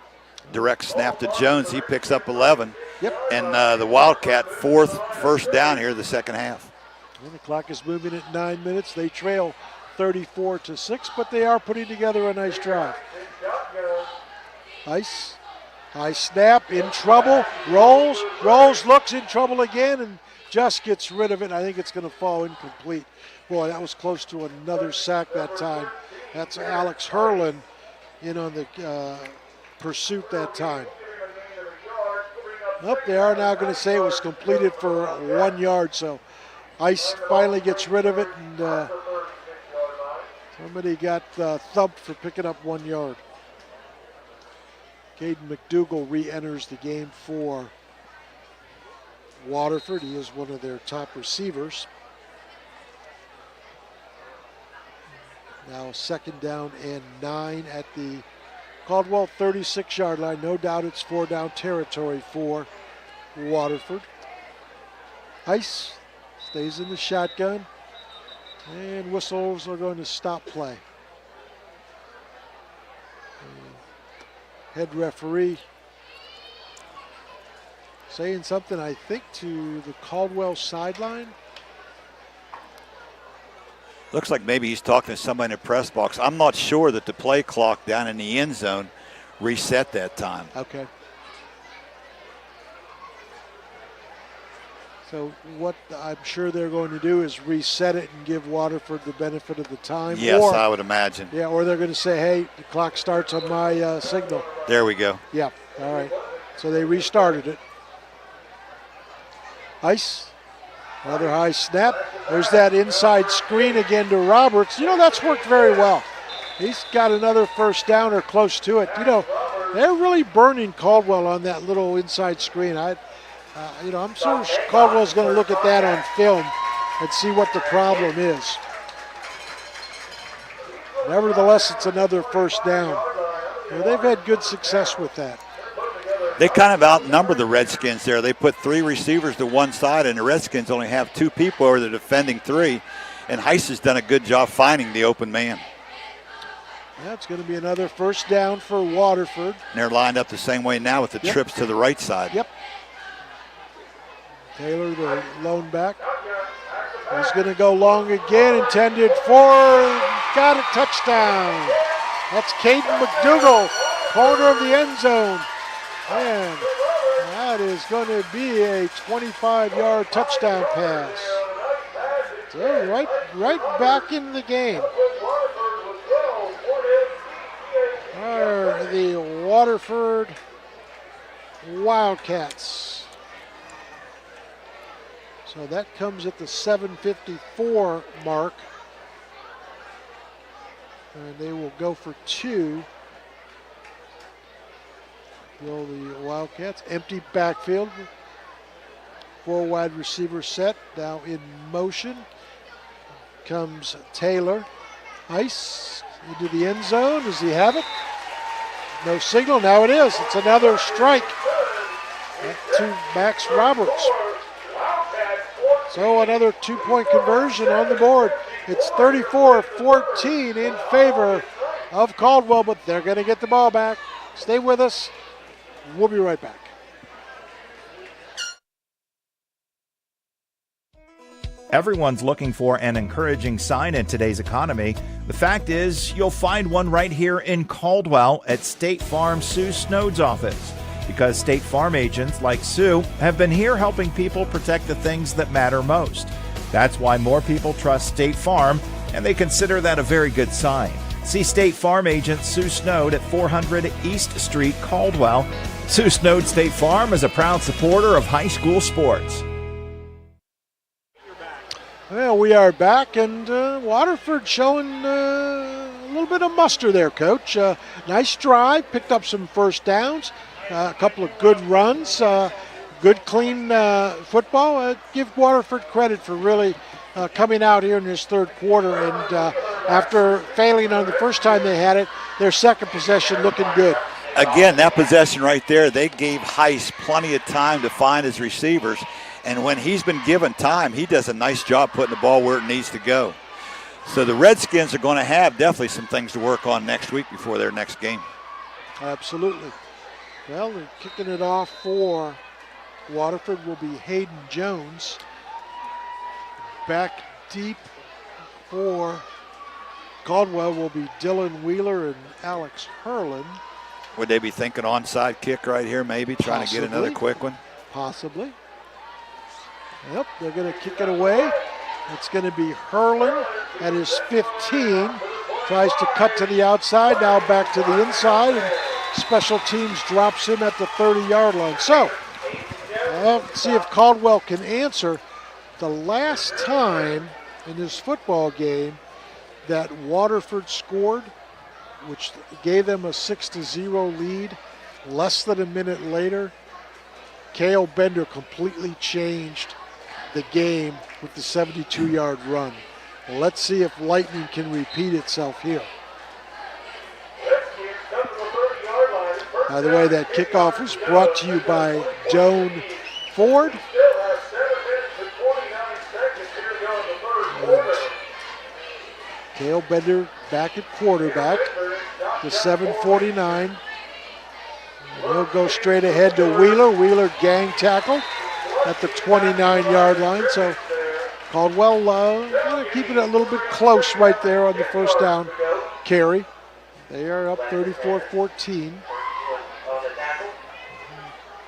Direct snap to Jones. He picks up 11. Yep. And the Wildcat first down here the second half. And the clock is moving at 9 minutes. They trail 34-6, but they are putting together a nice drive. Heiss, high snap, in trouble, rolls, looks in trouble again, and just gets rid of it. I think it's going to fall incomplete. Boy, that was close to another sack that time. That's Alex Herlin in on the pursuit that time. They are now going to say it was completed for 1 yard, so Ice finally gets rid of it, and somebody got thumped for picking up 1 yard. Caden McDougall re-enters the game for Waterford. He is one of their top receivers. Now 2nd down and 9 at the Caldwell 36-yard line. No doubt it's 4-down territory for Waterford. Heiss stays in the shotgun, and whistles are going to stop play. Head referee saying something, I think, to the Caldwell sideline. Looks like maybe he's talking to somebody in the press box. I'm not sure that the play clock down in the end zone reset that time. Okay. So what I'm sure they're going to do is reset it and give Waterford the benefit of the time. Yes, I would imagine. Yeah, or they're going to say, hey, the clock starts on my signal. There we go. Yeah, all right. So they restarted it. Heiss. Another high snap. There's that inside screen again to Roberts. That's worked very well. He's got another first down or close to it. They're really burning Caldwell on that little inside screen. I'm sure Caldwell's going to look at that on film and see what the problem is. Nevertheless, it's another first down. Well, they've had good success with that. They kind of outnumber the Redskins there. They put 3 receivers to one side, and the Redskins only have 2 people over the defending 3. And Heiss has done a good job finding the open man. Yeah, it's going to be another first down for Waterford. And they're lined up the same way now with the trips to the right side. Yep. Taylor, the lone back. He's going to go long again, intended for, got a touchdown. That's Caden McDougall, corner of the end zone. And that is going to be a 25-yard touchdown pass. So right back in the game are the Waterford Wildcats. So that comes at the 7:54 mark. And they will go for 2. The Wildcats. Empty backfield. 4 wide receiver set. Now in motion comes Taylor. Heiss into the end zone. Does he have it? No signal. Now it is. It's another strike to Max Roberts. So another 2-point conversion on the board. It's 34-14 in favor of Caldwell, but they're going to get the ball back. Stay with us. We'll be right back. Everyone's looking for an encouraging sign in today's economy. The fact is, you'll find one right here in Caldwell at State Farm Sue Snowd's office. Because State Farm agents like Sue have been here helping people protect the things that matter most. That's why more people trust State Farm, and they consider that a very good sign. See State Farm agent Sue Snowd at 400 East Street, Caldwell. Sue Snowd State Farm is a proud supporter of high school sports. Well, we are back, and Waterford showing a little bit of muster there, Coach. Nice drive, picked up some first downs, a couple of good runs, good clean football. Give Waterford credit for really coming out here in this third quarter, and after failing on the first time they had it, their second possession looking good. Again, that possession right there, they gave Heiss plenty of time to find his receivers. And when he's been given time, he does a nice job putting the ball where it needs to go. So the Redskins are going to have definitely some things to work on next week before their next game. Absolutely. Well, they're kicking it off for Waterford will be Hayden Jones. Back deep for Caldwell will be Dylan Wheeler and Alex Hurlin. Would they be thinking onside kick right here, maybe, trying to get another quick one? Possibly. Yep, they're going to kick it away. It's going to be Hurlin at his 15. Tries to cut to the outside, now back to the inside, and special teams drops him at the 30-yard line. So, let's see if Caldwell can answer. The last time in this football game that Waterford scored, which gave them a 6-0 lead, less than a minute later, Cale Bender completely changed the game with the 72-yard run. Well, let's see if Lightning can repeat itself here. By the way, that kickoff was brought to you by Joan Ford. And Cale Bender back at quarterback to 7:49. He'll go straight ahead to Wheeler. Wheeler gang tackle at the 29-yard line. So Caldwell keeping it a little bit close right there on the first down carry. They are up 34-14.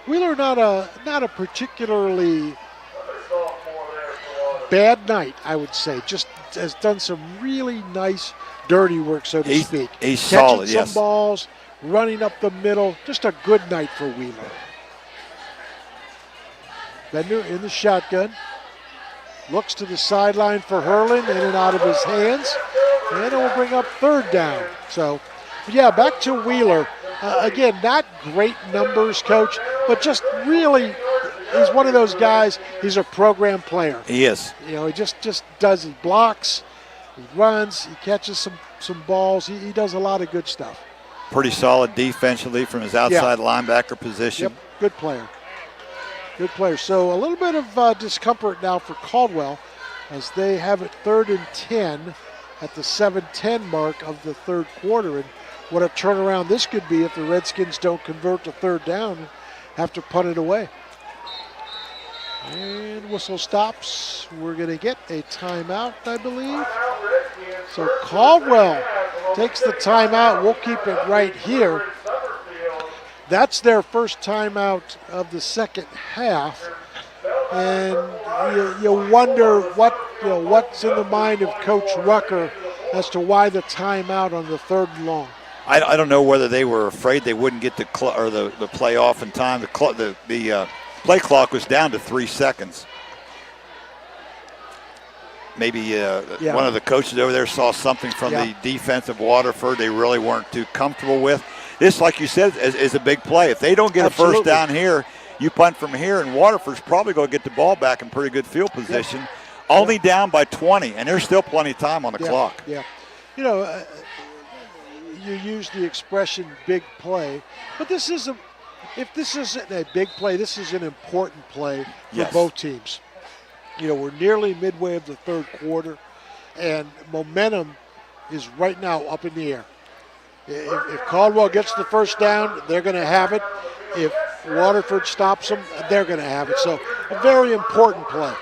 Wheeler not a particularly bad night, I would say. Just has done some really nice dirty work, so to speak. He's catching solid, some yes. balls, running up the middle. Just a good night for Wheeler. Bender in the shotgun. Looks to the sideline for Hurlin, in and out of his hands. And it will bring up third down. So, yeah, back to Wheeler. Again, not great numbers, Coach, but just really, he's one of those guys, he's a program player. He is. You know, he just does, he blocks, he runs, he catches some balls. He does a lot of good stuff. Pretty solid defensively from his outside linebacker position. Yep, good player. Good player. So a little bit of discomfort now for Caldwell as they have it 3rd and 10 at the 7:10 mark of the third quarter. And what a turnaround this could be if the Redskins don't convert to 3rd down and have to punt it away. And whistle stops. We're going to get a timeout, I believe. So Caldwell takes the timeout. We'll keep it right here. That's their first timeout of the second half. And you wonder what's in the mind of Coach Rucker as to why the timeout on the 3rd and long. I don't know whether they were afraid they wouldn't get the play off in time. The play clock was down to 3 seconds. Maybe one of the coaches over there saw something from the defense of Waterford they really weren't too comfortable with. This, like you said, is a big play. If they don't get a first down here, you punt from here, and Waterford's probably going to get the ball back in pretty good field position. Only down by 20, and there's still plenty of time on the clock. Yeah. You use the expression big play, but if this isn't a big play, this is an important play for both teams. We're nearly midway of the third quarter, and momentum is right now up in the air. If Caldwell gets the first down, they're going to have it. If Waterford stops them, they're going to have it. So a very important play.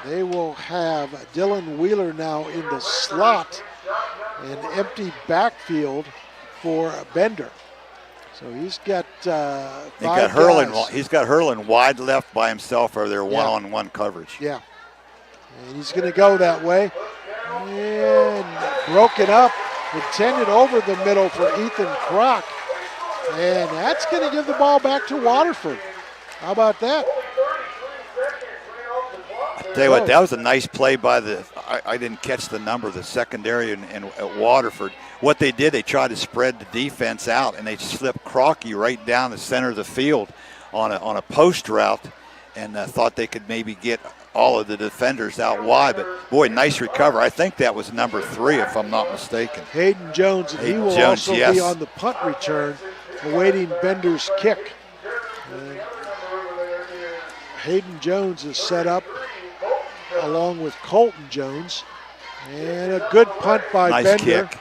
They will have Dylan Wheeler now in the slot, an empty backfield for Bender. So he's got He's got Hurlin wide left by himself over there, one-on-one coverage. Yeah, and he's going to go that way. And broken up, intended over the middle for Ethan Kroc. And that's going to give the ball back to Waterford. How about that? I'll tell you what, that was a nice play by I didn't catch the number, the secondary at Waterford. What they did, they tried to spread the defense out, and they slipped Crocky right down the center of the field on a post route, and thought they could maybe get all of the defenders out wide. But, boy, nice recovery. I think that was number 3, if I'm not mistaken. Hayden Jones, and he will also be on the punt return, awaiting Bender's kick. Hayden Jones is set up along with Colton Jones. And a good punt by Bender. Nice kick.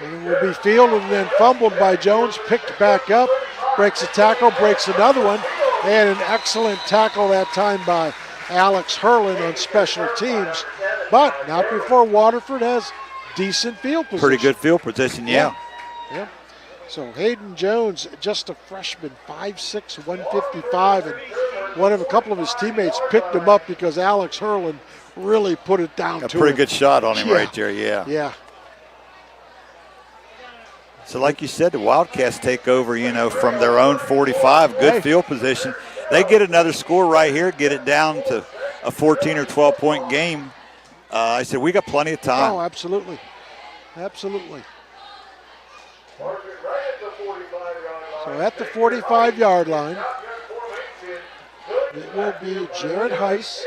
And it will be fielded and then fumbled by Jones, picked back up, breaks a tackle, breaks another one, and an excellent tackle that time by Alex Hurlin on special teams. But not before Waterford has decent field position. Pretty good field position, yeah. So Hayden Jones, just a freshman, 5'6", 155, and a couple of his teammates picked him up because Alex Hurlin really put it down to him. A pretty good shot on him right there, yeah. So like you said, the Wildcats take over, from their own 45, good field position. They get another score right here, get it down to a 14 or 12-point game. I said, we got plenty of time. Oh, absolutely. Absolutely. So at the 45-yard line, it will be Jared Heiss.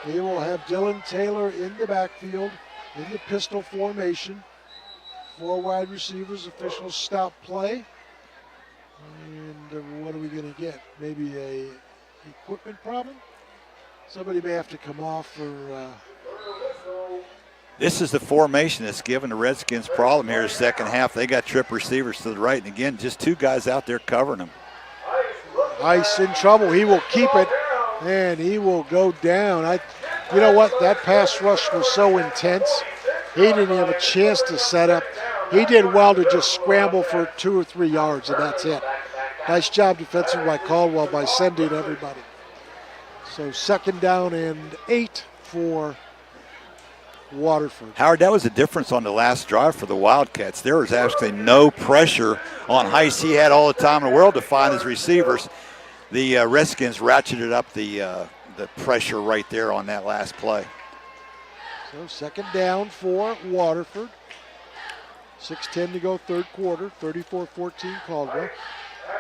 He will have Dylan Taylor in the backfield in the pistol formation. 4 wide receivers, officials stop play. And what are we going to get? Maybe a equipment problem? Somebody may have to come off for... This is the formation that's given the Redskins problem here in the second half. They got trip receivers to the right, and again, just 2 guys out there covering them. Heiss in trouble. He will keep it, and he will go down. You know what? That pass rush was so intense. He didn't have a chance to set up. He did well to just scramble for 2 or 3 yards, and that's it. Nice job defensive by Caldwell by sending everybody. So 2nd down and 8 for Waterford. Howard, that was the difference on the last drive for the Wildcats. There was actually no pressure on Heiss. He had all the time in the world to find his receivers. The Redskins ratcheted up the pressure right there on that last play. So 2nd down for Waterford. 6:10 to go, third quarter, 34-14 Caldwell.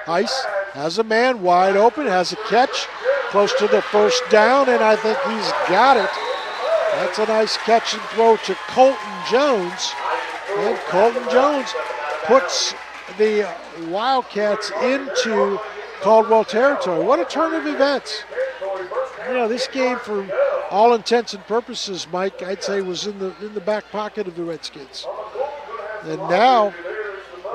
Heiss has a man wide open, has a catch, close to the first down, and I think he's got it. That's a nice catch and throw to Colton Jones. And Colton Jones puts the Wildcats into Caldwell territory. What a turn of events. This game, for all intents and purposes, Mike, I'd say was in the back pocket of the Redskins. And now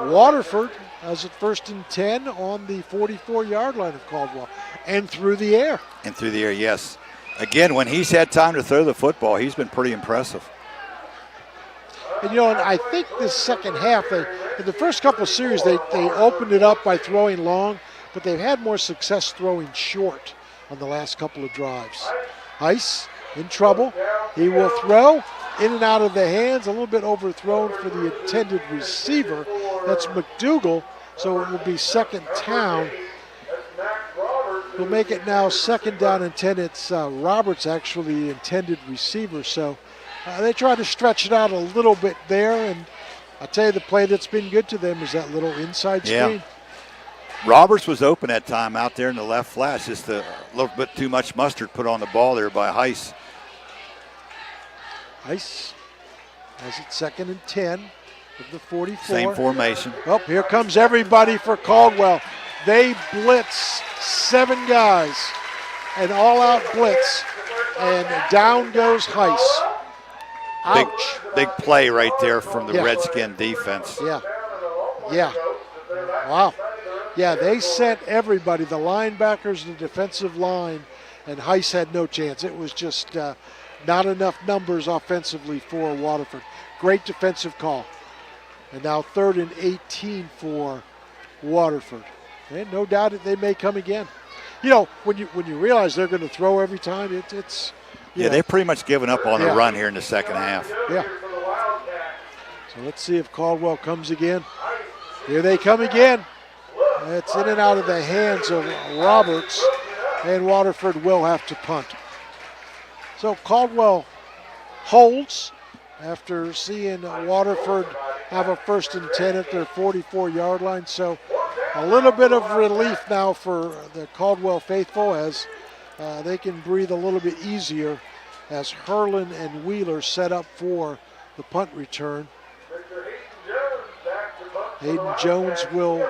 Waterford has it 1st and 10 on the 44-yard line of Caldwell, and through the air. And through the air, yes. Again, when he's had time to throw the football, he's been pretty impressive. And I think this second half, in the first couple of series, they opened it up by throwing long, but they've had more success throwing short on the last couple of drives. Heiss in trouble. He will throw in and out of the hands, a little bit overthrown for the intended receiver. That's McDougal, so it will be second down. We'll make it now 2nd down and 10. It's Roberts, actually, the intended receiver. So they try to stretch it out a little bit there, and I'll tell you, the play that's been good to them is that little inside screen. Roberts was open that time out there in the left flat. Just a little bit too much mustard put on the ball there by Heiss. Heiss has it 2nd and 10 of the 44. Same formation. Oh, here comes everybody for Caldwell. They blitz 7 guys, an all-out blitz, and down goes Heiss. Ouch. Big play right there from the Redskin defense. Yeah. Wow. Yeah, they sent everybody, the linebackers, the defensive line, and Heiss had no chance. It was just not enough numbers offensively for Waterford. Great defensive call. And now 3rd and 18 for Waterford. And no doubt that they may come again. When you realize they're going to throw every time, it's they've pretty much given up on the run here in the second half. Yeah. So let's see if Caldwell comes again. Here they come again. It's in and out of the hands of Roberts, and Waterford will have to punt. So Caldwell holds after seeing Waterford have a 1st and 10 at their 44-yard line. So a little bit of relief now for the Caldwell faithful as they can breathe a little bit easier as Hurlin and Wheeler set up for the punt return. Hayden Jones will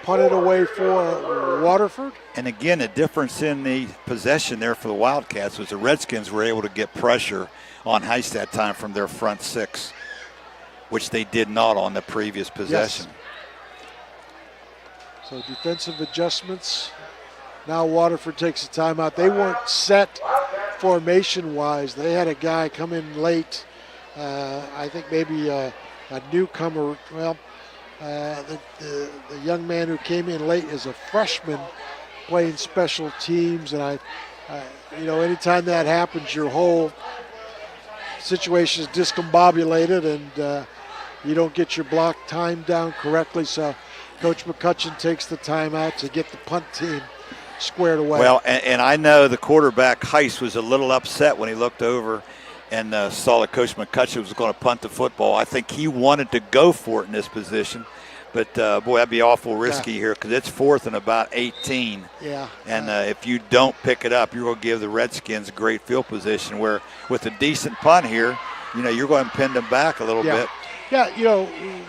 punt it away for Waterford. And again, the difference in the possession there for the Wildcats was the Redskins were able to get pressure on Heiss that time from their front 6, which they did not on the previous possession. Yes. So defensive adjustments. Now Waterford takes a timeout. They weren't set formation-wise. They had a guy come in late. I think maybe a newcomer. Well, the young man who came in late is a freshman playing special teams, and anytime that happens, your whole situation is discombobulated, and you don't get your block time down correctly. So Coach McCutcheon takes the timeout to get the punt team squared away. Well, and I know the quarterback Heiss was a little upset when he looked over and saw that Coach McCutcheon was going to punt the football. I think he wanted to go for it in this position. But, boy, that'd be awful risky here because it's 4th and about 18. Yeah. And if you don't pick it up, you're going to give the Redskins a great field position where with a decent punt here, you're going to pin them back a little bit. Yeah,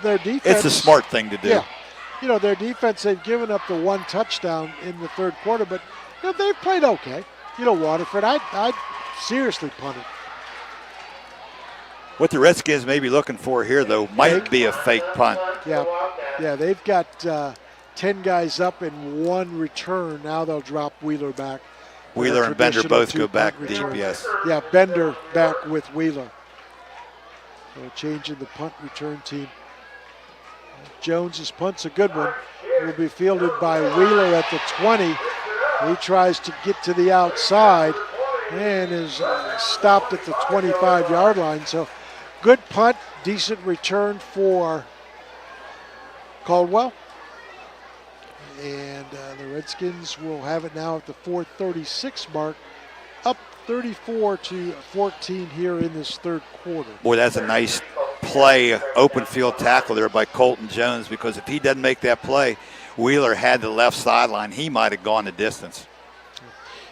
their defense. It's a smart thing to do. Yeah. Their defense, they've given up the 1 touchdown in the 3rd quarter, but they've played okay. Waterford, I'd seriously punt it. What the Redskins may be looking for here, though, might be a fake punt. Yeah, they've got 10 guys up and 1 return. Now they'll drop Wheeler back. Wheeler and Bender both go back return. deep, yes. Yeah, Bender back with Wheeler. So changing the punt return team. Jones's punt's a good one. It will be fielded by Wheeler at the 20. He tries to get to the outside and is stopped at the 25-yard line. So good punt, decent return for Caldwell. And the Redskins will have it now at the 4:36 mark, up 34-14 here in this 3rd quarter. Boy, that's a nice play, open field tackle there by Colton Jones, because if he doesn't make that play, Wheeler had the left sideline. He might have gone the distance.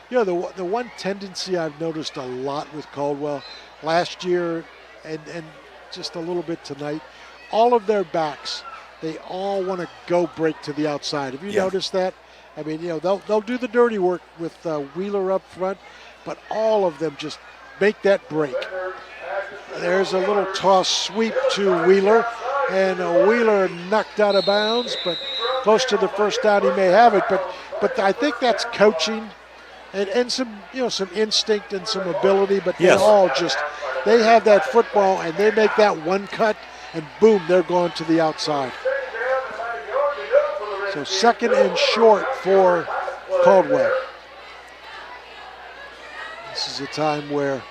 You know, the one tendency I've noticed a lot with Caldwell last year and just a little bit tonight, all of their backs, they all want to go break to the outside. Have you noticed that? I mean, you know, they'll do the dirty work with Wheeler up front, but all of them just make that break. There's a little toss sweep to Wheeler, and Wheeler knocked out of bounds, but close to the first down he may have it. But I think that's coaching and some, you know, some instinct and some ability, but they all just, they have that football and they make that one cut and boom, they're going to the outside. So 2nd and short for Caldwell. This is a time where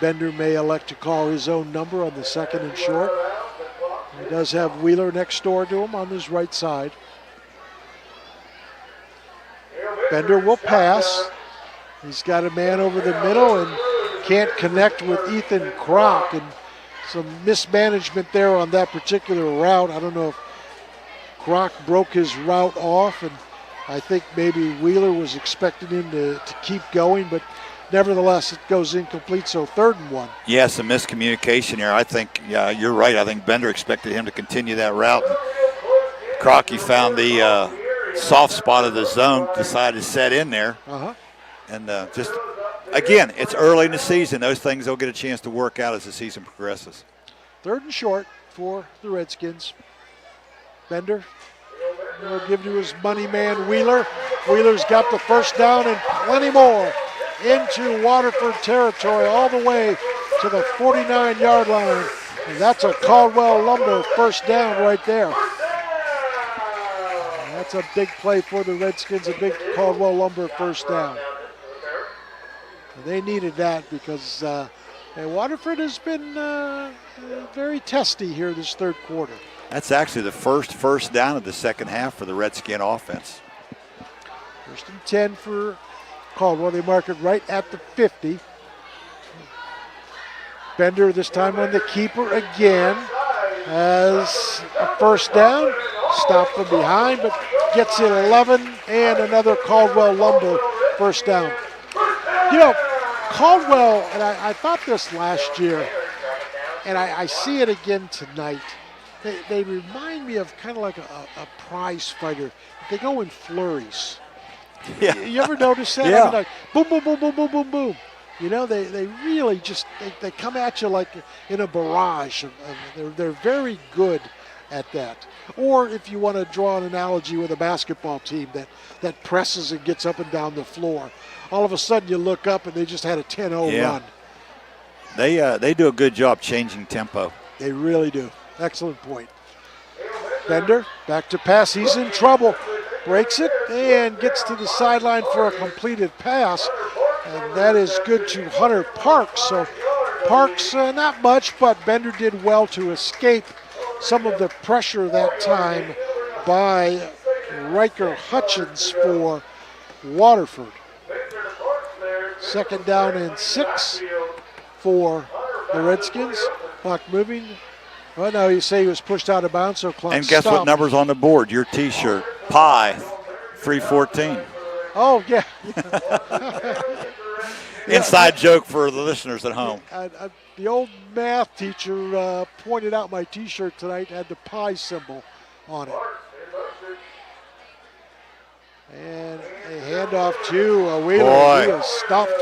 Bender may elect to call his own number on the 2nd and short. He does have Wheeler next door to him on his right side. Bender will pass. He's got a man over the middle and can't connect with Ethan Kroc, and some mismanagement there on that particular route. I don't know if Kroc broke his route off, and I think maybe Wheeler was expecting him to keep going, but nevertheless, it goes incomplete, so 3rd and 1. Yeah, some miscommunication here. I think, you're right. I think Bender expected him to continue that route. Crocky found the soft spot of the zone, decided to set in there. And just, again, it's early in the season. Those things will get a chance to work out as the season progresses. 3rd and short for the Redskins. Bender will give to his money man, Wheeler. Wheeler's got the first down and plenty more into Waterford territory all the way to the 49-yard line. And that's a Caldwell Lumber first down right there. That's a big play for the Redskins, a big Caldwell Lumber first down. And they needed that because Waterford has been very testy here this 3rd quarter. That's actually the first down of the second half for the Redskin offense. 1st and 10 for Caldwell. They mark it right at the 50. Bender this time on the keeper again. Has a first down. Stopped from behind, but gets it 11 and another Caldwell Lumber first down. You know, Caldwell, and I thought this last year, and I see it again tonight. They remind me of kind of like a prize fighter. They go in flurries. Yeah. You ever notice that? Yeah. I mean, like boom, boom, boom, boom, boom, boom, boom. You know, they really just, they come at you like in a barrage. They're very good at that. Or if you want to draw an analogy with a basketball team that presses and gets up and down the floor. All of a sudden you look up and they just had a 10-0 run. They do a good job changing tempo. They really do. Excellent point. Bender back to pass. He's in trouble. Breaks it and gets to the sideline for a completed pass. And that is good to Hunter Parks. So Parks, not much, but Bender did well to escape some of the pressure that time by Riker Hutchins for Waterford. 2nd down and 6 for the Redskins. Clock moving. Well, no, you say he was pushed out of bounds, so clock And guess stopped. what number's on the board? Your T-shirt. Pi 314. Oh, yeah. Inside joke for the listeners at home. The old math teacher pointed out my T-shirt tonight, had the pi symbol on it. And a handoff to Wheeler. Boy. He was stopped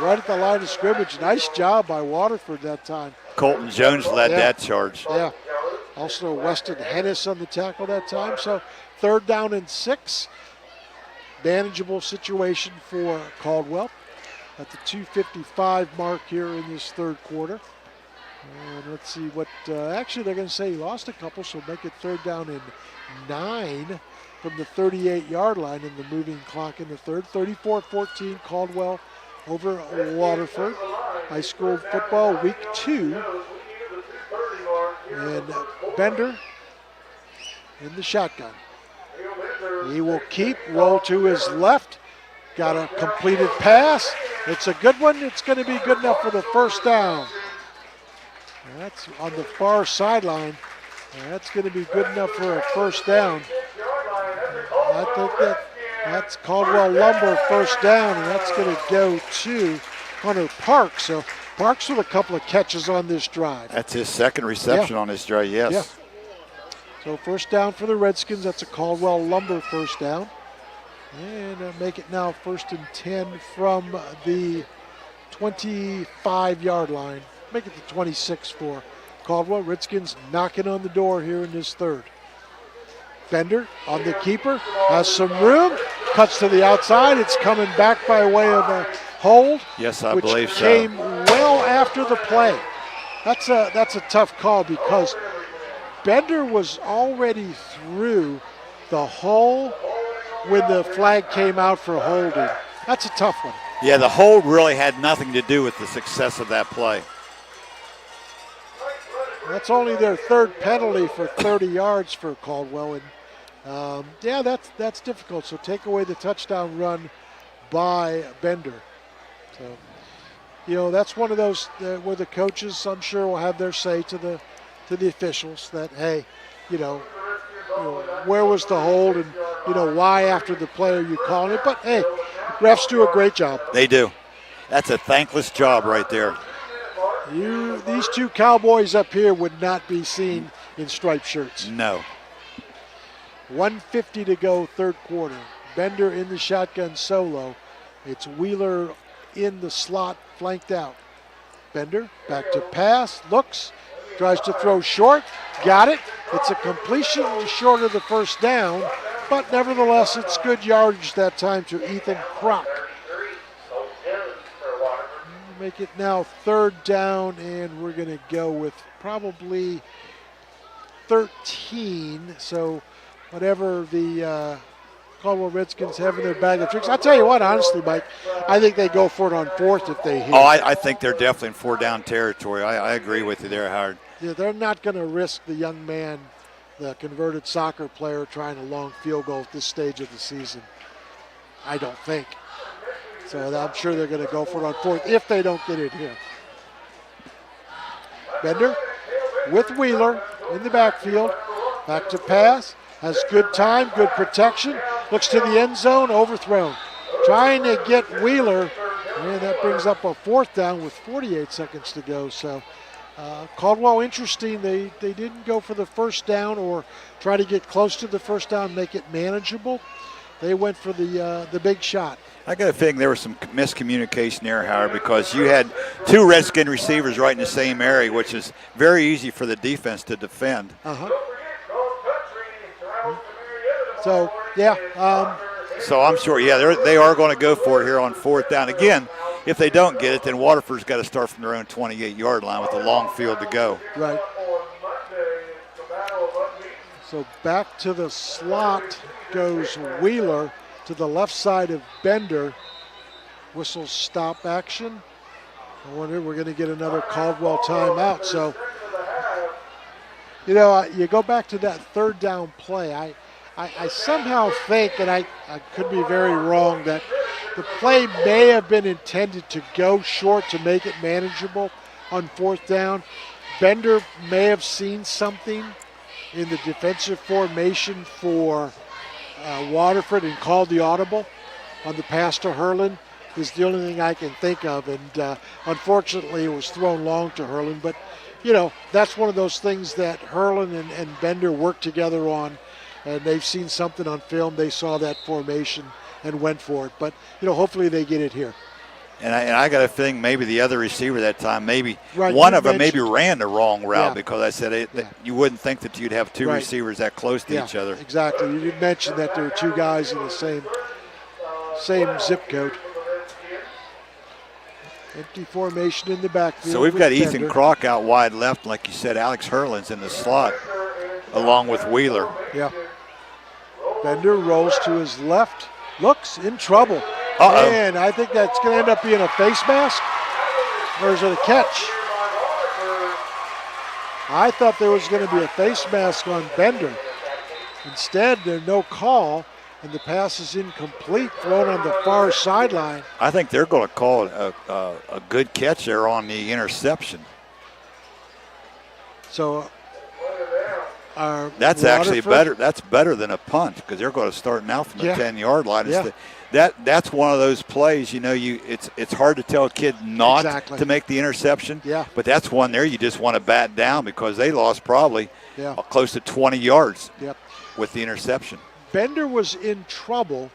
right at the line of scrimmage. Nice job by Waterford that time. Colton Jones led that charge. Yeah. Also Weston Hennis on the tackle that time. So 3rd down and 6. Manageable situation for Caldwell at the 2:55 mark here in this 3rd quarter. And let's see what, actually they're going to say he lost a couple, so make it 3rd down and 9 from the 38-yard line in the moving clock in the 3rd. 34-14 Caldwell over Waterford. High school football week 2. And Bender in the shotgun. He will keep, roll to his left. Got a completed pass. It's a good one. It's going to be good enough for the first down. And that's on the far sideline. And that's going to be good enough for a first down. I think That's Caldwell Lumber first down, and that's going to go to Hunter Parks. So Parks with a couple of catches on this drive. That's his second reception on this drive, yes. Yeah. So first down for the Redskins. That's a Caldwell Lumber first down. And make it now 1st and 10 from the 25-yard line. Make it the 26 for Caldwell. Redskins knocking on the door here in this third. Bender on the keeper, has some room, cuts to the outside. It's coming back by way of a hold. Yes, I which believe so. Came well after the play. That's a tough call because Bender was already through the hole when the flag came out for holding. That's a tough one. Yeah, the hold really had nothing to do with the success of that play. That's only their third penalty for 30 yards for Caldwell. And yeah, that's difficult. So take away the touchdown run by Bender. So, that's one of those where the coaches, I'm sure, will have their say to the officials that, hey, where was the hold and, why after the play are you calling it? But, hey, refs do a great job. They do. That's a thankless job right there. These two Cowboys up here would not be seen in striped shirts. No. 1:50 to go, third quarter. Bender in the shotgun solo. It's Wheeler in the slot, flanked out. Bender back to pass, looks, tries to throw short, got it. It's a completion short of the first down, but nevertheless, it's good yardage that time to Ethan Kroc. Make it now third down, and we're going to go with probably 13. So whatever the Caldwell Redskins have in their bag of tricks. I'll tell you what, honestly, Mike, I think they go for it on fourth if they hit. Oh, I think they're definitely in four-down territory. I agree with you there, Howard. Yeah, they're not going to risk the young man, the converted soccer player, trying a long field goal at this stage of the season. I don't think. So I'm sure they're going to go for it on fourth if they don't get it here. Bender with Wheeler in the backfield. Back to pass. Has good time, good protection. Looks to the end zone, overthrown. Trying to get Wheeler, and that brings up a fourth down with 48 seconds to go. So Caldwell, interesting. They didn't go for the first down or try to get close to the first down, make it manageable. They went for the big shot. I got a feeling there was some miscommunication there, Howard, because you had two Redskin receivers right in the same area, which is very easy for the defense to defend. So, yeah. So I'm sure, they are going to go for it here on fourth down. Again, if they don't get it, then Waterford's got to start from their own 28-yard line with a long field to go. Right. So back to the slot goes Wheeler to the left side of Bender. Whistle stop action. I wonder we're going to get another Caldwell timeout. So, you go back to that third down play. I somehow think, and I could be very wrong, that the play may have been intended to go short to make it manageable on fourth down. Bender may have seen something in the defensive formation for Waterford and called the audible on the pass to Hurlin is the only thing I can think of. And unfortunately, it was thrown long to Hurlin. But, that's one of those things that Hurlin and Bender work together on. And they've seen something on film. They saw that formation and went for it. But, hopefully they get it here. And I got a feeling maybe the other receiver that time, right, one of them maybe ran the wrong route because I said Yeah. you wouldn't think that you'd have two Right. receivers that close to each other. Exactly. You did mention that there were two guys in the same zip code. Empty formation in the backfield. So we've got with Ethan Bender. Kroc out wide left. Like you said, Alex Hurlin's in the slot along with Wheeler. Yeah. Bender rolls to his left. Looks in trouble. Uh-oh. And I think that's going to end up being a face mask. Or is it a catch? I thought there was going to be a face mask on Bender. Instead, there's no call, and the pass is incomplete, thrown on the far sideline. I think they're going to call it a good catch there on the interception. So That's actually better. That's better than a punt because they're going to start now from the 10-yard line. That's one of those plays. It's hard to tell a kid not to make the interception. Yeah. But that's one there you just want to bat down because they lost probably close to 20 yards with the interception. Bender was in trouble.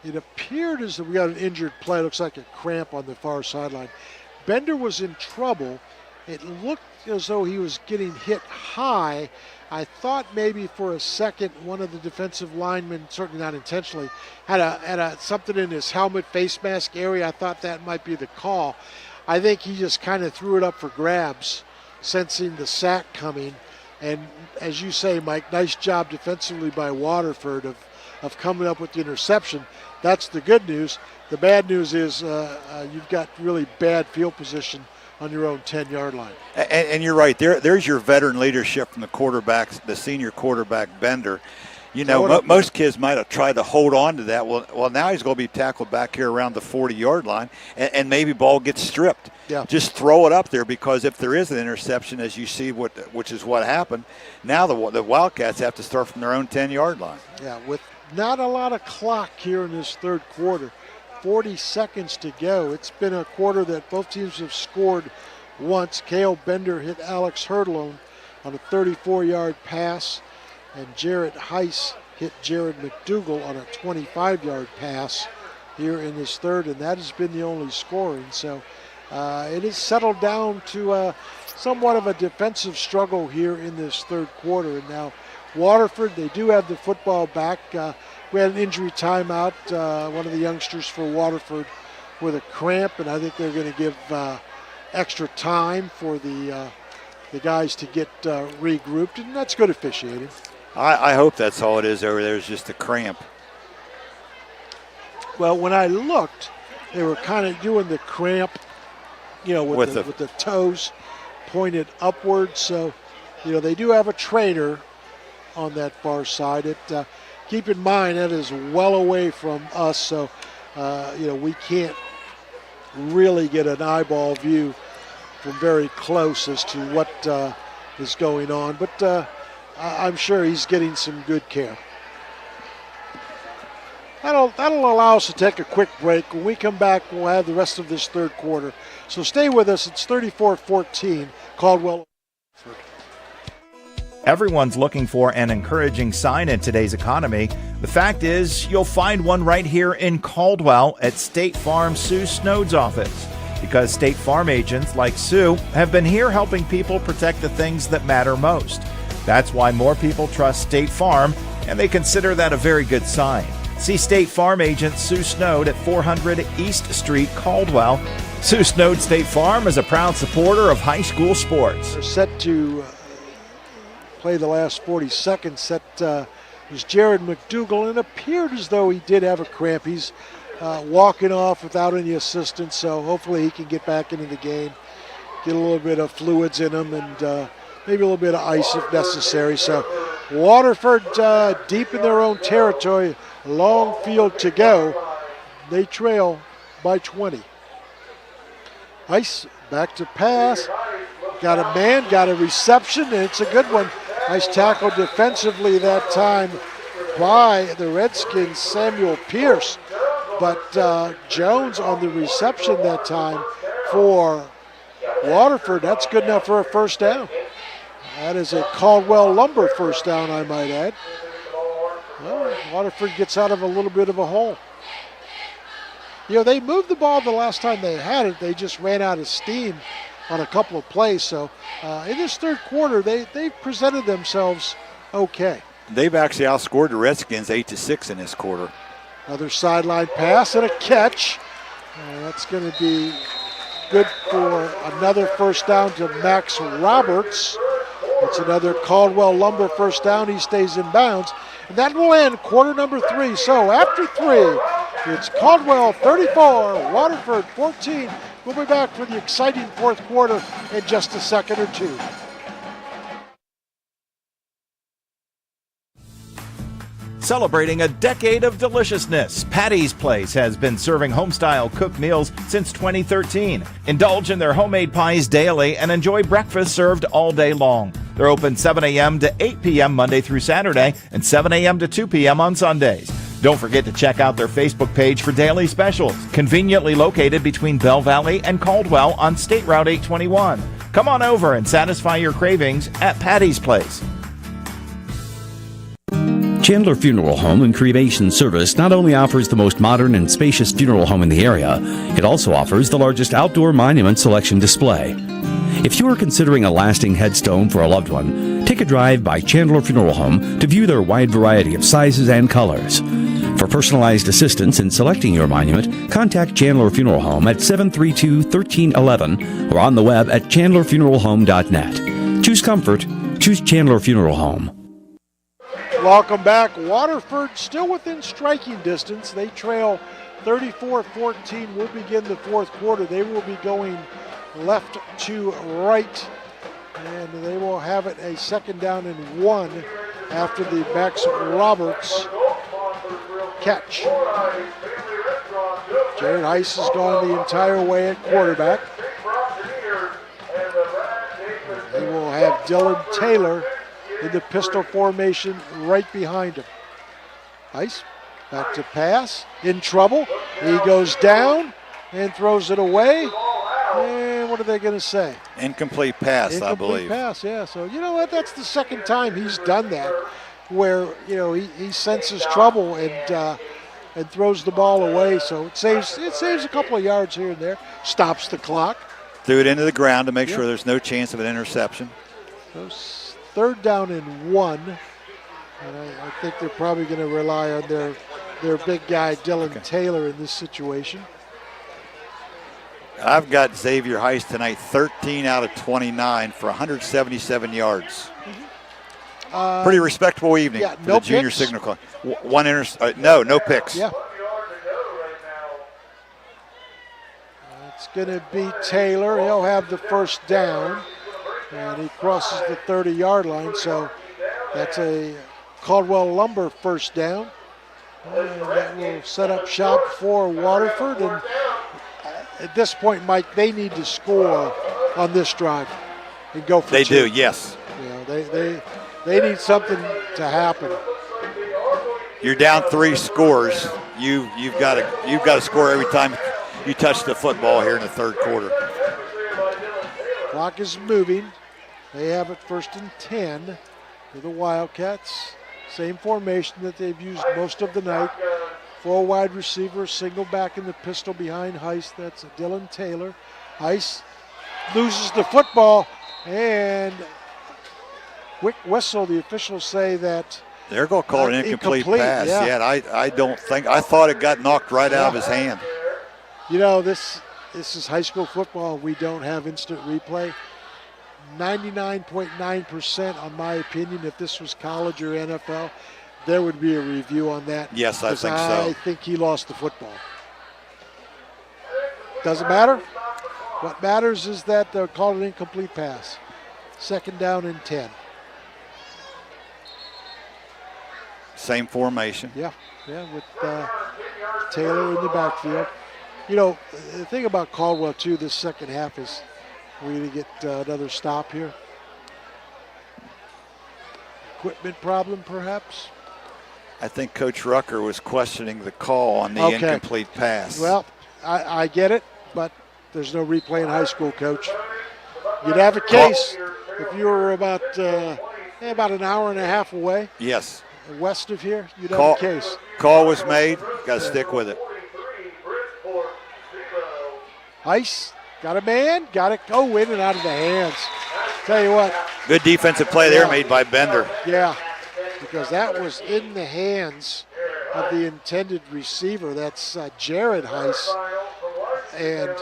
It appeared as though we got an injured play. It looks like a cramp on the far sideline. Bender was in trouble. It looked as though he was getting hit high. I thought maybe for a second one of the defensive linemen, certainly not intentionally, had something in his helmet face mask area. I thought that might be the call. I think he just kind of threw it up for grabs, sensing the sack coming. And as you say, Mike, nice job defensively by Waterford of coming up with the interception. That's the good news. The bad news is you've got really bad field position on your own 10-yard line. And you're right. There's your veteran leadership from the quarterback, the senior quarterback, Bender. Most kids might have tried to hold on to that. Well, now he's going to be tackled back here around the 40-yard line, and maybe ball gets stripped. Yeah. Just throw it up there because if there is an interception, as you see, which is what happened, now the Wildcats have to start from their own 10-yard line. Yeah, with not a lot of clock here in this third quarter. 40 seconds to go. It's been a quarter that both teams have scored once. Cale Bender hit Alex Hurdlone on a 34-yard pass, and Jarrett Heiss hit Jared McDougal on a 25-yard pass here in this third, and that has been the only scoring. So it has settled down to somewhat of a defensive struggle here in this third quarter. And now Waterford, they do have the football back. We had an injury timeout, one of the youngsters for Waterford with a cramp, and I think they're going to give extra time for the guys to get regrouped, and that's good officiating. I hope that's all it is over there, is just a cramp. Well, when I looked, they were kind of doing the cramp, with the toes pointed upward. So, they do have a trainer on that far side. Keep in mind that is well away from us, so we can't really get an eyeball view from very close as to what is going on. But I'm sure he's getting some good care. That'll allow us to take a quick break. When we come back, we'll have the rest of this third quarter. So stay with us. It's 34-14, Caldwell. Everyone's looking for an encouraging sign in today's economy. The fact is, you'll find one right here in Caldwell at State Farm Sue Snowd's office. Because State Farm agents like Sue have been here helping people protect the things that matter most. That's why more people trust State Farm, and they consider that a very good sign. See State Farm agent Sue Snowd at 400 East Street, Caldwell. Sue Snowd State Farm is a proud supporter of high school sports. They're set to play the last 40 seconds. That was Jared McDougal, and it appeared as though he did have a cramp. He's walking off without any assistance, so hopefully he can get back into the game, get a little bit of fluids in him, and maybe a little bit of ice if necessary. So Waterford deep in their own territory, long field to go. They trail by 20. Ice back to pass. Got a man, got a reception, and it's a good one. Nice tackle defensively that time by the Redskins, Samuel Pierce. But Jones on the reception that time for Waterford. That's good enough for a first down. That is a Caldwell Lumber first down, I might add. Well, Waterford gets out of a little bit of a hole. They moved the ball the last time they had it. They just ran out of steam on a couple of plays. So in this third quarter, they've presented themselves okay. They've actually outscored the Redskins 8-6 in this quarter. Another sideline pass and a catch. That's going to be good for another first down to Max Roberts. It's another Caldwell Lumber first down. He stays in bounds. And that will end quarter number 3. So after 3, it's Caldwell 34, Waterford 14. We'll be back for the exciting fourth quarter in just a second or two. Celebrating a decade of deliciousness, Patty's Place has been serving home-style cooked meals since 2013. Indulge in their homemade pies daily and enjoy breakfast served all day long. They're open 7 a.m. to 8 p.m. Monday through Saturday and 7 a.m. to 2 p.m. on Sundays. Don't forget to check out their Facebook page for daily specials, conveniently located between Bell Valley and Caldwell on State Route 821. Come on over and satisfy your cravings at Patty's Place. Chandler Funeral Home and Cremation Service not only offers the most modern and spacious funeral home in the area, it also offers the largest outdoor monument selection display. If you are considering a lasting headstone for a loved one, take a drive by Chandler Funeral Home to view their wide variety of sizes and colors. For personalized assistance in selecting your monument, contact Chandler Funeral Home at 732-1311 or on the web at chandlerfuneralhome.net. Choose comfort. Choose Chandler Funeral Home. Welcome back. Waterford still within striking distance. They trail 34-14. We'll begin the fourth quarter. They will be going left to right, and they will have it a 2nd down and 1 after the Bex Roberts catch. Jared Heiss has gone the entire way at quarterback. They will have Dylan Taylor in the pistol formation right behind him. Heiss back to pass, in trouble. He goes down and throws it away. And what are they going to say? Incomplete pass, I believe. Incomplete pass, yeah. So you know what? That's the second time he's done that, where he senses trouble and throws the ball away. So it saves a couple of yards here and there. Stops the clock. Threw it into the ground to make sure there's no chance of an interception. So 3rd down and 1, and I think they're probably going to rely on their big guy Dylan Taylor in this situation. I've got Xavier Heiss tonight, 13 out of 29 for 177 yards. Pretty respectable evening for the Junior Signal Club. No picks. Yeah. It's going to be Taylor. He'll have the 1st down, and he crosses the 30-yard line. So that's a Caldwell Lumber 1st down. And that will set up shop for Waterford. And at this point, Mike, they need to score on this drive and go for two. They do, yes. They need something to happen. You're down 3 scores. You've got to score every time you touch the football here in the 3rd quarter. Clock is moving. They have it 1st and 10 for the Wildcats. Same formation that they've used most of the night. 4 wide receivers, single back in the pistol behind Heiss. That's Dylan Taylor. Heiss loses the football, and quick whistle. The officials say that they're going to call it an incomplete pass. Yeah, I thought it got knocked right out of his hand. You know, this is high school football. We don't have instant replay. 99.9%, on my opinion, if this was college or NFL, there would be a review on that. Yes, I think so. I think he lost the football. Doesn't matter. What matters is that they're called an incomplete pass. 2nd down and 10. Same formation. Yeah, with Taylor in the backfield. You know, the thing about Caldwell, too, this second half is we're going to get another stop here. Equipment problem, perhaps? I think Coach Rucker was questioning the call on the incomplete pass. Well, I get it, but there's no replay in high school, Coach. You'd have a case if you were about an hour and a half away. Yes. West of here, you'd have a case. Call was made. Got to stick with it. Heiss got a man. Got it go in and out of the hands. Tell you what. Good defensive play there made by Bender. Yeah, because that was in the hands of the intended receiver. That's Jared Heiss. And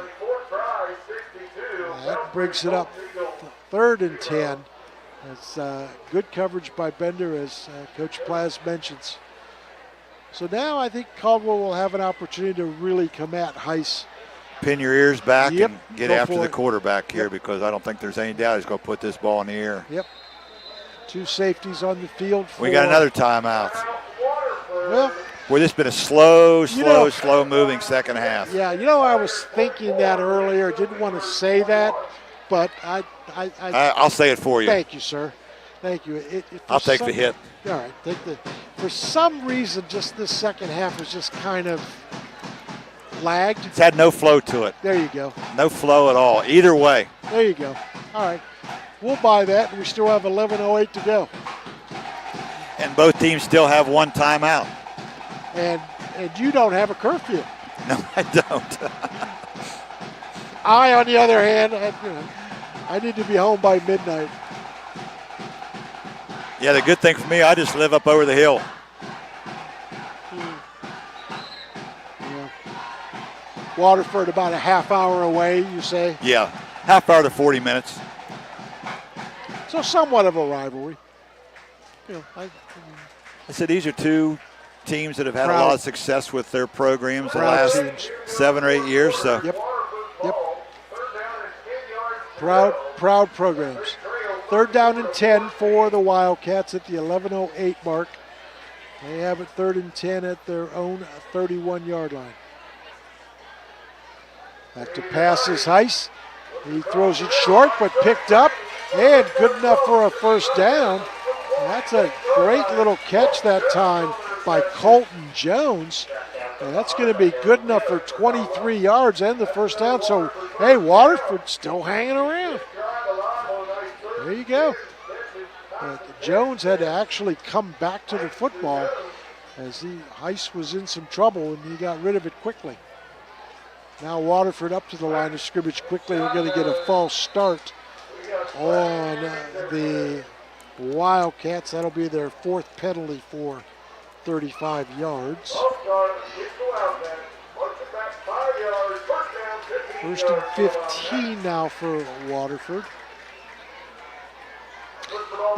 that brings it up 3rd and 10. It's good coverage by Bender, as Coach Plaz mentions. So now I think Caldwell will have an opportunity to really come at Heiss. Pin your ears back and get after the quarterback here, because I don't think there's any doubt he's going to put this ball in the air. Yep. 2 safeties on the field. We got another timeout. Well, Boy, this has been a slow moving second half. Yeah, I was thinking that earlier. Didn't want to say that, but I'll say it for you. Thank you, sir. Thank you. I'll take the hit. All right, for some reason, just this second half was just kind of lagged. It's had no flow to it. There you go. No flow at all, either way. There you go. All right, we'll buy that, and we still have 11:08 to go. And both teams still have one timeout. And you don't have a curfew. No, I don't. I, on the other hand, I need to be home by midnight. Yeah, the good thing for me, I just live up over the hill. Yeah. Waterford about a half hour away, you say? Yeah, half hour to 40 minutes. So somewhat of a rivalry. I said these are two teams that have had a lot of success with their programs the last teams. 7 or 8 years. So. Yep. Proud programs. 3rd down and 10 for the Wildcats at the 11:08 mark. They have it 3rd and 10 at their own 31-yard line. Back to pass is Heiss. He throws it short, but picked up and good enough for a first down. That's a great little catch that time by Colton Jones. And that's going to be good enough for 23 yards and the first down. So, hey, Waterford still hanging around. There you go. Jones had to actually come back to the football as Heiss was in some trouble, and he got rid of it quickly. Now Waterford up to the line of scrimmage quickly. We're going to get a false start on the Wildcats. That'll be their 4th penalty for 35 yards. 1st and 15 now for Waterford.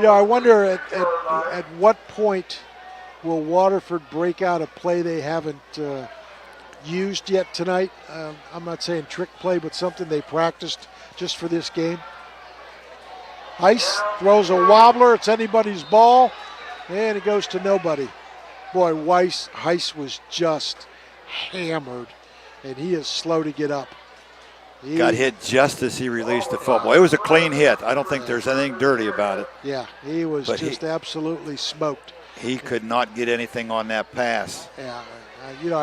I wonder at what point will Waterford break out a play they haven't used yet tonight. I'm not saying trick play, but something they practiced just for this game. Heiss throws a wobbler. It's anybody's ball, and it goes to nobody. Boy, Heiss was just hammered, and he is slow to get up. He got hit just as he released the football. It was a clean hit. I don't think there's anything dirty about it. Yeah, he was absolutely smoked. He could not get anything on that pass. Yeah,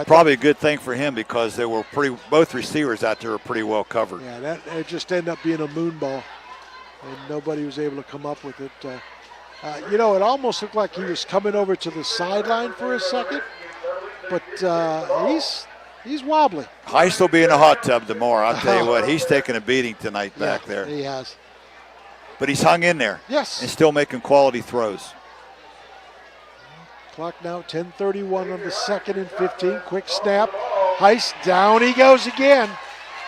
probably a good thing for him because they were both receivers out there were pretty well covered. Yeah, it just ended up being a moon ball, and nobody was able to come up with it. It almost looked like he was coming over to the sideline for a second, but he's wobbly. Heiss will be in a hot tub tomorrow. I'll tell you what, he's taking a beating tonight back there. He has. But he's hung in there. Yes. And still making quality throws. Clock now 10:31 on the 2nd and 15. Quick snap. Heiss down he goes again.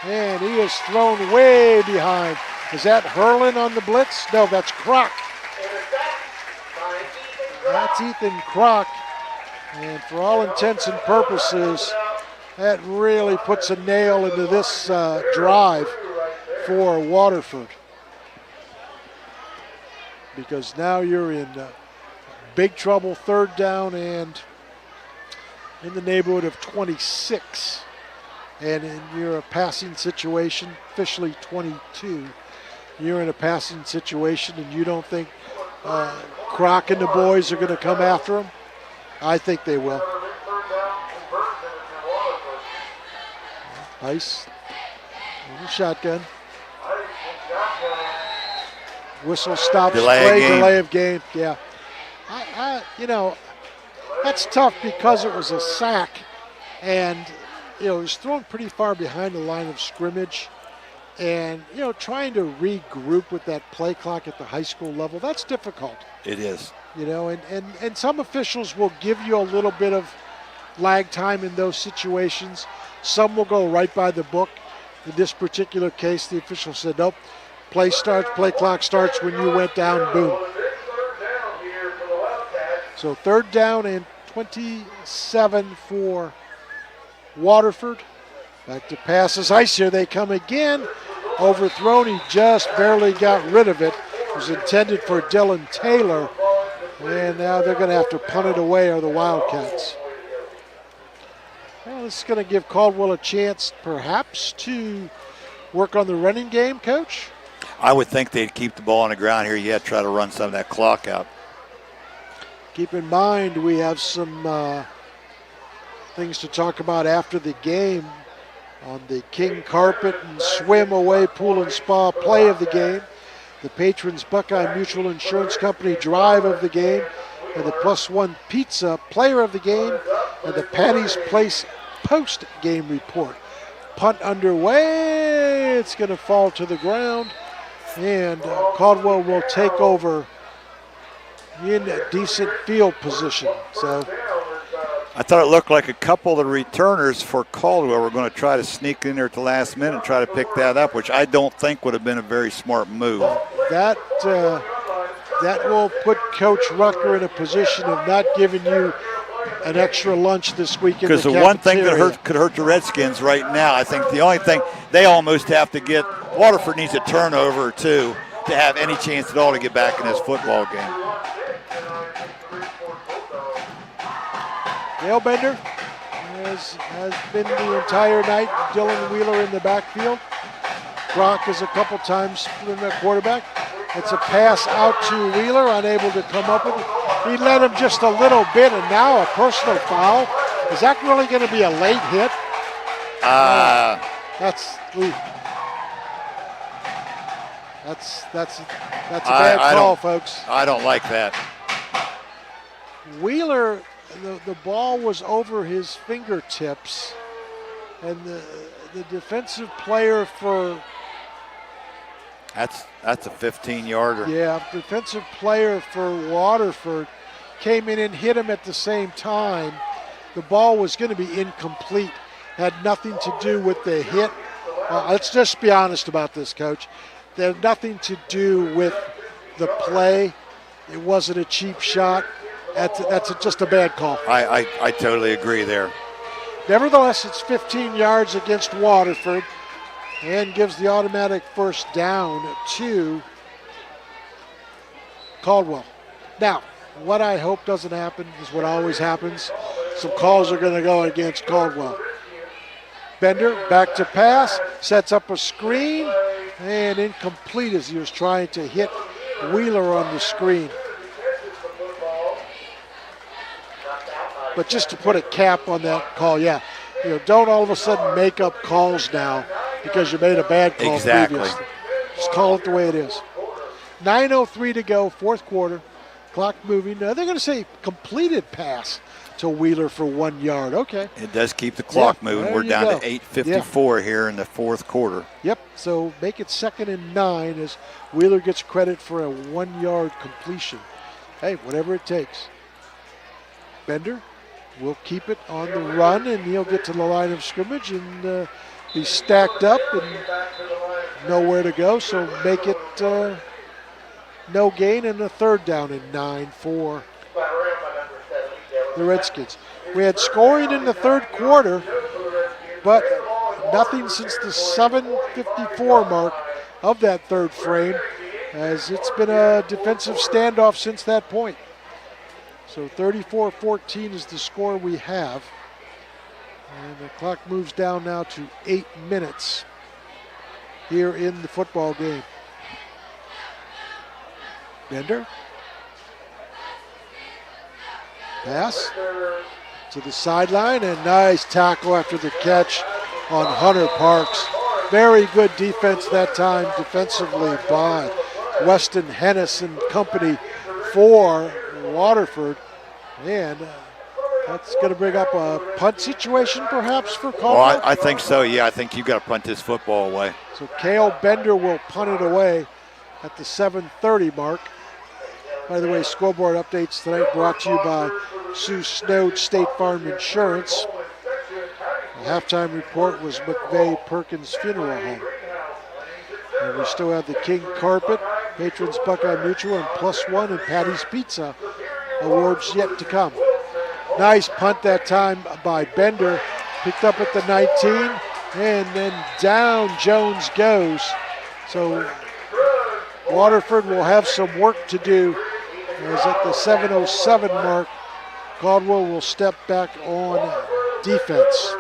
And he is thrown way behind. Is that Hurlin on the blitz? No, that's Kroc. That's Ethan Kroc. And for all intents and purposes, that really puts a nail into this drive for Waterford. Because now you're in big trouble, 3rd down and in the neighborhood of 26. And you're a passing situation, officially 22. You're in a passing situation and you don't think Kroc and the boys are going to come after him? I think they will. Heiss, shotgun. Whistle stops delay of game. Yeah. That's tough because it was a sack and, it was thrown pretty far behind the line of scrimmage and, trying to regroup with that play clock at the high school level, that's difficult. It is. And some officials will give you a little bit of lag time in those situations. Some will go right by the book. In this particular case, the official said, nope, play clock starts when you went down, boom. So 3rd down and 27 for Waterford. Back to passes. Heiss here. They come again. Overthrown. He just barely got rid of it. It was intended for Dylan Taylor. And now they're going to have to punt it away, are the Wildcats. Well, this is going to give Caldwell a chance perhaps to work on the running game, Coach. I would think they'd keep the ball on the ground here. Yeah, try to run some of that clock out. Keep in mind we have some things to talk about after the game on the King Carpet and Swim Away Pool and Spa play of the game, the Patrons Buckeye Mutual Insurance Company drive of the game, and the +1 Pizza player of the game, and the Patty's Place post-game report. Punt underway. It's going to fall to the ground, and Caldwell will take over in a decent field position. So I thought it looked like a couple of the returners for Caldwell were going to try to sneak in there at the last minute and try to pick that up, which I don't think would have been a very smart move. That will put Coach Rucker in a position of not giving you an extra lunch this week in the cafeteria. Because the one thing that could hurt the Redskins right now, I think the only thing they almost have to get, Waterford needs a turnover or two to have any chance at all to get back in this football game. Dale Bender has been the entire night. Dylan Wheeler in the backfield. Brock is a couple times in the quarterback. It's a pass out to Wheeler, unable to come up with it. He led him just a little bit, and now a personal foul. Is that really going to be a late hit? That's a bad call, folks. I don't like that. Wheeler, the ball was over his fingertips, and the defensive player for That's a 15-yarder. Yeah, defensive player for Waterford came in and hit him at the same time. The ball was going to be incomplete. Had nothing to do with the hit. Let's just be honest about this, Coach. It had nothing to do with the play. It wasn't a cheap shot. That's just a bad call. I totally agree there. Nevertheless, it's 15 yards against Waterford and gives the automatic first down to Caldwell. Now, what I hope doesn't happen is what always happens. Some calls are going to go against Caldwell. Bender back to pass, sets up a screen, and incomplete as he was trying to hit Wheeler on the screen. But just to put a cap on that call, don't all of a sudden make up calls now because you made a bad call previously. Just call it the way it is. 9:03 to go, fourth quarter. Clock moving. Now they're going to say completed pass to Wheeler for 1 yard. Okay. It does keep the clock moving. We're down to 8:54 here in the fourth quarter. Yep. So make it 2nd and 9 as Wheeler gets credit for a 1 yard completion. Hey, whatever it takes. Bender will keep it on the run, and he'll get to the line of scrimmage and be stacked up and nowhere to go. So make it no gain and a 3rd down and 9 for the Redskins. We had scoring in the 3rd quarter, but nothing since the 7:54 mark of that 3rd frame, as it's been a defensive standoff since that point. So 34-14 is the score we have. And the clock moves down now to 8 minutes here in the football game. Bender. Pass to the sideline, and nice tackle after the catch on Hunter Parks. Very good defense that time defensively by Weston Hennis and company for Waterford. And that's going to bring up a punt situation perhaps for Caldwell. Well, I think so, yeah. I think you've got to punt this football away. So Cale Bender will punt it away at the 7:30 mark. By the way, scoreboard updates tonight brought to you by Sue Snowd State Farm Insurance. The halftime report was McVeigh Perkins Funeral Home. And we still have the King Carpet, Patrons Buckeye Mutual, and +1 and Patty's Pizza awards yet to come. Nice punt that time by Bender. Picked up at the 19, and then down Jones goes. So Waterford will have some work to do, as at the 7:07 mark, Caldwell will step back on defense.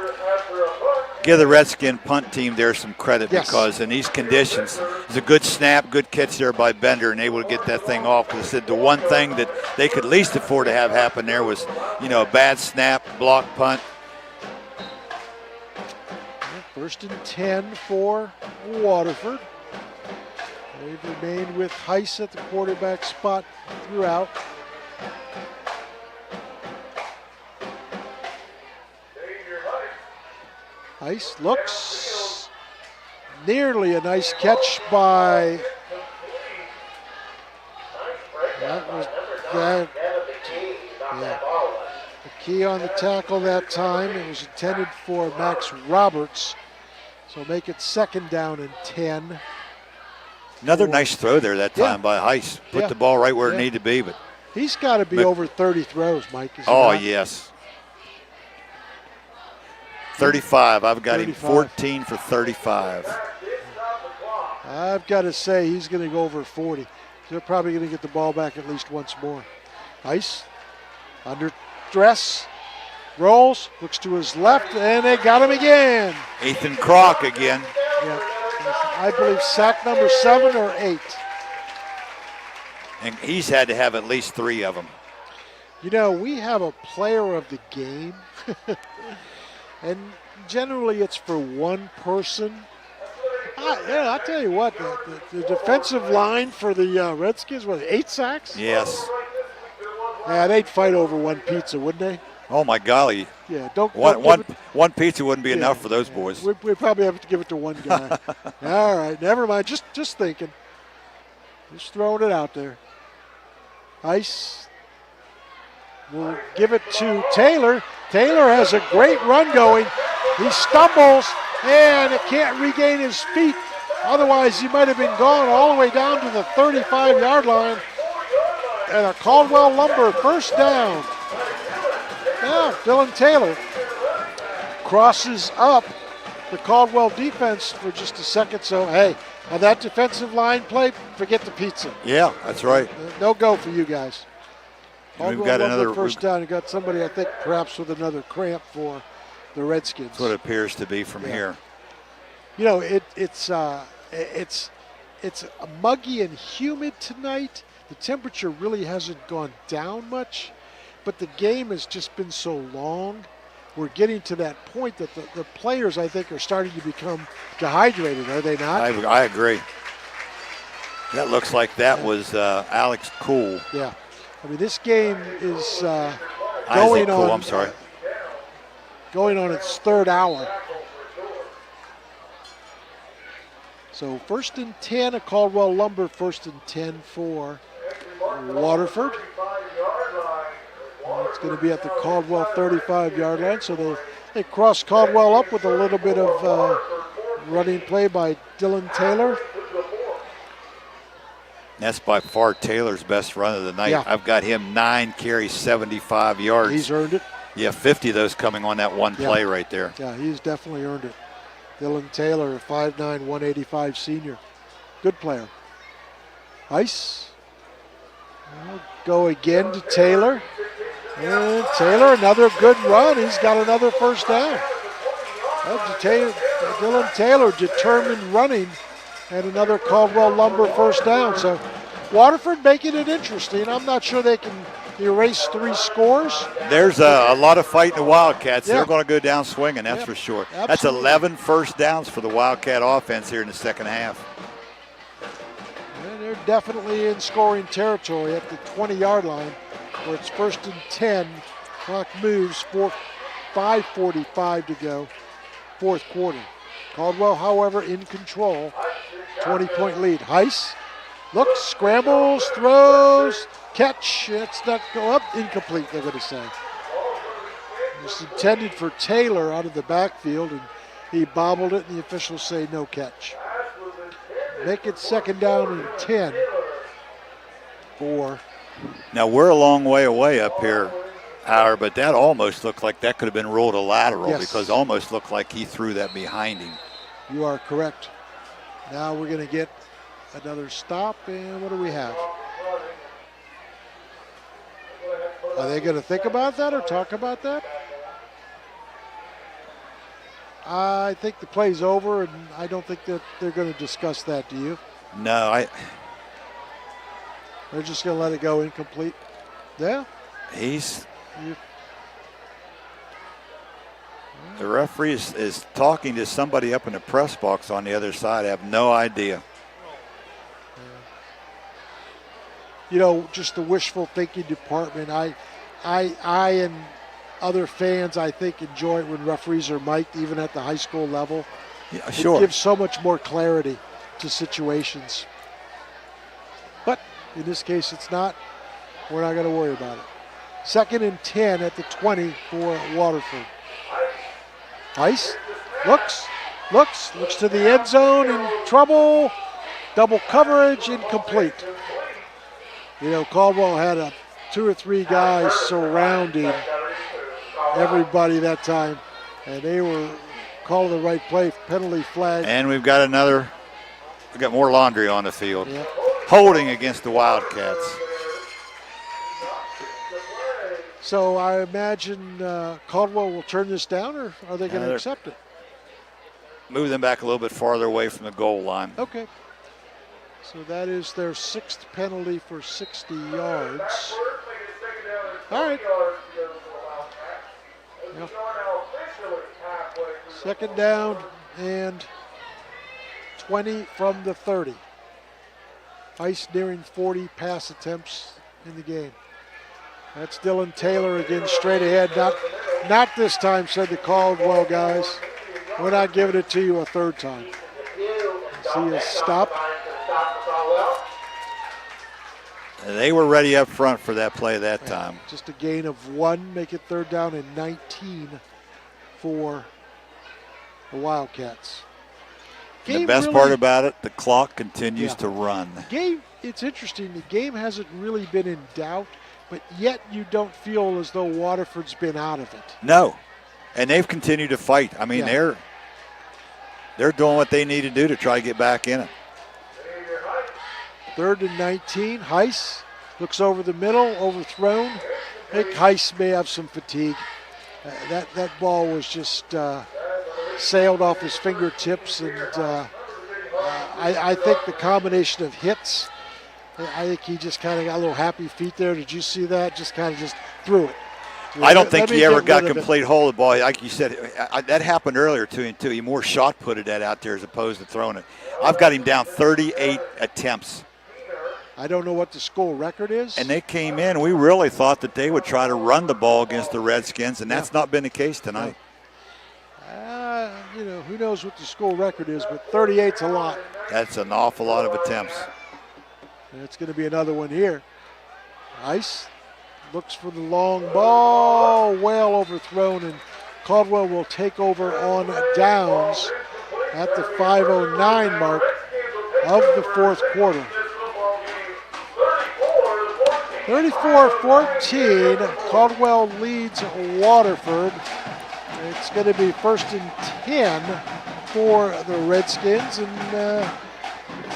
Give the Redskin punt team there some credit, Yes. because in these conditions, it's a good snap, good catch there by Bender, and able to get that thing off. Because I said the one thing that they could least afford to have happen there was, a bad snap, block punt. First and 10 for Waterford. They've remained with Heiss at the quarterback spot throughout. Heiss looks, nearly a nice catch by, the key on the tackle that time. It was intended for Max Roberts. So make it 2nd down and 10. Another nice throw there that time by Heiss. Put the ball right where it needed to be. But he's got to be over 30 throws, Mike. Is he oh, not? yes. 35. I've got 35. him 14 for 35. I've got to say he's going to go over 40. They're probably going to get the ball back at least once more. Heiss under stress. Rolls, looks to his left, and they got him again. Ethan Kroc again. Yeah, I believe sack number 7 or 8. And he's had to have at least 3 of them. We have a player of the game, and generally it's for one person. I'll tell you what, the defensive line for the Redskins, 8 sacks? Yes. Yeah, they'd fight over one pizza, wouldn't they? Oh, my golly. Yeah, one pizza wouldn't be enough for those boys. We probably have to give it to one guy. All right, never mind. Just thinking. Just throwing it out there. Heiss will give it to Taylor. Taylor has a great run going. He stumbles and can't regain his feet. Otherwise, he might have been gone all the way down to the 35-yard line. And a Caldwell Lumber first down. Now, Dylan Taylor crosses up the Caldwell defense for just a second. So, hey, on that defensive line play, forget the pizza. Yeah, that's right. No go for you guys. We've got another first down. You got somebody, I think, perhaps with another cramp for the Redskins. That's what it appears to be from here. It's muggy and humid tonight. The temperature really hasn't gone down much, but the game has just been so long. We're getting to that point that the players, I think, are starting to become dehydrated, are they not? I agree. That looks like that was Alex Cool. Yeah. I mean, this game is going on its 3rd hour. So 1st and 10, a Caldwell Lumber 1st and 10 for Waterford. It's going to be at the Caldwell 35-yard line. So they cross Caldwell up with a little bit of running play by Dylan Taylor. That's by far Taylor's best run of the night. Yeah. I've got him 9 carries, 75 yards. He's earned it. Yeah, 50 of those coming on that one play right there. Yeah, he's definitely earned it. Dylan Taylor, 5'9", 185 senior. Good player. Heiss. Go again to Taylor. And Taylor, another good run. He's got another first down. Dylan Taylor determined running and another Caldwell Lumber first down. So Waterford making it interesting. I'm not sure they can erase 3 scores. There's a lot of fight in the Wildcats. Yeah. They're going to go down swinging, that's for sure. Absolutely. That's 11 first downs for the Wildcat offense here in the second half. And they're definitely in scoring territory at the 20-yard line where it's 1st and 10. Clock moves, 5:45 to go, 4th quarter. Caldwell, however, in control. 20-point lead. Heiss looks, scrambles, throws, catch. It's not go up, incomplete, they're going to say. It's intended for Taylor out of the backfield, and he bobbled it, and the officials say no catch. Make it 2nd down and 10 for. Now, we're a long way away up here, Howard, but that almost looked like that could have been ruled a lateral because it almost looked like he threw that behind him. You are correct. Now we're going to get another stop, and what do we have? Are they going to think about that or talk about that? I think the play's over, and I don't think that they're going to discuss that. Do you? No, They're just going to let it go incomplete. Yeah. The referee is talking to somebody up in the press box on the other side. I have no idea. You know, just the wishful thinking department. I and other fans, I think, enjoy it when referees are mic'd, even at the high school level. Yeah, sure. It gives so much more clarity to situations. But in this case, it's not. We're not going to worry about it. 2nd and 10 at the 20 for Waterford. Ice looks to the end zone, in trouble. Double coverage, incomplete. You know, Caldwell had 2 or 3 guys surrounding everybody that time, and they were calling the right play, penalty flag. And we've got more laundry on the field. Yeah. Holding against the Wildcats. So I imagine Caldwell will turn this down, or are they going to accept it? Move them back a little bit farther away from the goal line. Okay. So that is their 6th penalty for 60 yards. All right. Yep. 2nd down and 20 from the 30. Ice nearing 40 pass attempts in the game. That's Dylan Taylor again, straight ahead. Not this time, said the Caldwell guys. We're not giving it to you a 3rd time. See a stop. They were ready up front for that play that time. Just a gain of 1, make it 3rd down and 19 for the Wildcats. The best part about it, the clock continues to run. Game, it's interesting. The game hasn't really been in doubt, but yet you don't feel as though Waterford's been out of it. No, and they've continued to fight. I mean, they're doing what they need to do to try to get back in it. 3rd and 19. Heiss looks over the middle, overthrown. I think Heiss may have some fatigue. That ball was just sailed off his fingertips, and I think the combination of hits, I think he just kind of got a little happy feet there. Did you see that? Just kind of just threw it. I don't think he ever got complete hold of the ball. Like you said, that happened earlier to him, too. He more shot putted that out there as opposed to throwing it. I've got him down 38 attempts. I don't know what the school record is. And they came in. We really thought that they would try to run the ball against the Redskins, and that's not been the case tonight. You know, who knows what the school record is, but 38's a lot. That's an awful lot of attempts. And it's going to be another one here. Ice looks for the long ball, well overthrown, and Caldwell will take over on downs at the 5:09 mark of the 4th quarter. 34-14, Caldwell leads Waterford. It's going to be 1st and 10 for the Redskins, and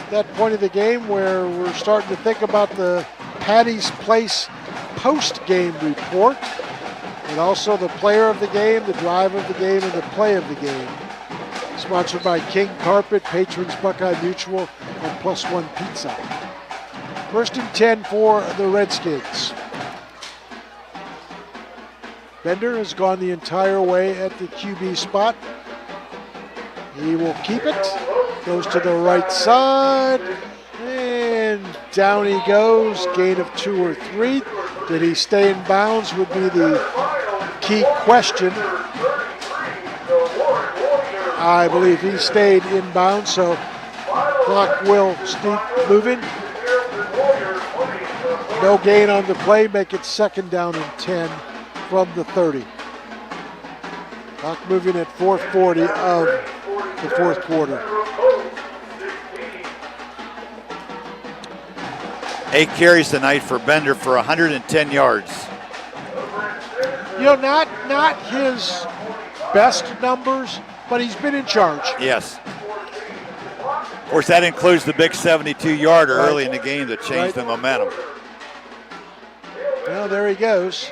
that point of the game where we're starting to think about the Patty's Place post-game report, and also the player of the game, the drive of the game, and the play of the game. Sponsored by King Carpet, Patrons Buckeye Mutual, and Plus One Pizza. 1st and 10 for the Redskins. Bender has gone the entire way at the QB spot. He will keep it. Goes to the right side. And down he goes. Gain of 2 or 3. Did he stay in bounds would be the key question. I believe he stayed in bounds, so clock will keep moving. No gain on the play, make it 2nd down and 10 from the 30. Clock moving at 4:40 of the 4th quarter. 8 carries tonight for Bender for 110 yards. You know, not his best numbers, but he's been in charge. Yes. Of course, that includes the big 72-yarder early in the game that changed the momentum. Well, there he goes.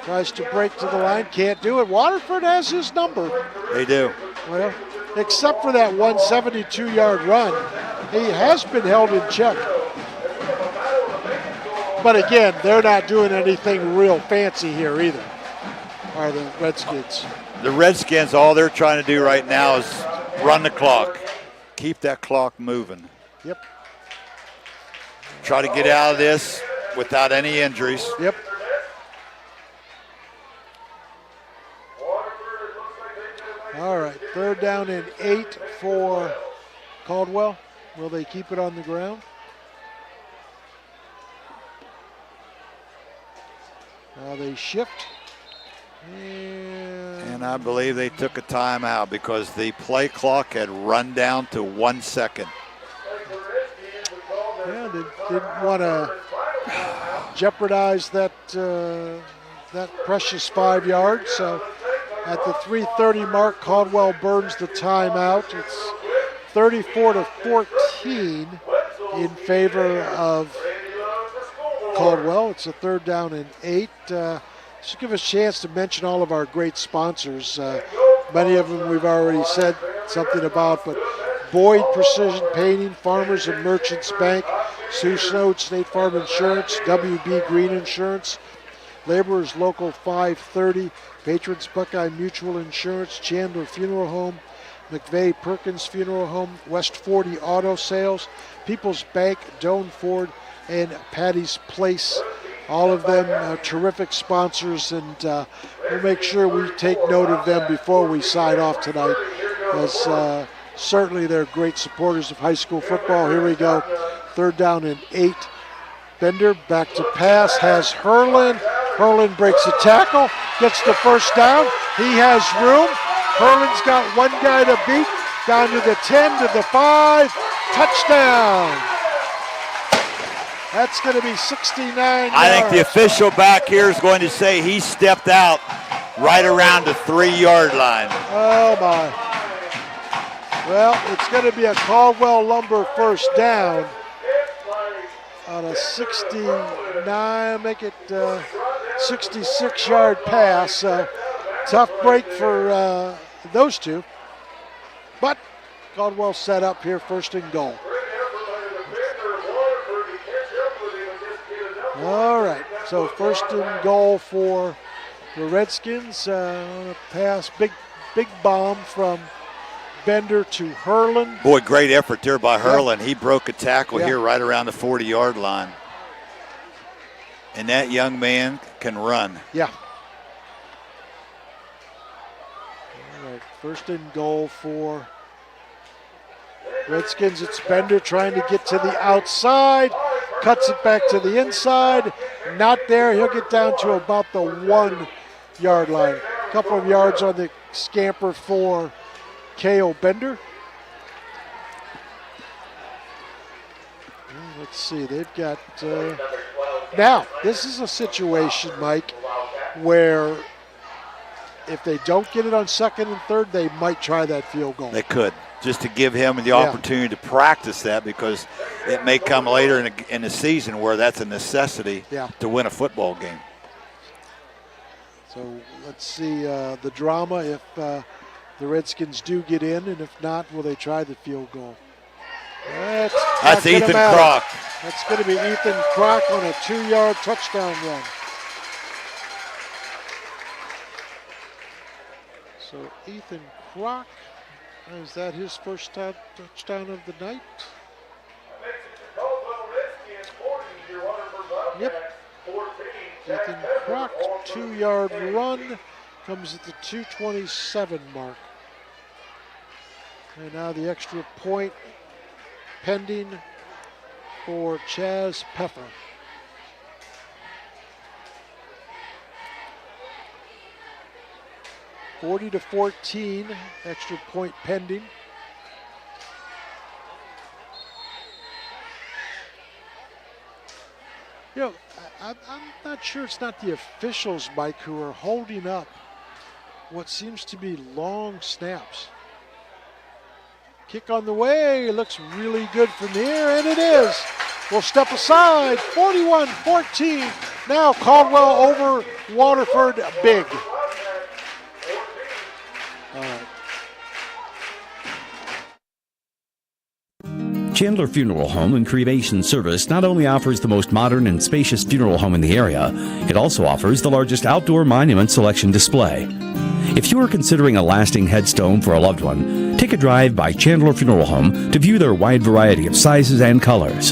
Tries to break to the line, can't do it. Waterford has his number. They do. Well, except for that 172-yard run, he has been held in check. But again, they're not doing anything real fancy here either, are the Redskins. The Redskins, all they're trying to do right now is run the clock. Keep that clock moving. Yep. Try to get out of this without any injuries. Yep. All right, 3rd down and 8 for Caldwell. Will they keep it on the ground? Now they shift. And I believe they took a timeout because the play clock had run down to 1 second. Yeah, they didn't want to jeopardize that that precious 5 yards. So at the 3:30 mark, Caldwell burns the timeout. It's 34-14 in favor of Caldwell. It's a 3rd down and 8. Just give us a chance to mention all of our great sponsors. Many of them we've already said something about, but Boyd Precision Painting, Farmers and Merchants Bank, Sioux Snowed State Farm Insurance, WB Green Insurance, Laborers Local 530, Patrons Buckeye Mutual Insurance, Chandler Funeral Home, McVeigh Perkins Funeral Home, West 40 Auto Sales, People's Bank, Doan Ford, and Patty's Place. All of them terrific sponsors, and we'll make sure we take note of them before we sign off tonight, as certainly they're great supporters of high school football. Here we go, 3rd down and 8. Bender back to pass, has Herlin. Herlin breaks a tackle, gets the 1st down. He has room. Herlin's got one guy to beat, down to the 10, to the 5, touchdown. That's going to be 69 yards. I think the official back here is going to say he stepped out right around the 3-yard line. Oh, my. Well, it's going to be a Caldwell Lumber 1st down on a 69, make it 66-yard pass. Tough break for those two. But Caldwell set up here, 1st and goal. All right, so 1st and goal for the Redskins. On a pass, big bomb from Bender to Herlin. Boy, great effort there by Herlin. He broke a tackle here right around the 40-yard line. And that young man can run. Yeah. All right, 1st and goal for Redskins. It's Bender trying to get to the outside. Cuts it back to the inside. Not there. He'll get down to about the 1-yard line. A couple of yards on the scamper for K.O. Bender. Let's see. They've got... now, this is a situation, Mike, where if they don't get it on 2nd and 3rd, they might try that field goal. They could, just to give him the opportunity to practice that, because it may come later in the season where that's a necessity to win a football game. So let's see the drama if the Redskins do get in, and if not, will they try the field goal? That's Ethan Kroc. That's going to be Ethan Kroc on a 2-yard touchdown run. So Ethan Kroc, is that his first touchdown of the night? Yep. Ethan Kroc, 2-yard run, comes at the 2:27 mark. And now the extra point pending for Chaz Peffer. (40-14), extra point pending. You know, I'm not sure it's not the officials, Mike, who are holding up what seems to be long snaps. Kick on the way, looks really good from here, and it is. We'll step aside, 41-14. Now Caldwell over Waterford big. All right. Chandler Funeral Home and Cremation Service not only offers the most modern and spacious funeral home in the area, it also offers the largest outdoor monument selection display. If you are considering a lasting headstone for a loved one, take a drive by Chandler Funeral Home to view their wide variety of sizes and colors.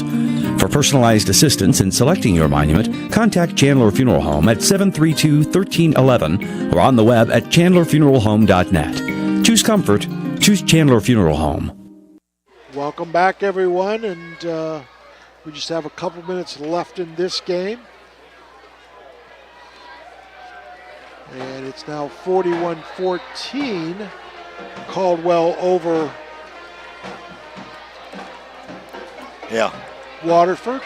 For personalized assistance in selecting your monument, contact Chandler Funeral Home at 732-1311 or on the web at chandlerfuneralhome.net. Choose comfort. Choose Chandler Funeral Home. Welcome back, everyone, and we just have a couple minutes left in this game. And it's now 41-14. Caldwell over Waterford.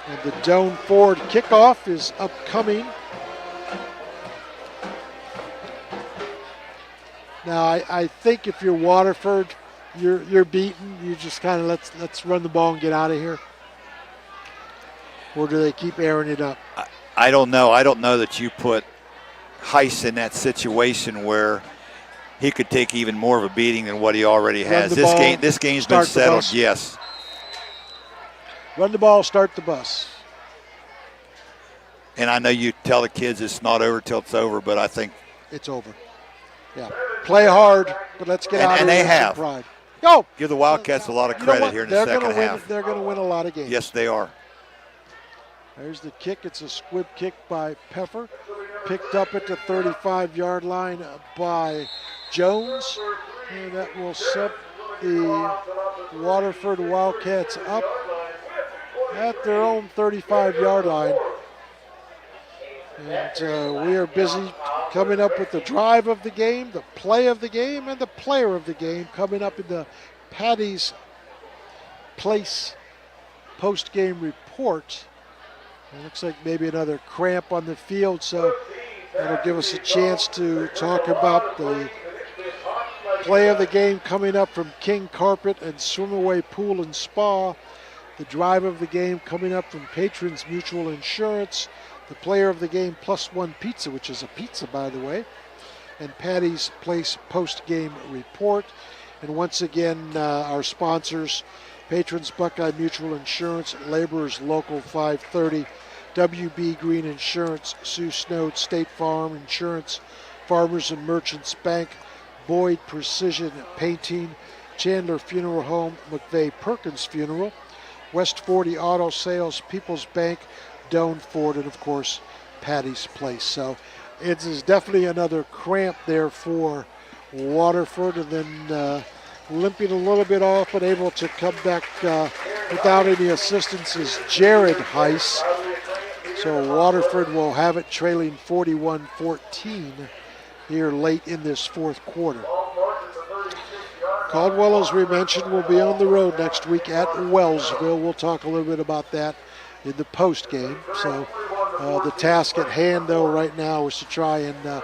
And the Doan Ford kickoff is upcoming. Now, I think if you're Waterford, you're beaten. You just kind of let's run the ball and get out of here. Or do they keep airing it up? I don't know. I don't know that you put Heiss in that situation where he could take even more of a beating than what he already has. This game's been settled. Yes. Run the ball, start the bus. And I know you tell the kids it's not over till it's over, but I think it's over. Yeah. Play hard, but let's get out of here. And they have. Pride. Go. Give the Wildcats a lot of credit here in the second half. They're going to win a lot of games. Yes, they are. There's the kick. It's a squib kick by Peffer. Picked up at the 35-yard line by Jones. And that will set the Waterford Wildcats up at their own 35-yard line. And we are busy coming up with the drive of the game, the play of the game, and the player of the game coming up in the Patty's Place post-game report. It looks like maybe another cramp on the field, so that'll give us a chance to talk about the play of the game coming up from King Carpet and Swimaway Pool and Spa. The drive of the game coming up from Patrons Mutual Insurance. The player of the game Plus One Pizza, which is a pizza, by the way. And Patty's Place post-game report. And once again, our sponsors, Patrons Buckeye Mutual Insurance, Laborers Local 530, WB Green Insurance, Sioux Snowed State Farm Insurance, Farmers and Merchants Bank, Boyd Precision Painting, Chandler Funeral Home, McVeigh Perkins Funeral, West 40 Auto Sales, People's Bank, Doan Ford, and of course, Patty's Place. So it is definitely another cramp there for Waterford, and then limping a little bit off, but able to come back without any assistance is Jared Heiss. So Waterford will have it trailing 41-14 here late in this fourth quarter. Caldwell, as we mentioned, will be on the road next week at Wellsville. We'll talk a little bit about that in the post game. So the task at hand, though, right now is to try and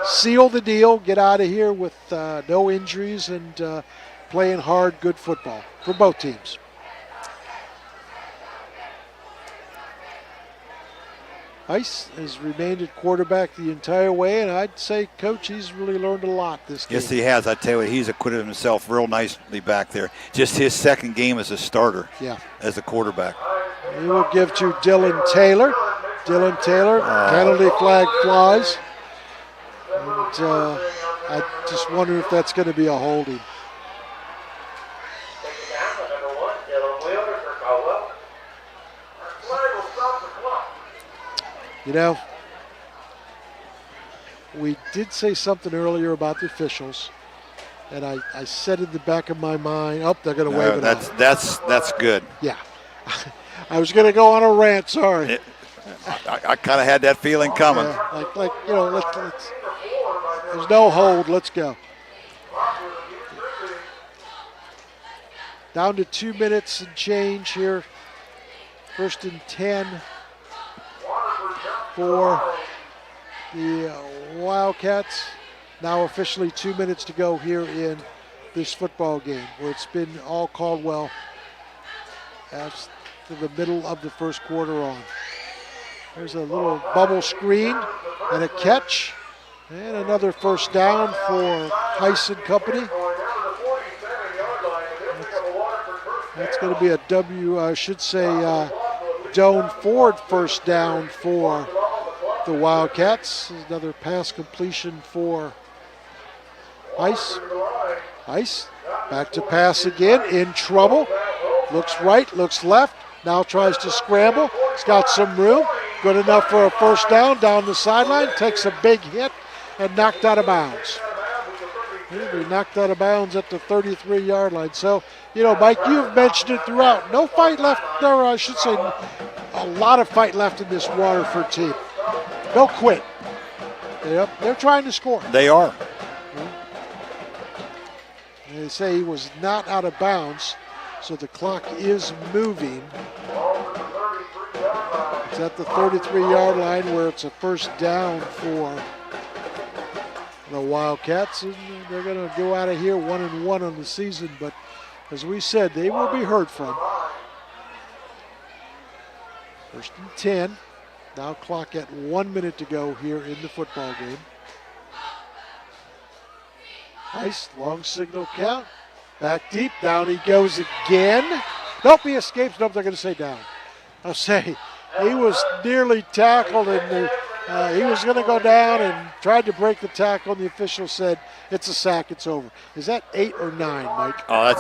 seal the deal, get out of here with no injuries, and playing hard, good football for both teams. Heiss has remained at quarterback the entire way, and I'd say, Coach, he's really learned a lot this game. Yes, he has. I tell you what, he's acquitted himself real nicely back there. Just his second game as a starter, as a quarterback. We will give to Dylan Taylor. Dylan Taylor, penalty flag flies. And I just wonder if that's going to be a holding. You know, we did say something earlier about the officials, and I said in the back of my mind, they're going to wave it off. That's good. Yeah. I was going to go on a rant, sorry. I kind of had that feeling coming. Let's there's no hold, let's go. Down to 2 minutes and change here. 1st and 10 for the Wildcats. Now officially 2 minutes to go here in this football game, where it's been all Caldwell as to the middle of the first quarter on. There's a little bubble screen and a catch, and another first down for Heiss and company. That's going to be a Doan Ford first down for the Wildcats. Another pass completion for Ice. Ice back to pass again, in trouble. Looks right, looks left. Now tries to scramble. He's got some room. Good enough for a first down the sideline. Takes a big hit and knocked out of bounds. He'll be knocked out of bounds at the 33-yard line. So, Mike, you've mentioned it throughout. No fight left, or I should say a lot of fight left in this Waterford team. They'll quit. They're trying to score. They are. They say he was not out of bounds, so the clock is moving. It's at the 33-yard line where it's a first down for the Wildcats, and they're going to go out of here 1-1 on the season, but as we said, they will be heard from. First and 10. Now clock at 1 minute to go here in the football game. Nice long signal count. Back deep, down he goes again. Nope, he escapes. Nope, they're going to say down. I'll say he was nearly tackled, and he was going to go down and tried to break the tackle, and the official said it's a sack, it's over. Is that 8 or 9, Mike? Oh,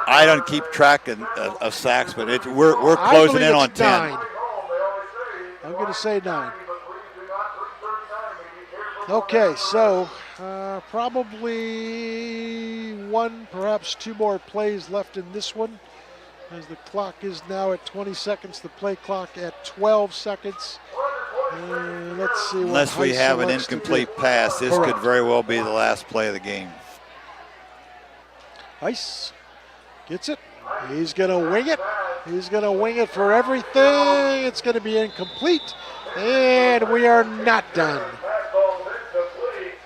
I don't keep track of sacks, but we're closing in on 10. 9. I'm going to say 9. Okay, so probably one, perhaps two more plays left in this one, as the clock is now at 20 seconds, the play clock at 12 seconds. Let's see. Unless we have an incomplete pass, this could very well be the last play of the game. Ice gets it. He's going to wing it. He's going to wing it for everything. It's going to be incomplete, and we are not done.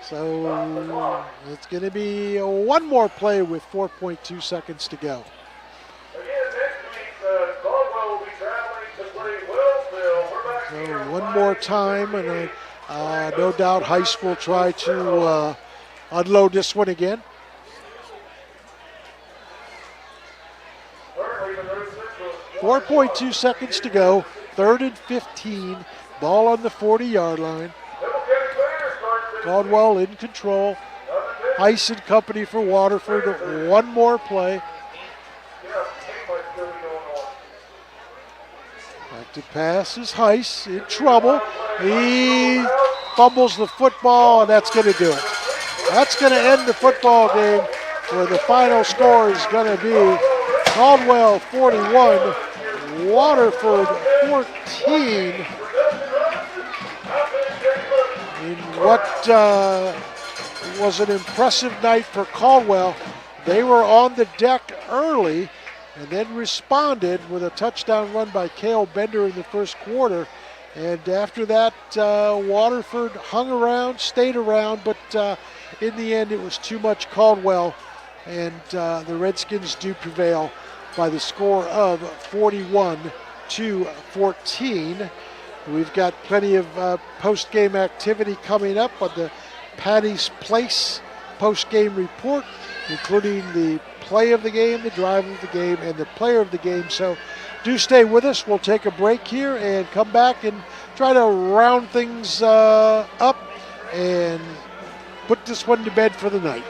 So it's going to be one more play with 4.2 seconds to go. So one more time, and no doubt Heiss will try to unload this one again. .2 seconds to go. 3rd and 15. Ball on the 40-yard line. Caldwell in control. Heiss and company for Waterford. One more play. Back to pass is Heiss in trouble. He fumbles the football, and that's going to do it. That's going to end the football game, where the final score is going to be Caldwell 41, Waterford 14. In what was an impressive night for Caldwell. They were on the deck early and then responded with a touchdown run by Cale Bender in the first quarter. And after that, Waterford hung around, stayed around, but in the end it was too much Caldwell, and the Redskins do prevail by the score of 41-14. We've got plenty of post-game activity coming up on the Patty's Place post-game report, including the play of the game, the drive of the game, and the player of the game. So do stay with us. We'll take a break here and come back and try to round things up and put this one to bed for the night.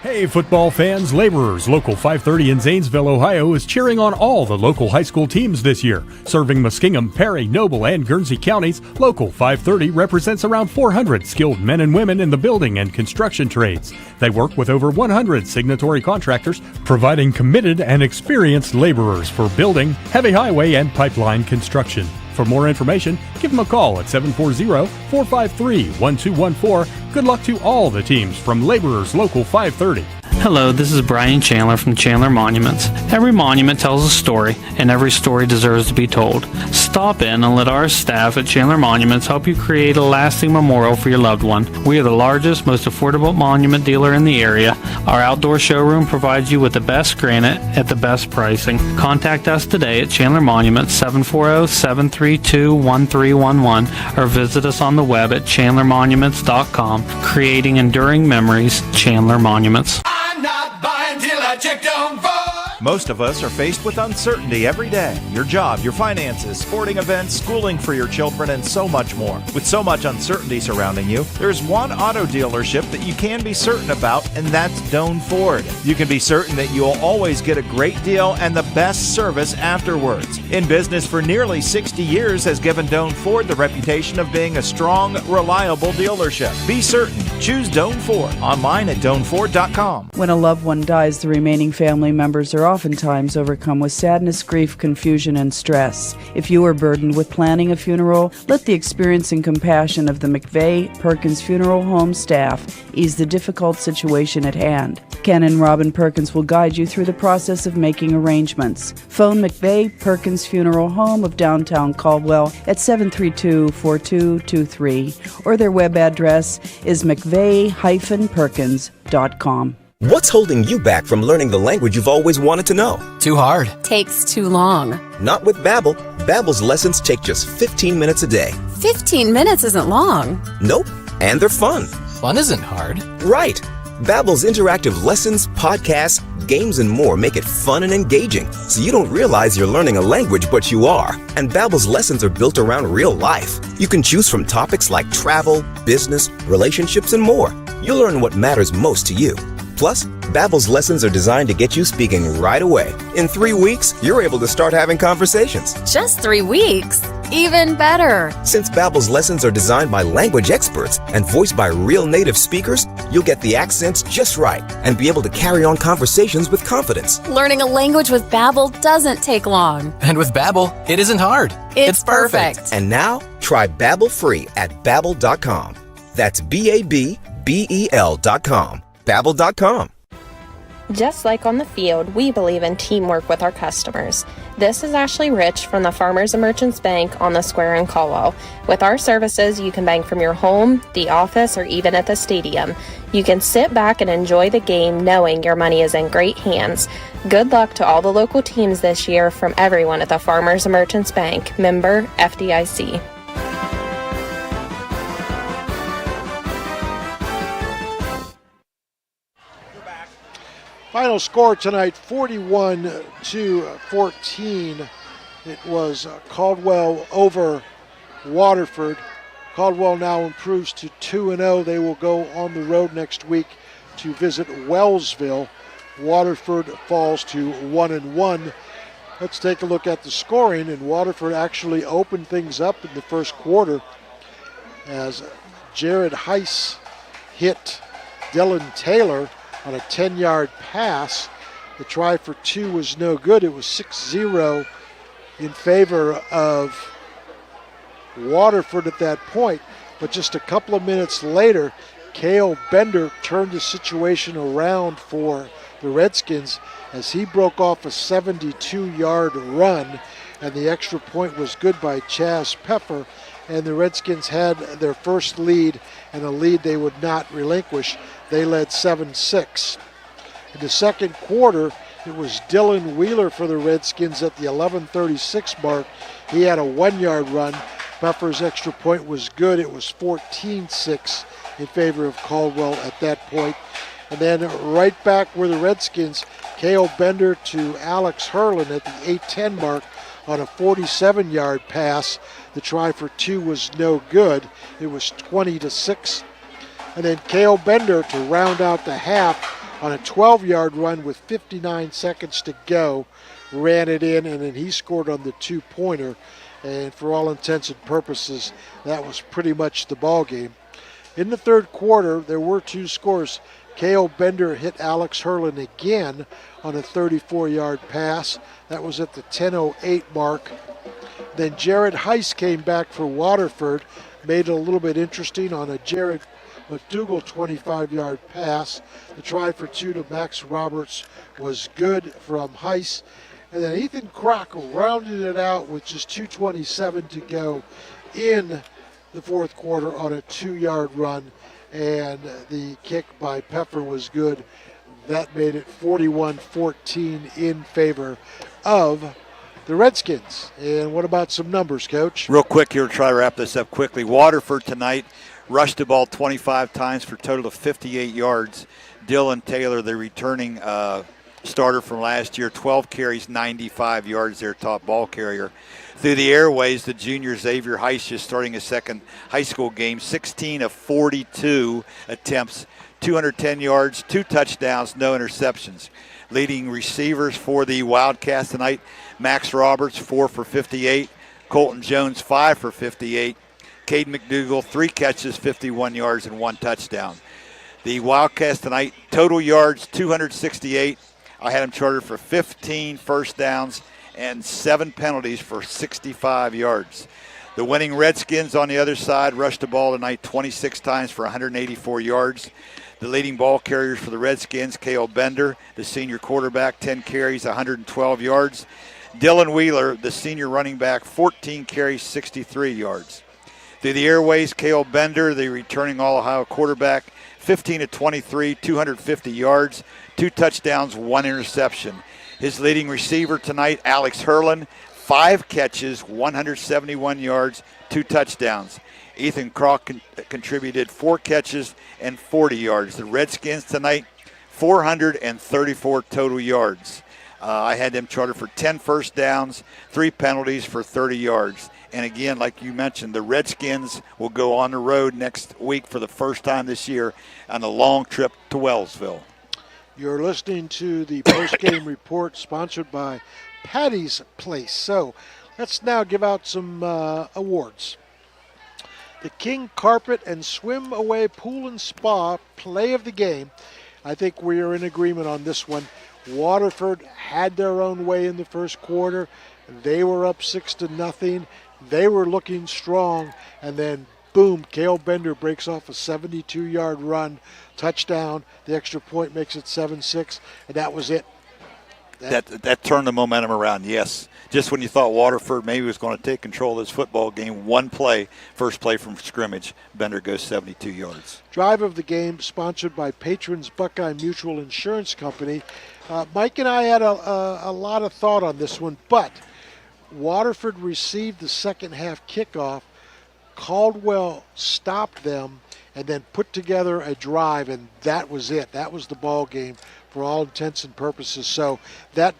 Hey football fans, Laborers, Local 530 in Zanesville, Ohio is cheering on all the local high school teams this year. Serving Muskingum, Perry, Noble, and Guernsey counties, Local 530 represents around 400 skilled men and women in the building and construction trades. They work with over 100 signatory contractors, providing committed and experienced laborers for building, heavy highway, and pipeline construction. For more information, give them a call at 740-453-1214. Good luck to all the teams from Laborers Local 530. Hello, this is Brian Chandler from Chandler Monuments. Every monument tells a story, and every story deserves to be told. Stop in and let our staff at Chandler Monuments help you create a lasting memorial for your loved one. We are the largest, most affordable monument dealer in the area. Our outdoor showroom provides you with the best granite at the best pricing. Contact us today at Chandler Monuments, 740-732-1311, or visit us on the web at chandlermonuments.com. Creating enduring memories, Chandler Monuments. I'm not buying till I check on for Most of us are faced with uncertainty every day. Your job, your finances, sporting events, schooling for your children, and so much more. With so much uncertainty surrounding you, there's one auto dealership that you can be certain about, and that's Doan Ford. You can be certain that you'll always get a great deal and the best service afterwards. In business for nearly 60 years has given Doan Ford the reputation of being a strong, reliable dealership. Be certain. Choose Doan Ford. Online at DoanFord.com. When a loved one dies, the remaining family members are oftentimes overcome with sadness, grief, confusion, and stress. If you are burdened with planning a funeral, let the experience and compassion of the McVeigh Perkins Funeral Home staff ease the difficult situation at hand. Ken and Robin Perkins will guide you through the process of making arrangements. Phone McVeigh Perkins Funeral Home of downtown Caldwell at 732-4223, or their web address is mcveigh-perkins.com. What's holding you back from learning the language you've always wanted to know? Too hard. Takes too long. Not with Babbel. Babbel's lessons take just 15 minutes a day. 15 minutes isn't long. Nope. And they're fun. Fun isn't hard. Right. Babbel's interactive lessons, podcasts, games, and more make it fun and engaging, so you don't realize you're learning a language, but you are. And Babbel's lessons are built around real life. You can choose from topics like travel, business, relationships, and more. You'll learn what matters most to you. Plus, Babbel's lessons are designed to get you speaking right away. In 3 weeks, you're able to start having conversations. Just 3 weeks? Even better. Since Babbel's lessons are designed by language experts and voiced by real native speakers, you'll get the accents just right and be able to carry on conversations with confidence. Learning a language with Babbel doesn't take long. And with Babbel, it isn't hard. It's perfect. And now, try Babbel free at Babbel.com. That's Babbel.com. Babbel.com. Just like on the field, we believe in teamwork with our customers. This is Ashley Rich from the Farmers and Merchants Bank on the Square in Caldwell. With our services, you can bank from your home, the office, or even at the stadium. You can sit back and enjoy the game knowing your money is in great hands. Good luck to all the local teams this year from everyone at the Farmers and Merchants Bank, member FDIC. Final score tonight, 41-14. It was Caldwell over Waterford. Caldwell now improves to 2-0. They will go on the road next week to visit Wellsville. Waterford falls to 1-1. Let's take a look at the scoring, and Waterford actually opened things up in the first quarter as Jared Heiss hit Dylan Taylor on a 10-yard pass. The try for two was no good. It was 6-0 in favor of Waterford at that point. But just a couple of minutes later, Cale Bender turned the situation around for the Redskins as he broke off a 72-yard run, and the extra point was good by Chaz Peffer, and the Redskins had their first lead, and a lead they would not relinquish. They led 7-6. In the second quarter, it was Dylan Wheeler for the Redskins at the 11:36 mark. He had a 1-yard run. Peffer's extra point was good. It was 14-6 in favor of Caldwell at that point. And then right back were the Redskins, Cale Bender to Alex Hurlin at the 8:10 mark on a 47-yard pass. The try for two was no good. It was 20-6. And then Cale Bender to round out the half on a 12-yard run with 59 seconds to go, ran it in, and then he scored on the two-pointer. And for all intents and purposes, that was pretty much the ball game. In the third quarter, there were two scores. Cale Bender hit Alex Hurlin again on a 34-yard pass. That was at the 10:08 mark. Then Jared Heiss came back for Waterford, made it a little bit interesting on a Jared McDougal 25-yard pass. The try for two to Max Roberts was good from Heiss. And then Ethan Kroc rounded it out with just 2:27 to go in the fourth quarter on a 2-yard run. And the kick by Peffer was good. That made it 41-14 in favor of the Redskins. And what about some numbers, Coach? Real quick here to try to wrap this up quickly. Waterford tonight rushed the ball 25 times for a total of 58 yards. Dylan Taylor, the returning starter from last year, 12 carries, 95 yards, their top ball carrier. Through the airways, the junior Xavier Heiss is starting his second high school game, 16 of 42 attempts, 210 yards, 2 touchdowns, no interceptions. Leading receivers for the Wildcats tonight, Max Roberts, 4 for 58. Colton Jones, 5 for 58. Cade McDougall, 3 catches, 51 yards, and 1 touchdown. The Wildcats tonight, total yards, 268. I had them charted for 15 first downs and 7 penalties for 65 yards. The winning Redskins on the other side rushed the ball tonight 26 times for 184 yards. The leading ball carriers for the Redskins, Cale Bender, the senior quarterback, 10 carries, 112 yards. Dylan Wheeler, the senior running back, 14 carries, 63 yards. Through the airways, Cale Bender, the returning All-Ohio quarterback, 15 of 23, 250 yards, 2 touchdowns, 1 interception. His leading receiver tonight, Alex Hurlin, 5 catches, 171 yards, 2 touchdowns. Ethan Crock contributed 4 catches and 40 yards. The Redskins tonight, 434 total yards. I had them charted for 10 first downs, 3 penalties for 30 yards. And again, like you mentioned, the Redskins will go on the road next week for the first time this year on a long trip to Wellsville. You're listening to the post-game report sponsored by Patty's Place. So let's now give out some awards. The King Carpet and Swim Away Pool and Spa play of the game. I think we are in agreement on this one. Waterford had their own way in the first quarter. They were up 6-0. They were looking strong, and then boom, Cale Bender breaks off a 72-yard run, touchdown. The extra point makes it 7-6, and that was it. That turned the momentum around, yes. Just when you thought Waterford maybe was going to take control of this football game, one play, first play from scrimmage, Bender goes 72 yards. Drive of the game sponsored by Patrons Buckeye Mutual Insurance Company. Mike and I had a lot of thought on this one, but Waterford received the second half kickoff. Caldwell stopped them and then put together a drive, and that was it. That was the ball game for all intents and purposes. So that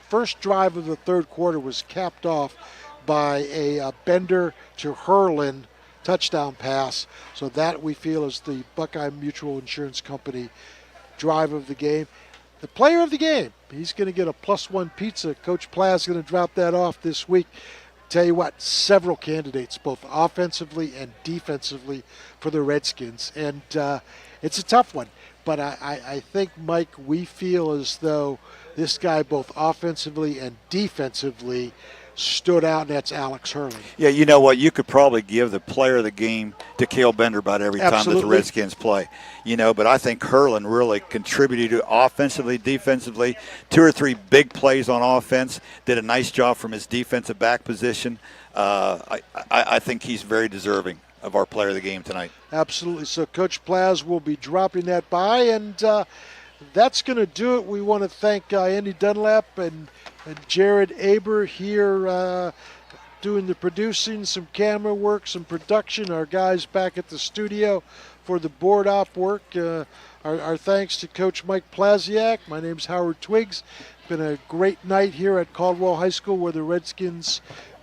first drive of the third quarter was capped off by a Bender to Hurlin touchdown pass. So that we feel is the Buckeye Mutual Insurance Company drive of the game. The player of the game, he's going to get a +1 pizza. Coach Pla's going to drop that off this week. Tell you what, several candidates, both offensively and defensively for the Redskins. And it's a tough one. But I think, Mike, we feel as though this guy both offensively and defensively stood out, and that's Alex Hurley. Yeah, you know what? You could probably give the player of the game to Cale Bender about every time that the Redskins play. You know, but I think Hurlin really contributed offensively, defensively. 2 or 3 big plays on offense. Did a nice job from his defensive back position. I think he's very deserving of our player of the game tonight. Absolutely. So Coach Plaz will be dropping that by, and that's going to do it. We want to thank Andy Dunlap and Jared Aber here doing the producing, some camera work, some production, our guys back at the studio for the board op work. Our thanks to Coach Mike Plaziak. My name's Howard Twiggs. It's been a great night here at Caldwell High School where the Redskins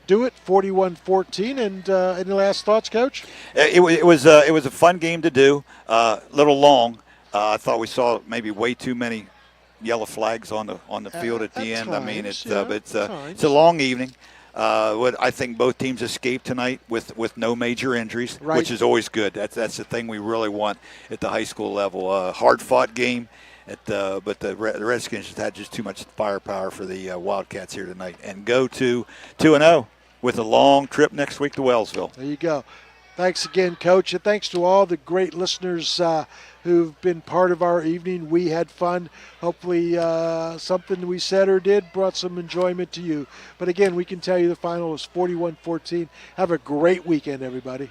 do it, 41-14. And any last thoughts, Coach? It was a fun game to do, a little long. I thought we saw maybe way too many yellow flags on the field at the end. Times, I mean, it's times. a long evening. I think both teams escaped tonight with no major injuries, Right. which is always good. That's the thing we really want at the high school level. Hard-fought game, but the Redskins just had just too much firepower for the Wildcats here tonight, and go to 2-0 with a long trip next week to Wellsville. There you go. Thanks again, Coach, and thanks to all the great listeners who've been part of our evening. We had fun. Hopefully something we said or did brought some enjoyment to you. But again, we can tell you the final was 41-14. Have a great weekend, everybody.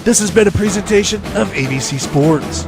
This has been a presentation of ABC Sports.